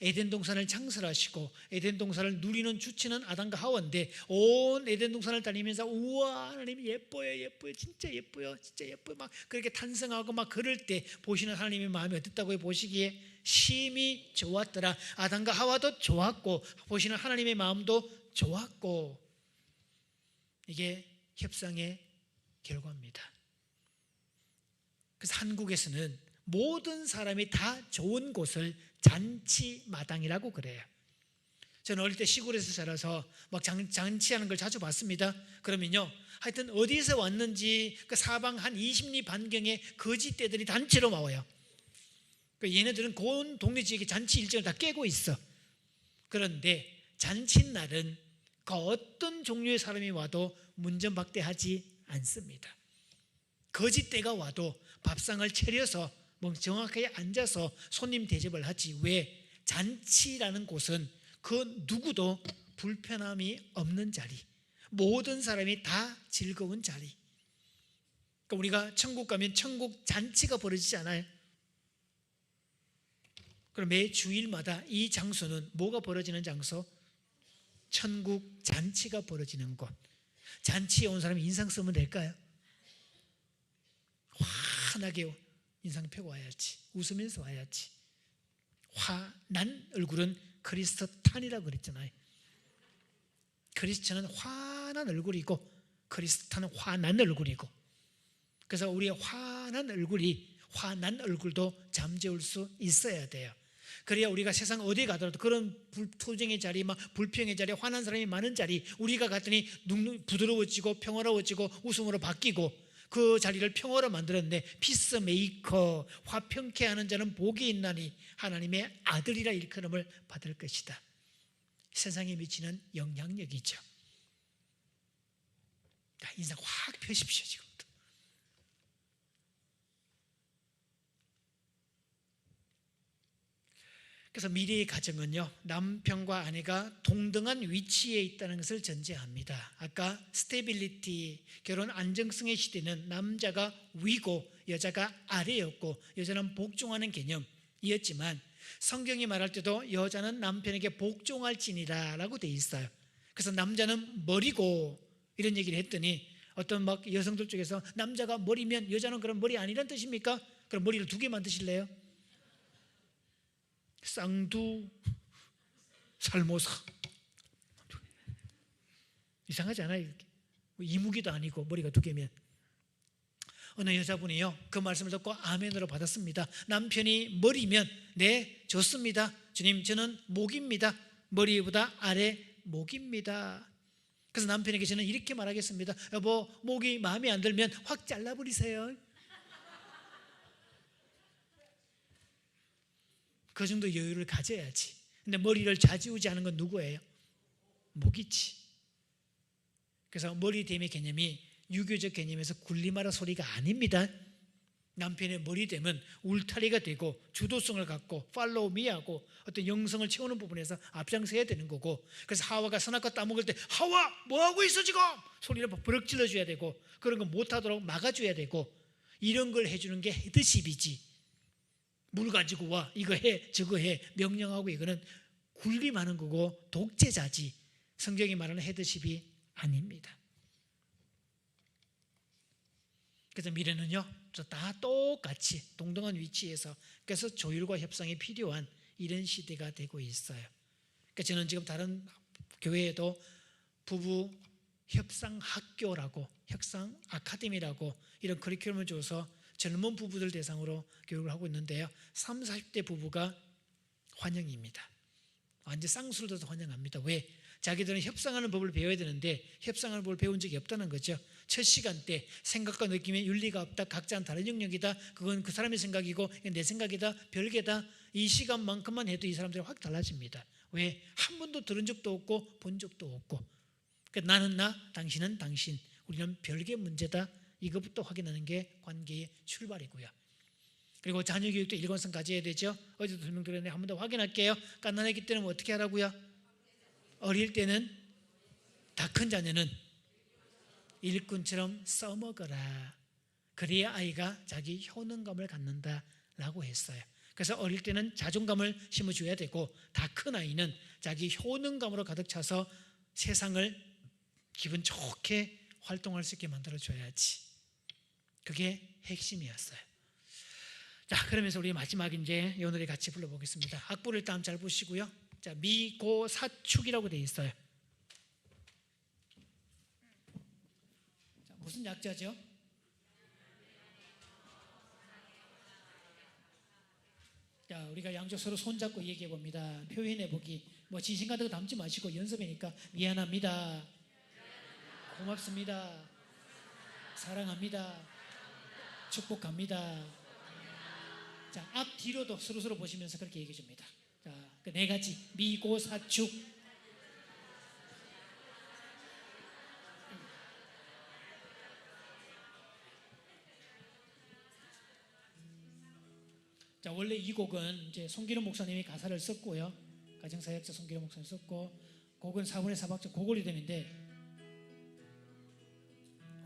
에덴 동산을 창설하시고 에덴 동산을 누리는 주체는 아담과 하와인데 온 에덴 동산을 다니면서 우와 하나님 예뻐요 예뻐요 진짜 예뻐요 진짜 예뻐요 막 그렇게 탄성하고 막 그럴 때 보시는 하나님의 마음이 어땠다고 보시기에 심히 좋았더라. 아담과 하와도 좋았고 보시는 하나님의 마음도 좋았고, 이게 협상의 결과입니다. 그래서 한국에서는 모든 사람이 다 좋은 곳을 잔치마당이라고 그래요. 저는 어릴 때 시골에서 자라서 막 잔치하는 걸 자주 봤습니다. 그러면요, 하여튼 어디서 왔는지 그 사방 한 20리 반경에 거지떼들이 단체로 나와요. 얘네들은 그 동네 지역의 잔치 일정을 다 깨고 있어. 그런데 잔칫날은 그 어떤 종류의 사람이 와도 문전박대하지 않습니다. 거지떼가 와도 밥상을 차려서 정확하게 앉아서 손님 대접을 하지. 왜? 잔치라는 곳은 그 누구도 불편함이 없는 자리, 모든 사람이 다 즐거운 자리. 그러니까 우리가 천국 가면 천국 잔치가 벌어지지 않아요? 그럼 매 주일마다 이 장소는 뭐가 벌어지는 장소? 천국 잔치가 벌어지는 곳. 잔치에 온 사람이 인상 쓰면 될까요? 환하게 인상 펴고 와야지. 웃으면서 와야지. 화난 얼굴은 크리스탄이라고 그랬잖아요. 크리스천은 환한 얼굴이고 크리스탄은 화난 얼굴이고, 그래서 우리의 화난 얼굴도 잠재울 수 있어야 돼요. 그래야 우리가 세상 어디에 가더라도 그런 투쟁의 자리, 막 불평의 자리, 화난 사람이 많은 자리, 우리가 갔더니 부드러워지고 평화로워지고 웃음으로 바뀌고 그 자리를 평화로 만들었는데, 피스메이커, 화평케 하는 자는 복이 있나니 하나님의 아들이라 일컬음을 받을 것이다. 세상에 미치는 영향력이죠. 인상 확 펴십시오. 지금부터. 그래서 미래의 가정은요, 남편과 아내가 동등한 위치에 있다는 것을 전제합니다. 아까 스테빌리티, 결혼 안정성의 시대는 남자가 위고 여자가 아래였고 여자는 복종하는 개념이었지만, 성경이 말할 때도 여자는 남편에게 복종할지니라 라고 돼 있어요. 그래서 남자는 머리고 이런 얘기를 했더니 어떤 막 여성들 쪽에서 남자가 머리면 여자는 그럼 머리 아니란 뜻입니까? 그럼 머리를 두 개 만드실래요? 쌍두 살모사, 이상하지 않아요? 이무기도 아니고 머리가 두 개면. 어느 여자분이요, 그 말씀을 듣고 아멘으로 받았습니다. 남편이 머리면 네 좋습니다 주님, 저는 목입니다. 머리보다 아래 목입니다. 그래서 남편에게 저는 이렇게 말하겠습니다. 여보, 목이 마음에 안 들면 확 잘라버리세요. 그 정도 여유를 가져야지. 근데 머리를 좌지우지하는 건 누구예요? 목이지. 그래서 머리됨의 개념이 유교적 개념에서 굴리마라 소리가 아닙니다. 남편의 머리됨은 울타리가 되고 주도성을 갖고 팔로우미하고 어떤 영성을 채우는 부분에서 앞장서야 되는 거고, 그래서 하와가 선악과 따먹을 때 하와 뭐하고 있어 지금? 소리를 버럭 질러줘야 되고, 그런 거 못하도록 막아줘야 되고, 이런 걸 해주는 게 헤드십이지. 물 가지고 와, 이거 해, 저거 해, 명령하고, 이거는 군림하는 거고 독재자지 성경이 말하는 헤드십이 아닙니다. 그래서 미래는요 다 똑같이 동등한 위치에서 그래서 조율과 협상이 필요한 이런 시대가 되고 있어요. 그러니까 저는 지금 다른 교회에도 부부 협상 학교라고 협상 아카데미라고 이런 커리큘럼을 줘서 젊은 부부들 대상으로 교육을 하고 있는데요 30, 40대 부부가 환영입니다. 완전 쌍수를 둬서 환영합니다. 왜? 자기들은 협상하는 법을 배워야 되는데 협상하는 법을 배운 적이 없다는 거죠. 첫 시간 때 생각과 느낌에 윤리가 없다, 각자는 다른 영역이다, 그건 그 사람의 생각이고 내 생각이다, 별개다, 이 시간만큼만 해도 이 사람들이 확 달라집니다. 왜? 한 번도 들은 적도 없고 본 적도 없고 그러니까 나는 나, 당신은 당신, 우리는 별개 문제다, 이것부터 확인하는 게 관계의 출발이고요. 그리고 자녀 교육도 일관성 가져야 되죠. 어제도 설명드렸는데 한 번 더 확인할게요. 갓난아기 때는 어떻게 하라고요? 어릴 때는 다 큰 자녀는 일꾼처럼 써먹어라. 그래야 아이가 자기 효능감을 갖는다라고 했어요. 그래서 어릴 때는 자존감을 심어줘야 되고 다 큰 아이는 자기 효능감으로 가득 차서 세상을 기분 좋게 활동할 수 있게 만들어줘야지. 그게 핵심이었어요. 자, 그러면서 우리 마지막 이제 이 노래 같이 불러보겠습니다. 악보를 일단 잘 보시고요. 자, 미고사축이라고 되어 있어요. 자, 무슨 약자죠? 자, 우리가 양쪽 서로 손잡고 얘기해 봅니다. 표현해 보기. 뭐 진심 같은 거 담지 마시고 연습이니까 미안합니다. 고맙습니다. 사랑합니다. 축복합니다. 자, 앞 뒤로도 서로 보시면서 그렇게 얘기해 줍니다. 자, 그 네 가지 미고사축. 자, 원래 이 곡은 이제 송기룡 목사님이 가사를 썼고요. 가정사역자 송기룡 목사님 썼고 곡은 4분의 4박자 고고리듬인데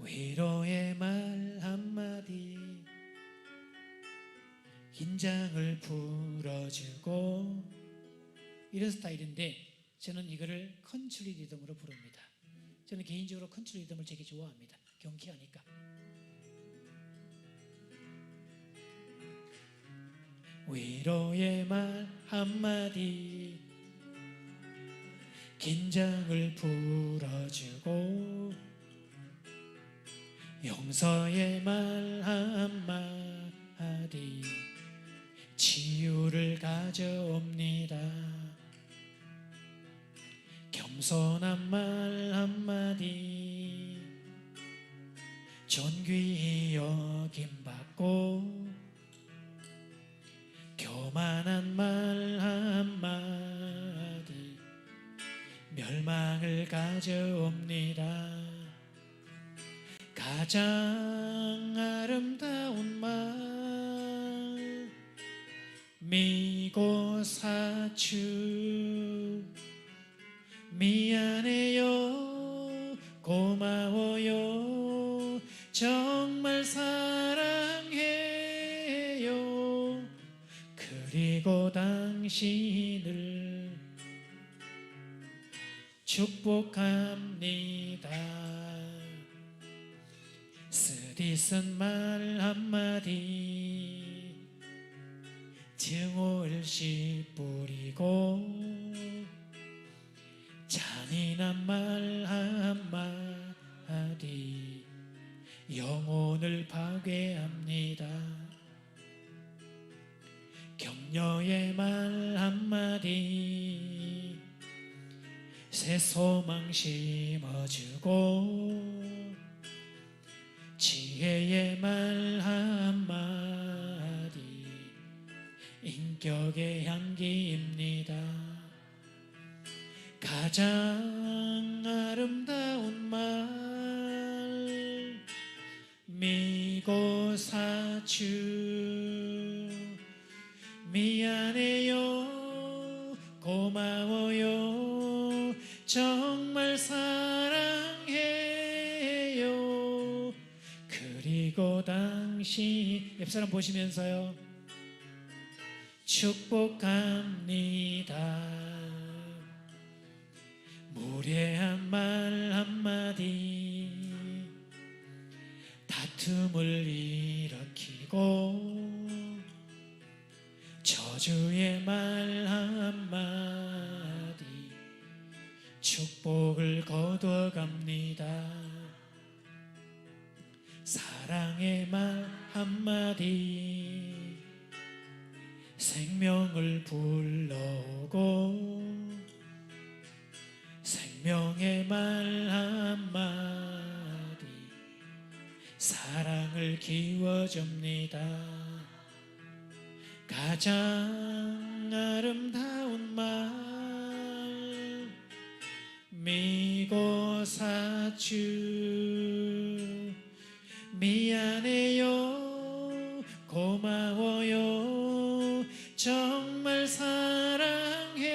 위로의 말 한마디 긴장을 풀어주고 이런 스타일인데 저는 이거를 컨트리 리듬으로 부릅니다. 저는 개인적으로 컨트리 리듬을 되게 좋아합니다. 경쾌하니까. 위로의 말 한마디 긴장을 풀어주고 용서의 말 한마디 치유를 가져옵니다. 겸손한 말 한마디 존귀히 여김받고 교만한 말 한마디 멸망을 가져옵니다. 가장 아름다운 말 미고사축 미안해요 고마워요 정말 사랑해요 그리고 당신을 축복합니다. 쓰디쓴 말 한마디 증오를 뿌리고 잔인한 말 한마디 영혼을 파괴합니다. 격려의 말 한마디 새 소망 심어주고 지혜의 말 한마디 인격의 향기입니다. 가장 아름다운 말 미고사축 미안해요 고마워요 정말 사랑해요 그리고 당신 옆사람 보시면서요 축복합니다. 무례한 말 한마디 다툼을 일으키고 저주의 말 한마디 축복을 거둬갑니다. 사랑의 말 한마디 생명을 불러오고 생명의 말 한마디 사랑을 키워줍니다. 가장 아름다운 말 미고사주 미안해요 고마워요 정말 사랑해요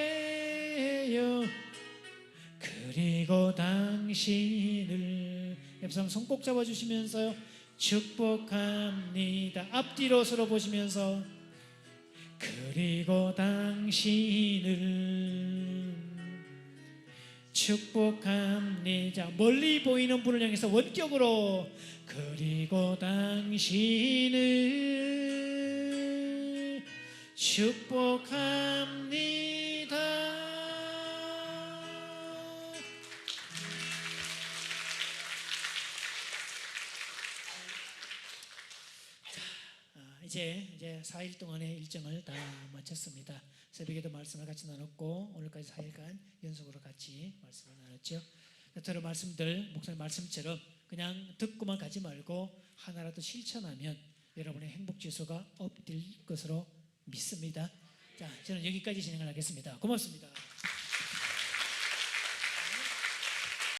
그리고 당신을 옆 사람 손 꼭 잡아주시면서요 축복합니다. 앞뒤로 서로 보시면서 그리고 당신을 축복합니다. 멀리 보이는 분을 향해서 원격으로 그리고 당신을 축복합니다. 이제 4일 동안의 일정을 다 마쳤습니다. 새벽에도 말씀을 같이 나눴고 오늘까지 4일간 연속으로 같이 말씀을 나눴죠. 저런 말씀들 목사님 말씀처럼 그냥 듣고만 가지 말고 하나라도 실천하면 여러분의 행복 지수가 업될 것으로 믿습니다. 자, 저는 여기까지 진행을 하겠습니다. 고맙습니다.